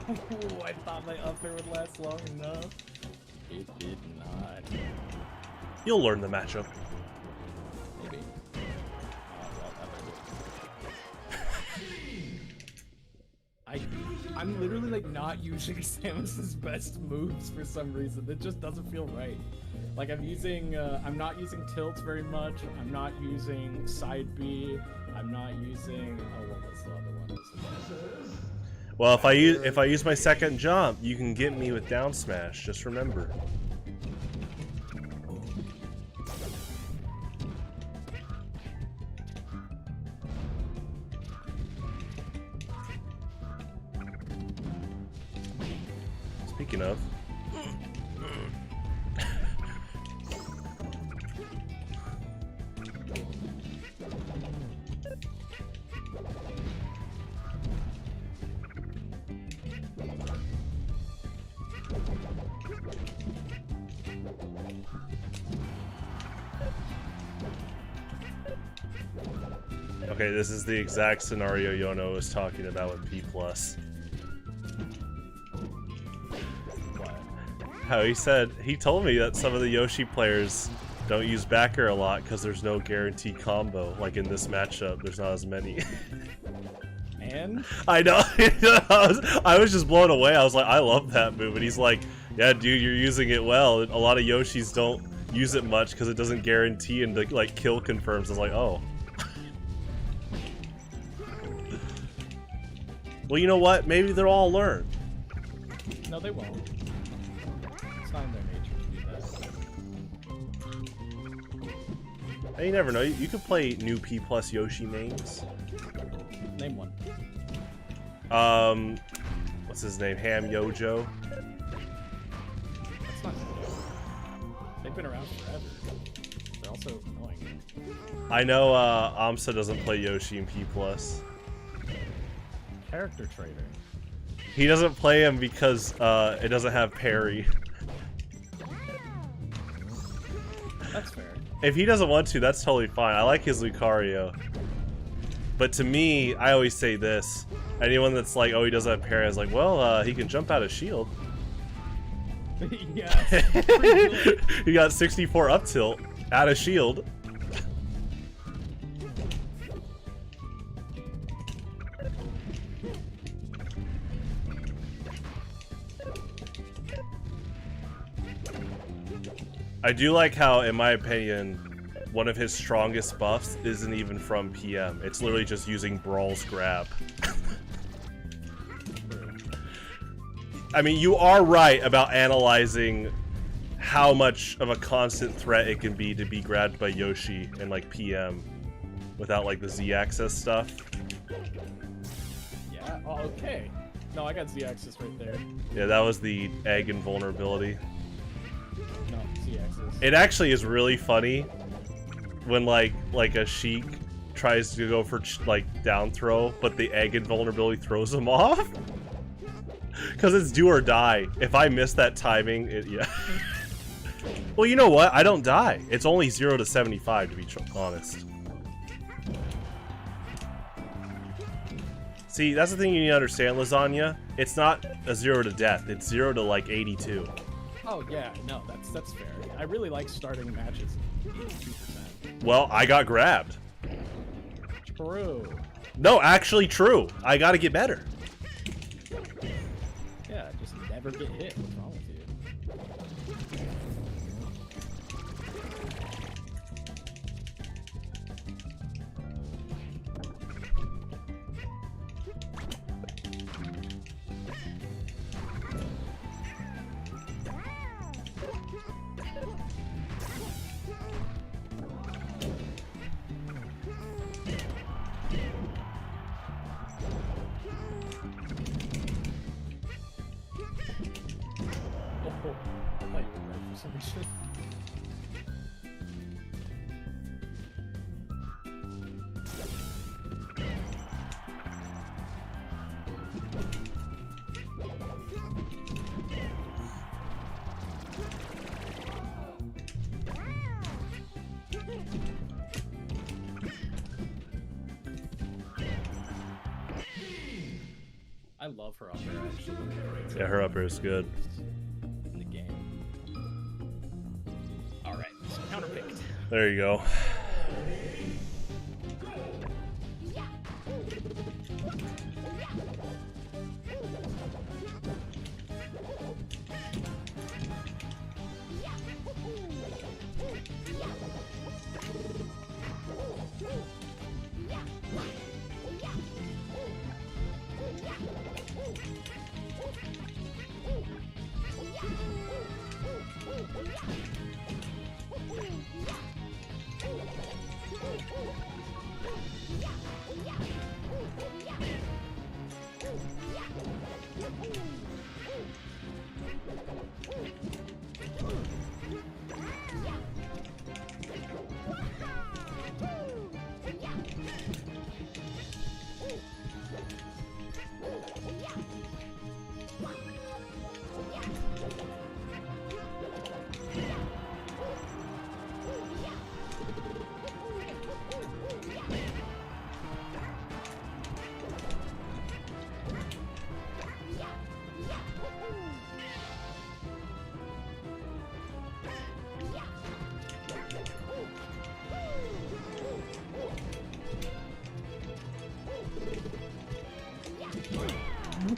Ooh, I thought my up air would last long enough. It did not. You'll learn the matchup. Maybe. I'm literally like not using Samus's best moves for some reason. It just doesn't feel right. Like I'm not using tilts very much. I'm not using side B. I'm not using. Oh, what was the other one? Well, if I use my second jump, you can get me with down smash. Just remember. Speaking of. Okay, this is the exact scenario Yono was talking about with P+. How he told me that some of the Yoshi players don't use backer a lot because there's no guaranteed combo. Like in this matchup, there's not as many. And? I know. I was just blown away. I was like, I love that move. And he's like, yeah, dude, you're using it well. A lot of Yoshis don't use it much because it doesn't guarantee and the like kill confirms. I was like, oh. Well, you know what? Maybe they'll all learn. No, they won't. It's not in their nature to do that. Hey, you never know. You could play new P+ Yoshi mains. Name one. What's his name? Ham Yojo. That's not good. They've been around forever. They're also annoying. I know Amsa doesn't play Yoshi in P+. Character trader. He doesn't play him because it doesn't have parry. That's fair. If he doesn't want to, that's totally fine. I like his Lucario. But to me, I always say this. Anyone that's like, oh, he doesn't have parry, I was like, well, he can jump out of shield. Yes. He got 64 up tilt out of shield. I do like how, in my opinion, one of his strongest buffs isn't even from PM. It's literally just using Brawl's grab. I mean, you are right about analyzing how much of a constant threat it can be to be grabbed by Yoshi and like PM without like the Z-axis stuff. Yeah, oh, okay. No, I got Z-axis right there. Yeah, that was the egg invulnerability. No, Z-axis. It actually is really funny when like a Sheik tries to go for like down throw, but the egg invulnerability throws him off. Because it's do or die. If I miss that timing, yeah. Well, you know what? I don't die. It's only 0 to 75 to be honest. See, that's the thing you need to understand, Lasagna. It's not a 0 to death. It's 0 to like 82. Oh yeah, no, that's fair. I really like starting matches at 82%. Well, I got grabbed. True. No, actually true. I gotta get better. Yeah, just never get hit. What's wrong with you? Oh, I thought you were right for some reason. I love her up there, actually. Yeah, her upper is good. In the game. Alright, so counterpicked. There you go.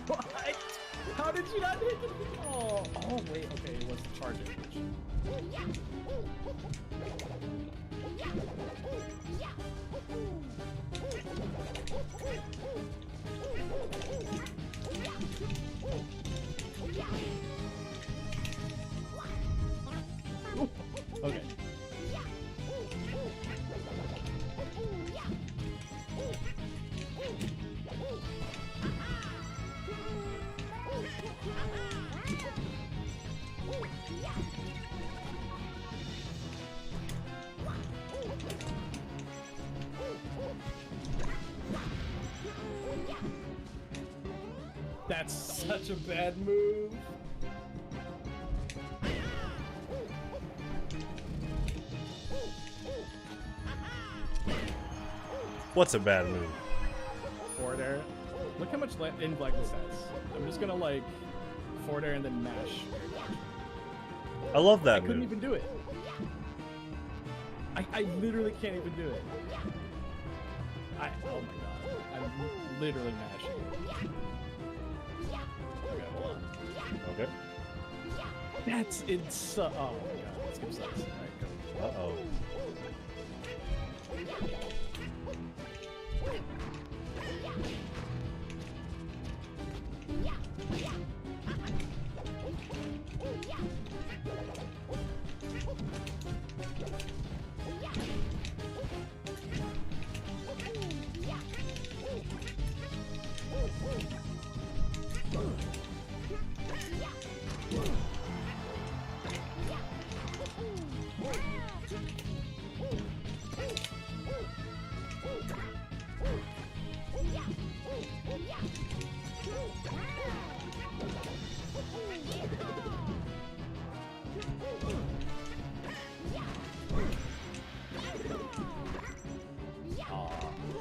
What? How did you not hit the ball? Oh, wait, okay, it was the charge damage. Okay. That's such a bad move. What's a bad move? Forward air. Look how much in-flag this has. I'm just gonna like forward air and then mash. I love that I couldn't move. even do it. I literally can't even do it. Oh my god. I'm literally mashing. Okay, hold on. Okay. That's insane. Oh my god. Let's skip slice. Alright, go. Uh-oh.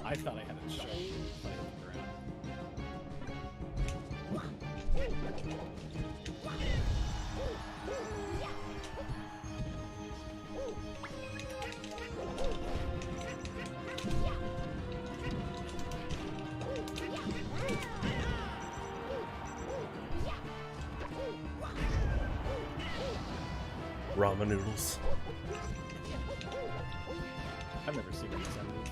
I thought I had it shut. But I hit the ground. ramen noodles. I've never seen it assembled.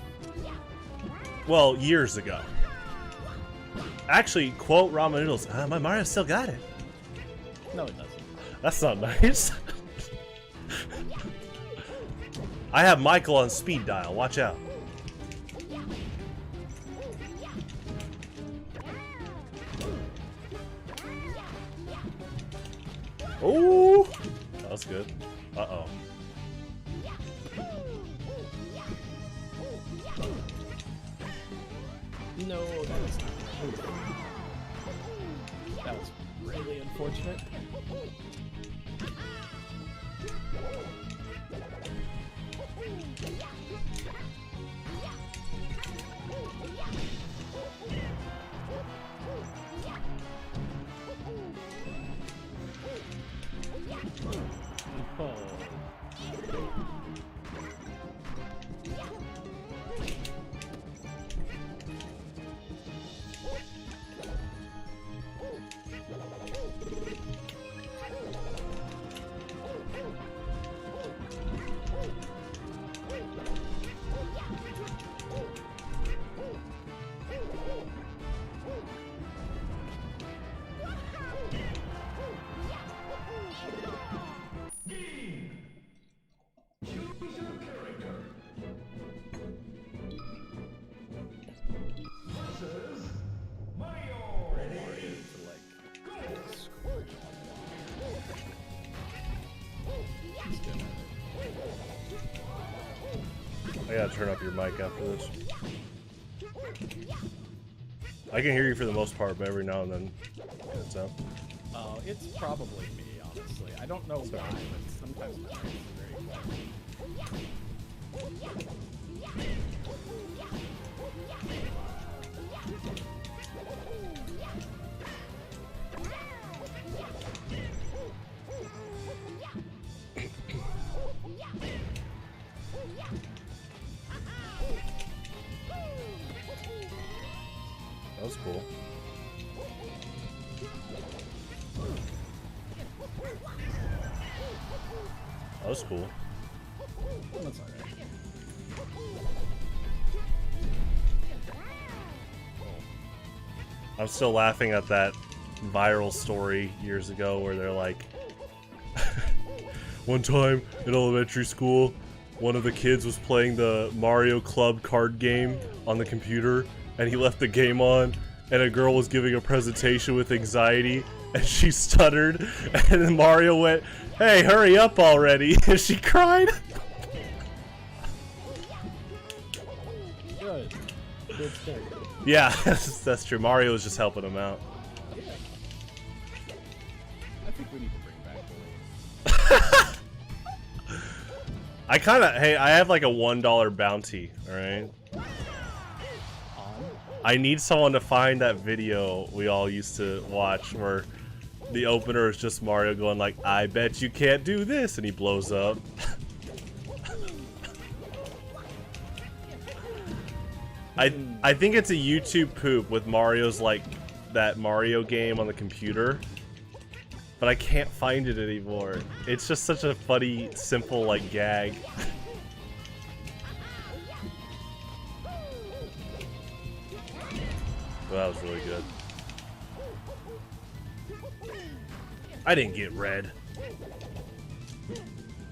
Well, years ago. Actually, quote ramen noodles. My Mario still got it. No, it doesn't. That's not nice. I have Michael on speed dial. Watch out. Oh, that was good. Uh-oh. No, that was not. That was really unfortunate. Oh. I gotta turn up your mic after this. I can hear you for the most part, but every now and then it's out. Oh, it's probably me, honestly. I don't know why, but sometimes my mic is very quiet. That was cool. That was cool. That's alright. I'm still laughing at that viral story years ago where they're like, one time in elementary school, one of the kids was playing the Mario Club card game on the computer, and he left the game on, and a girl was giving a presentation with anxiety, and she stuttered, and then Mario went, "Hey, hurry up already," and she cried. Good. Good start. Yeah, that's true. Mario was just helping him out. Yeah. I think we need to bring back the lead. Hey, I have like a $1 bounty, alright? I need someone to find that video we all used to watch where the opener is just Mario going like, "I bet you can't do this," and he blows up. I think it's a YouTube poop with Mario's like that Mario game on the computer, but I can't find it anymore. It's just such a funny, simple like gag. Well, that was really good. I didn't get red.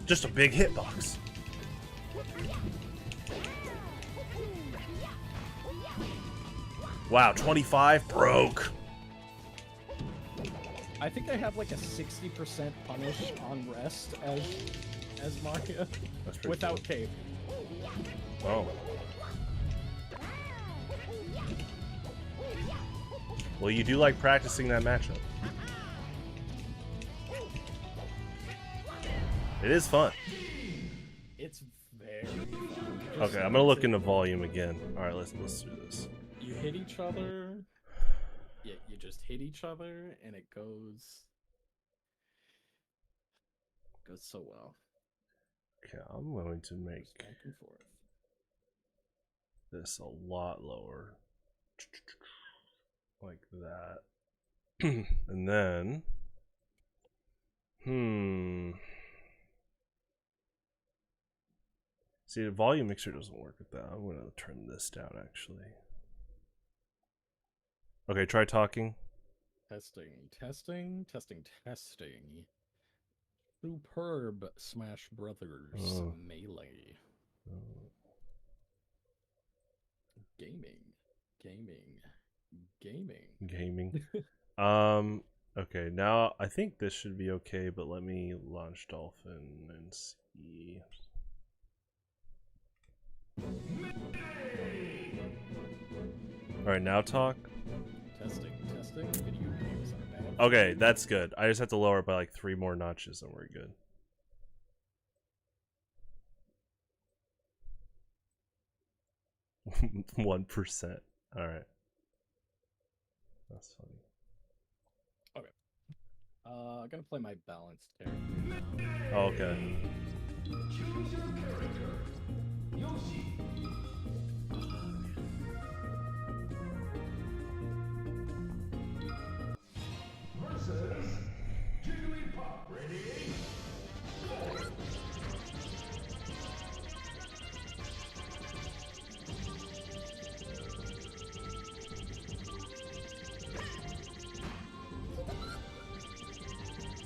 Just a big hitbox. Wow, 25 broke. I think I have like a 60% punish on rest as Mario That's pretty without cape. Oh. Well, you do like practicing that matchup. It is fun. It's very fun. Okay, I'm gonna look into volume again. All right, let's do this. You hit each other. Yeah, you just hit each other, and it goes so well. Okay, I'm going to make Just back and forth. this a lot lower, like that, and then, See, the volume mixer doesn't work with that. I'm gonna turn this down actually. Okay, try talking. Testing, testing, testing, testing. Superb Smash Brothers Melee. Gaming. Okay, now I think this should be okay, but let me launch Dolphin and see. Alright, now talk. Testing. Video views are bad. Okay, that's good. I just have to lower it by like 3 more notches and we're good. One 1%. Alright. That's funny. Okay. I'm gonna play my balanced character. Oh, okay. Choose your character. Yoshi. Versus Jigglypuff. Ready? Go!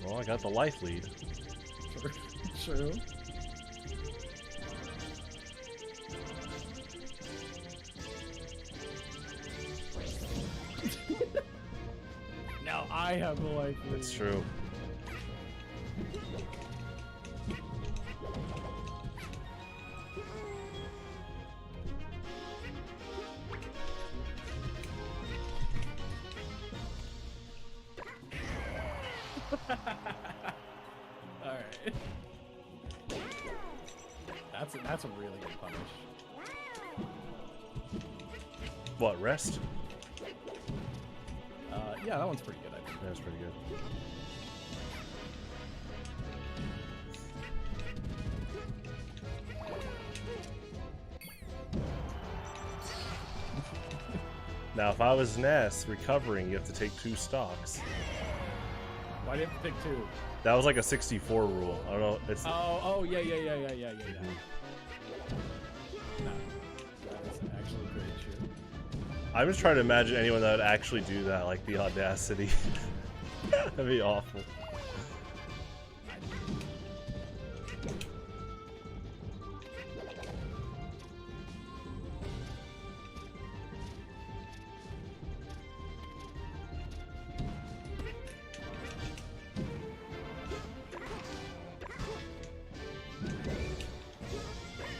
Well, I got the life lead. True. Now I have the life lead. That's true. Alright. That's a really good punish. What, rest? Yeah, that one's pretty good, I think. That's pretty good. Now, if I was Ness recovering, you have to take 2 stocks. Why didn't you pick 2? That was like a 64 rule. I don't know. It's Oh, yeah. No, that is actually great shit. I'm just trying to imagine anyone that would actually do that, like the audacity. That'd be awful.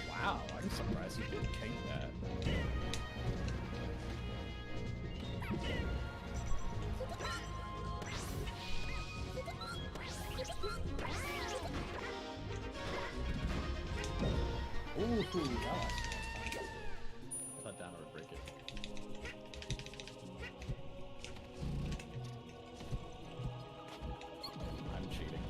Wow, I'm surprised you didn't take that. Ooh, that was fun. I thought down would break it. I'm cheating.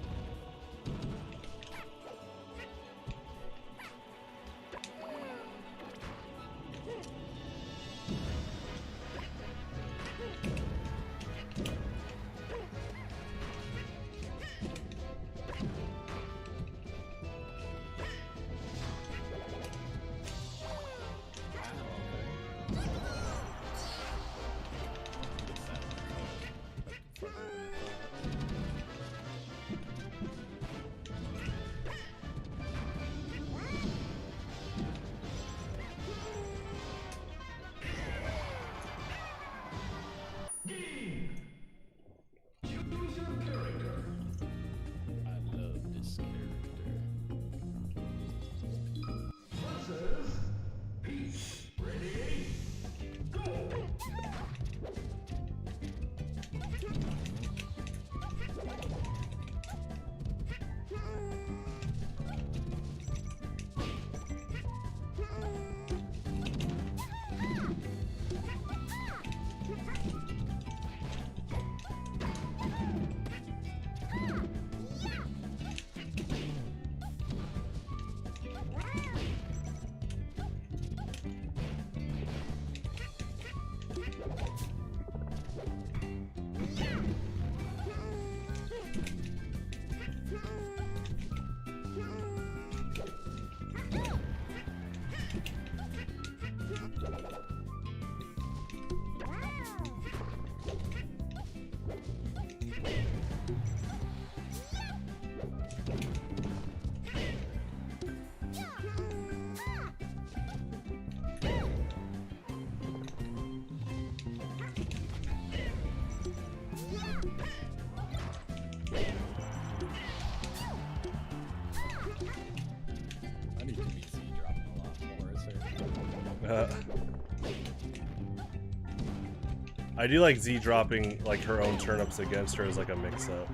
I do like Z dropping like her own turnips against her as like a mix-up.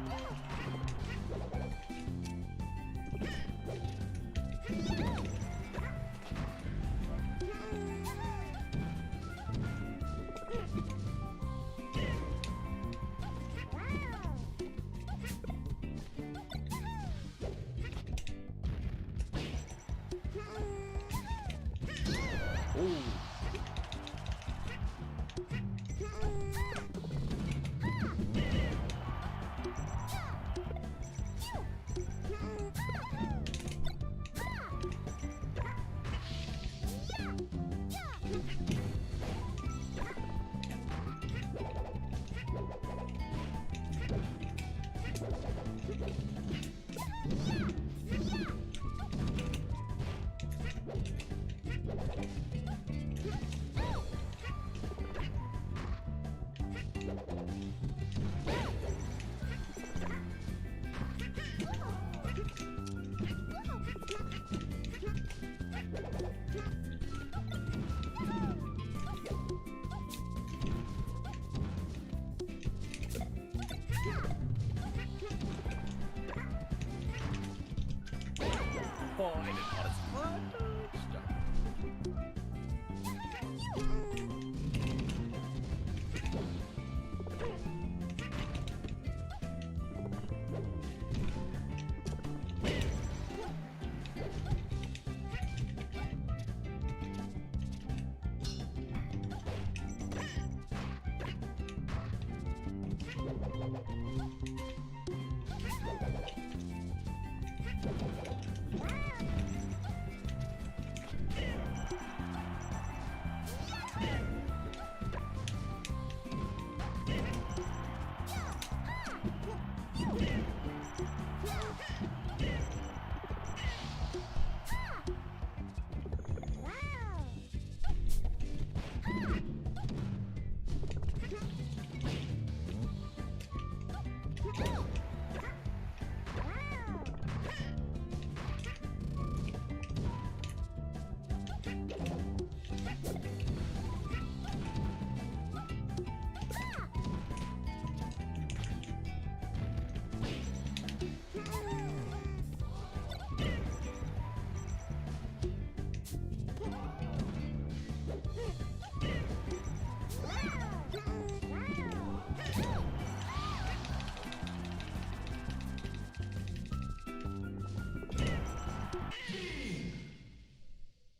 Oh, I didn't want to stop.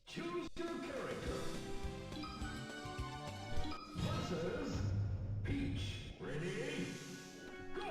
Choose your character. Versus Peach. Ready? Go!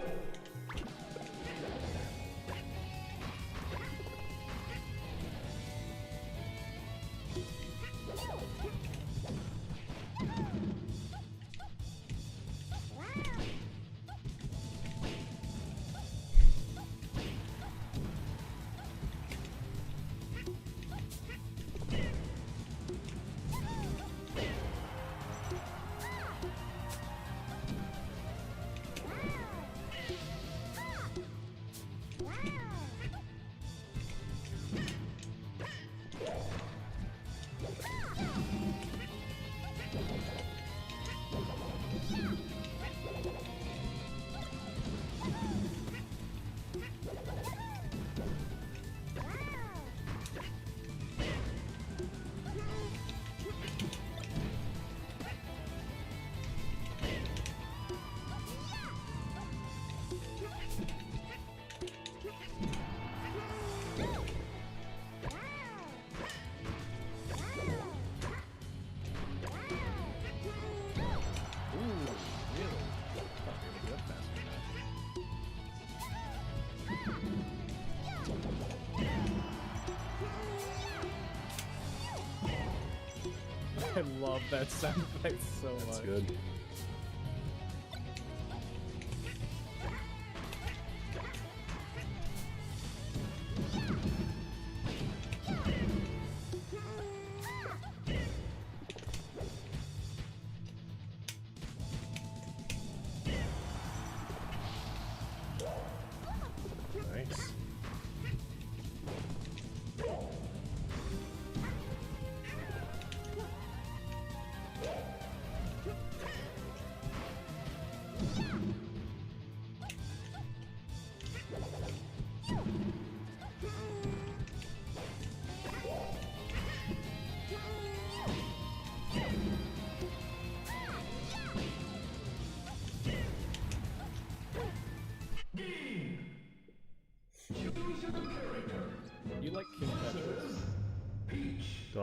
I love that sound effect so much. That's good. Nice.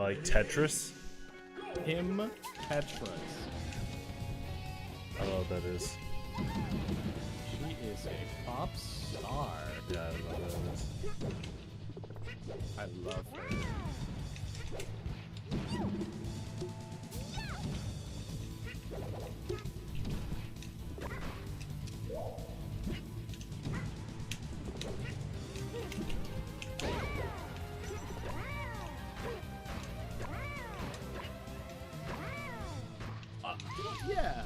Like Tetris? Him Tetris. I don't know what that is. She is a pop star. Yeah, I don't know what that is. I love her. Yeah.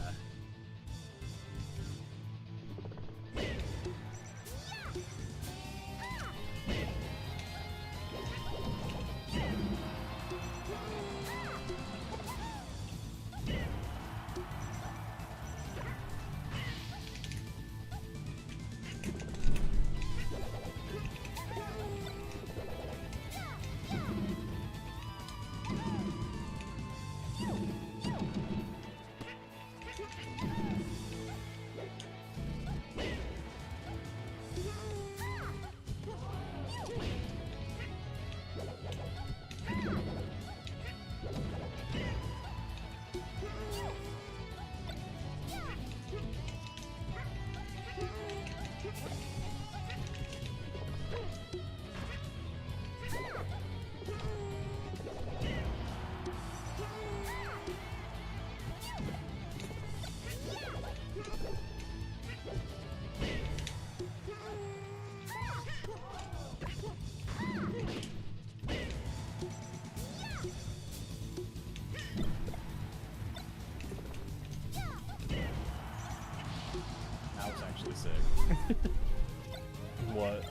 That was actually sick. What?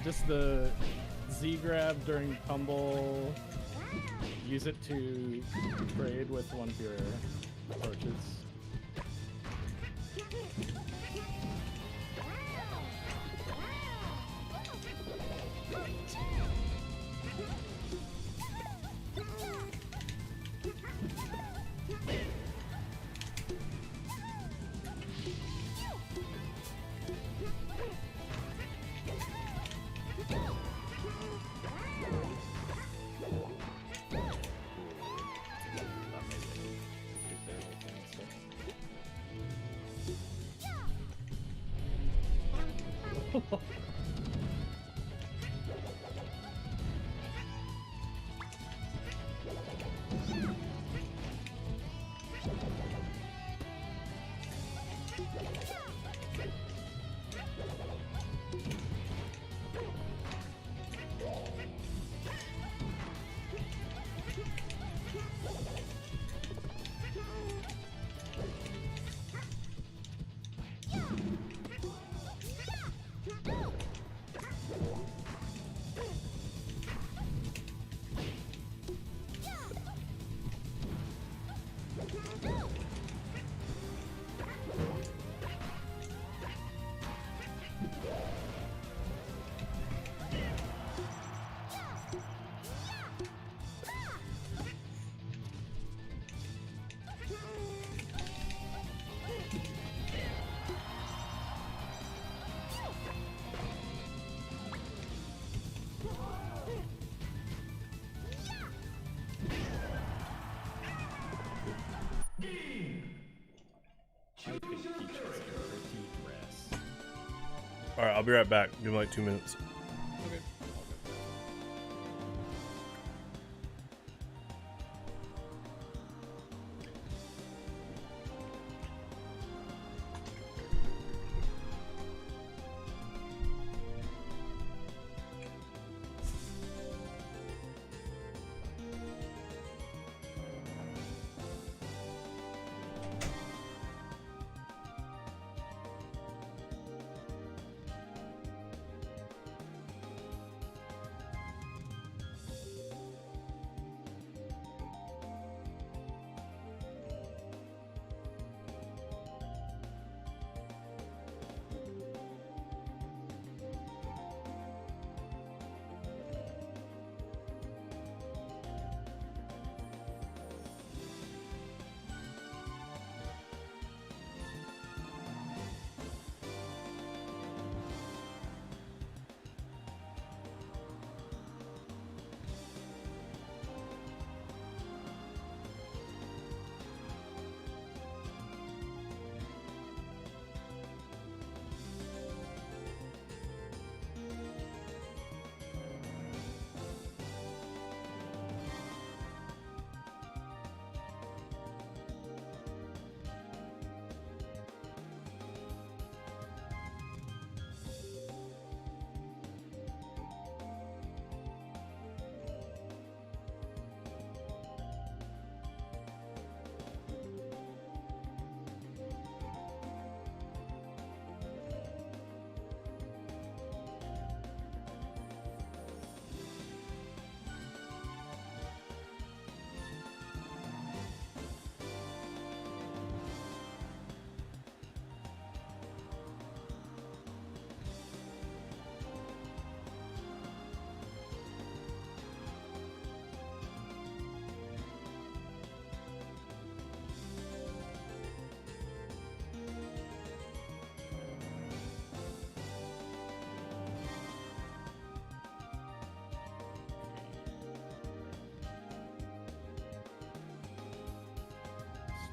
Just the Z grab during tumble. Use it to trade with one of your approaches. I think Peach is a pretty dress. Alright, I'll be right back. Give me like 2 minutes. Okay.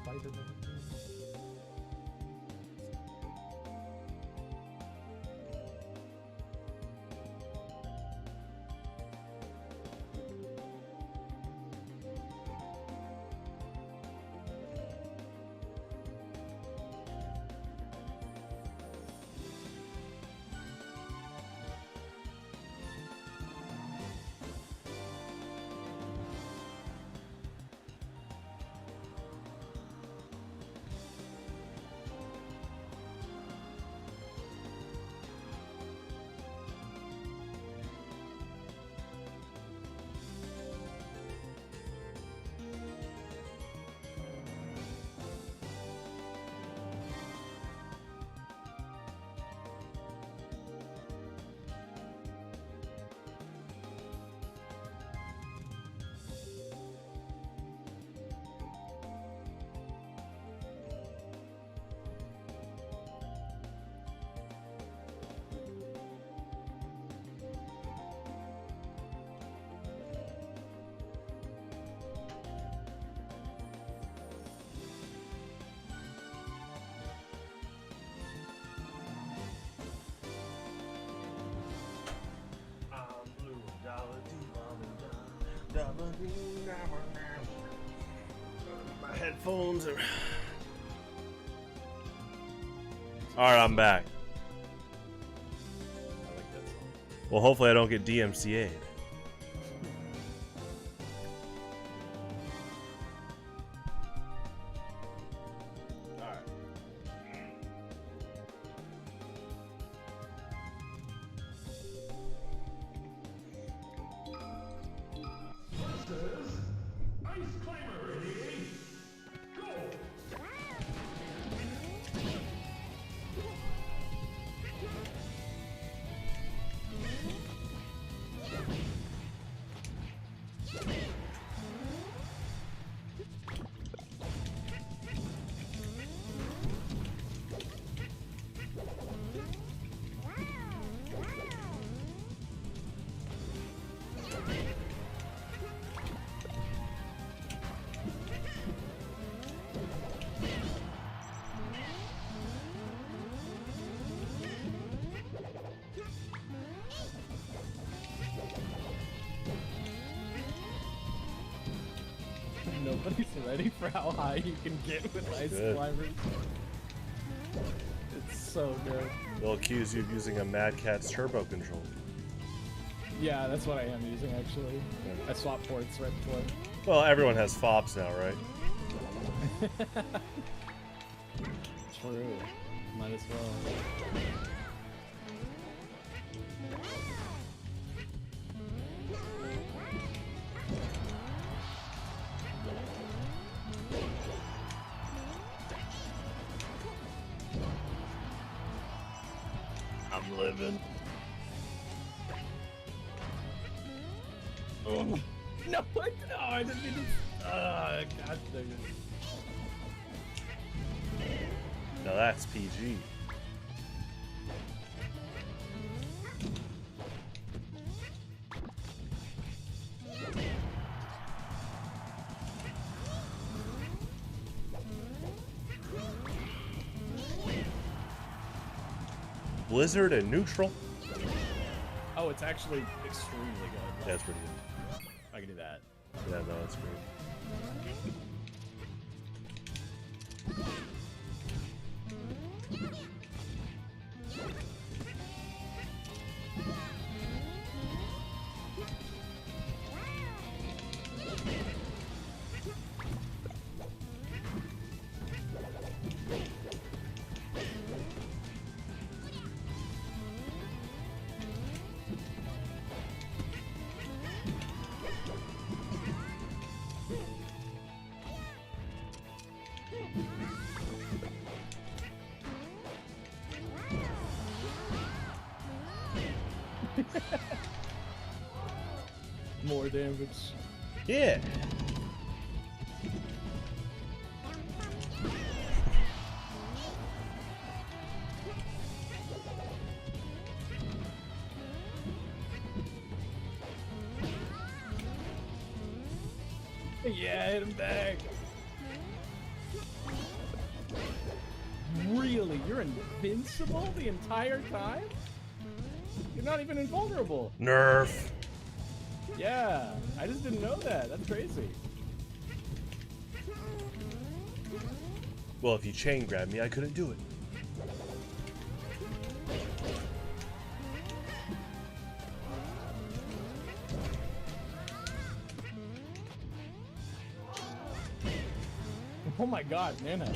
Spider-Man. My headphones are. Alright, I'm back. I like that song. Well, hopefully I don't get DMCA'd. Alright. Monsters, ice climber ready. Go. Nobody's ready for how high you can get with ice good. climbers. It's so good. They'll accuse you of using a Mad Catz turbo controller. Yeah, that's what I am using actually. I swapped ports right before. Well, everyone has FOPs now, right? True. Might as well. I'm living. Oh. No, I didn't mean to. God dang it. Now that's PG. Blizzard and neutral. Oh, it's actually extremely good. Yeah, that's pretty good. I can do that. Yeah, no, that's great. More damage. Yeah. Yeah, hit him back. Really? You're invincible the entire time? You're not even invulnerable. Nerf. Yeah, I just didn't know that. That's crazy. Well, if you chain grabbed me, I couldn't do it. Oh my god, Nana.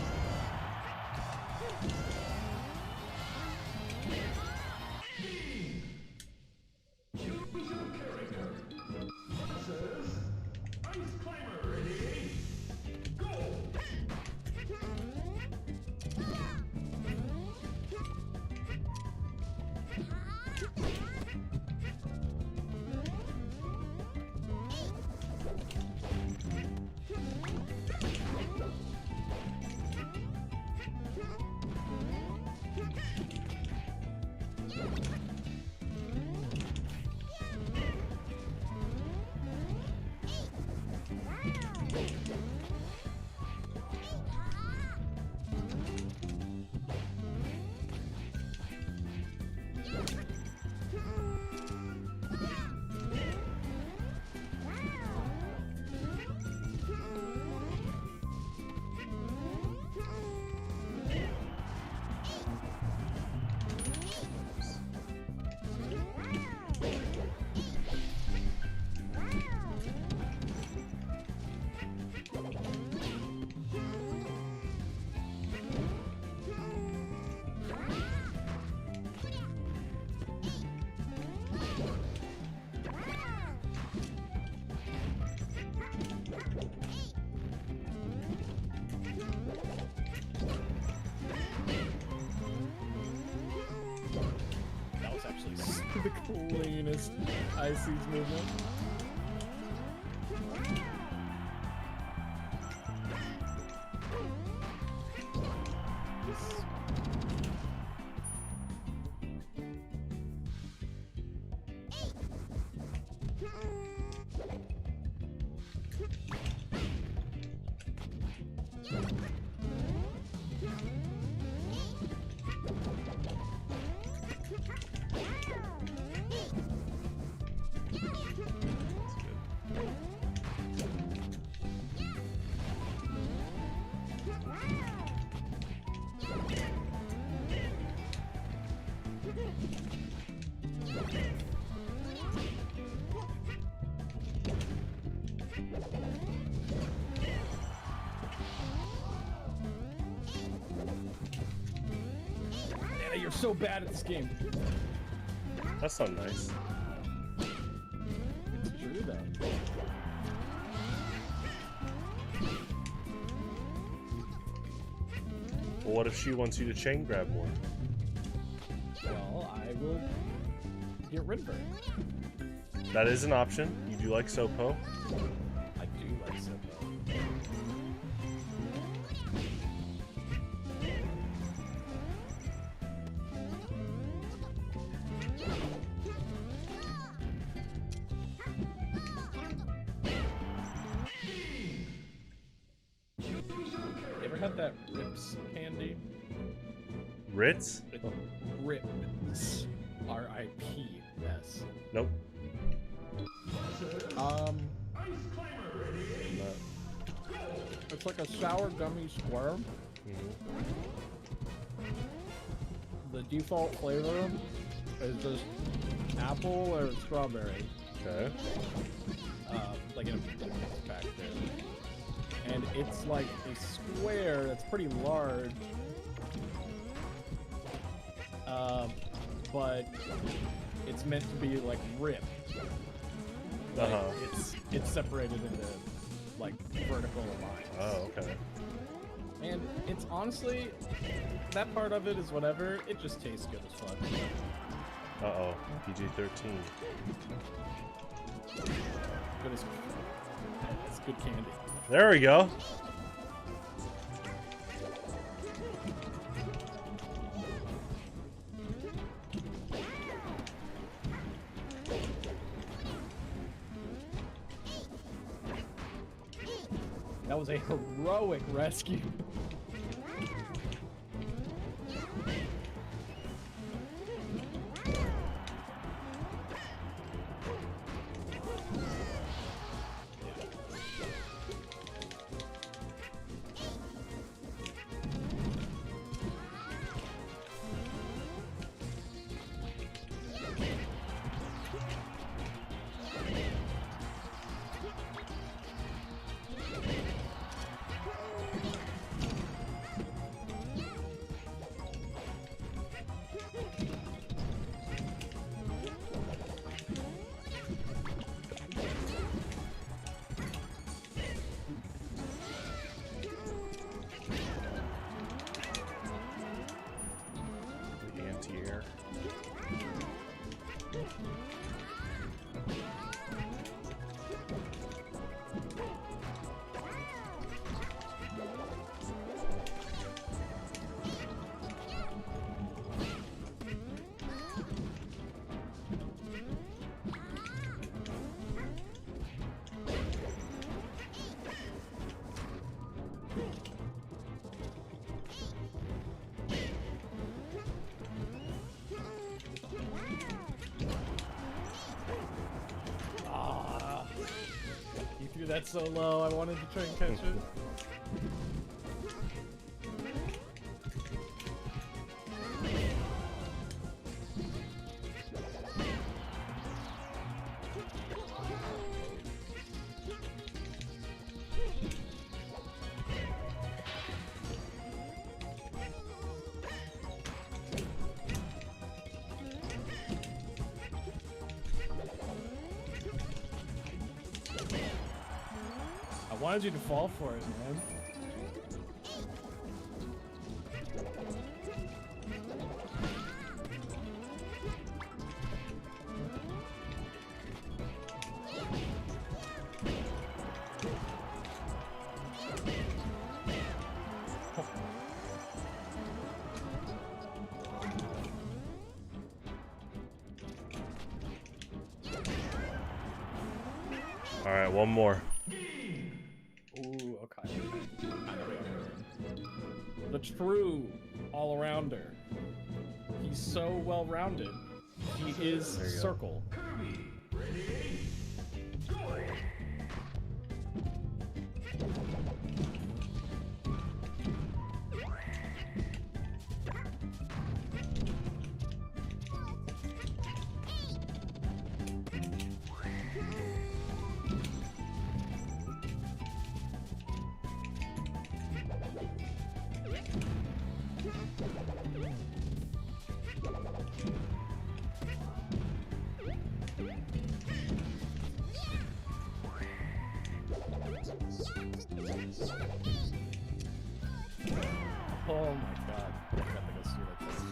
That was actually the cleanest Icy's movement. Yeah, you're so bad at this game. That's not nice. It's true though. Well, what if she wants you to chain grab more? Well, I will get rid of her. That is an option. You do like Sopo. I do like Sopo. You ever had that Rips candy? Ritz? Rips. R-I-P-S. Nope. It's like a sour gummy square. The default flavor is just apple or strawberry. Okay. Like in a mix pack there. And it's like a square that's pretty large. But it's meant to be like ripped. Like, it's separated into like vertical lines. Oh, okay. And it's honestly, that part of it is whatever. It just tastes good as fuck. Uh-oh. PG-13. Good as it's good candy. There we go. That was a heroic rescue. The anti-air. Ah, you threw that so low. I wanted to try and catch it. I wanted you to fall for it, man. All right, one more. Ooh, okay. The true all-arounder. He's so well-rounded. He is There you go. Circle. Oh my god. I gotta go see what this is.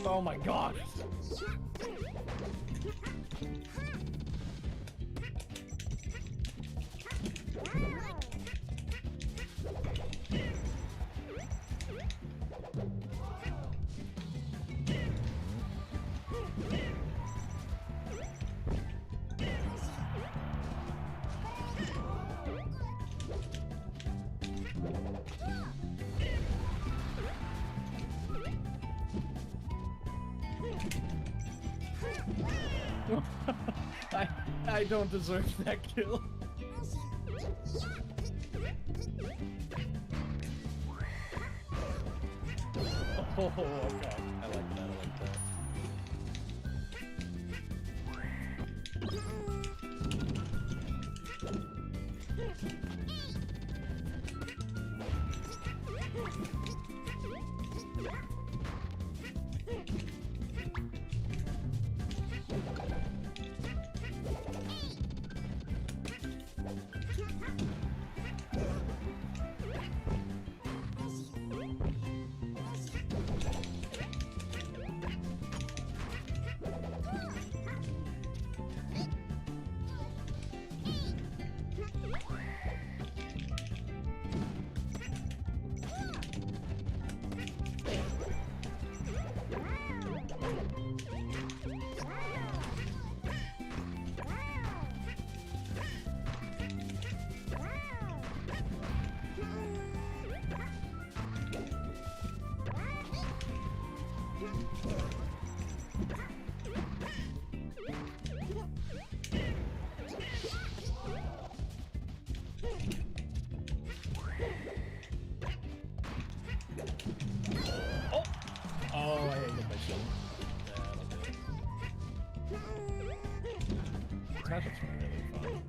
Oh my god. I don't deserve that kill. Oh, okay. I like that. matchup's really fun.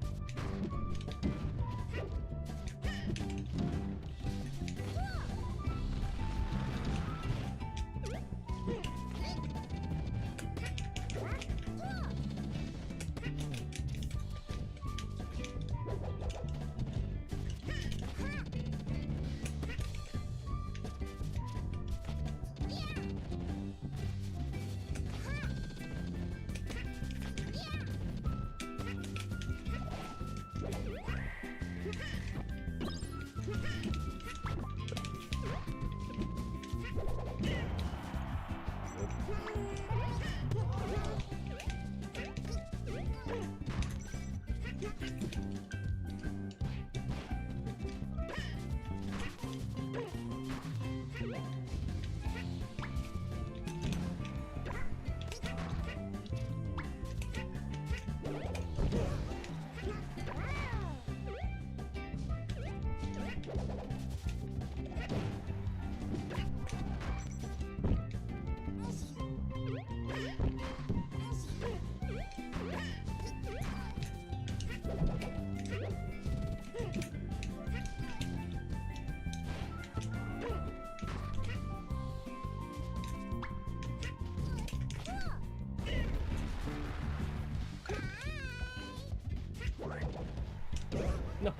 No,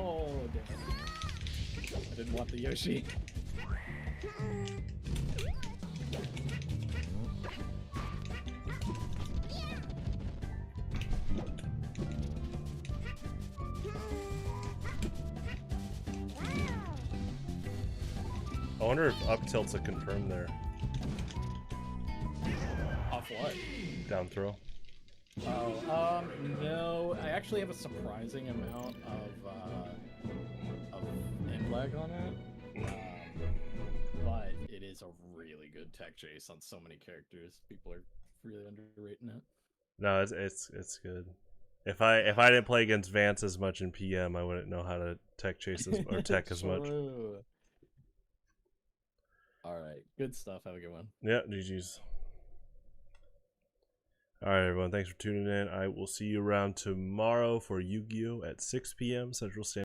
damn. I didn't want the Yoshi. I wonder if up tilt's a confirm there. Off what? Down throw. Oh, no. I actually have a surprising amount of end lag on it. But it is a really good tech chase on so many characters. People are really underrating it. No, it's good. If I didn't play against Vance as much in PM, I wouldn't know how to tech chase or tech as much. True. All right, good stuff. Have a good one. Yeah, GG's. Alright, everyone. Thanks for tuning in. I will see you around tomorrow for Yu-Gi-Oh! At 6 p.m. Central Standard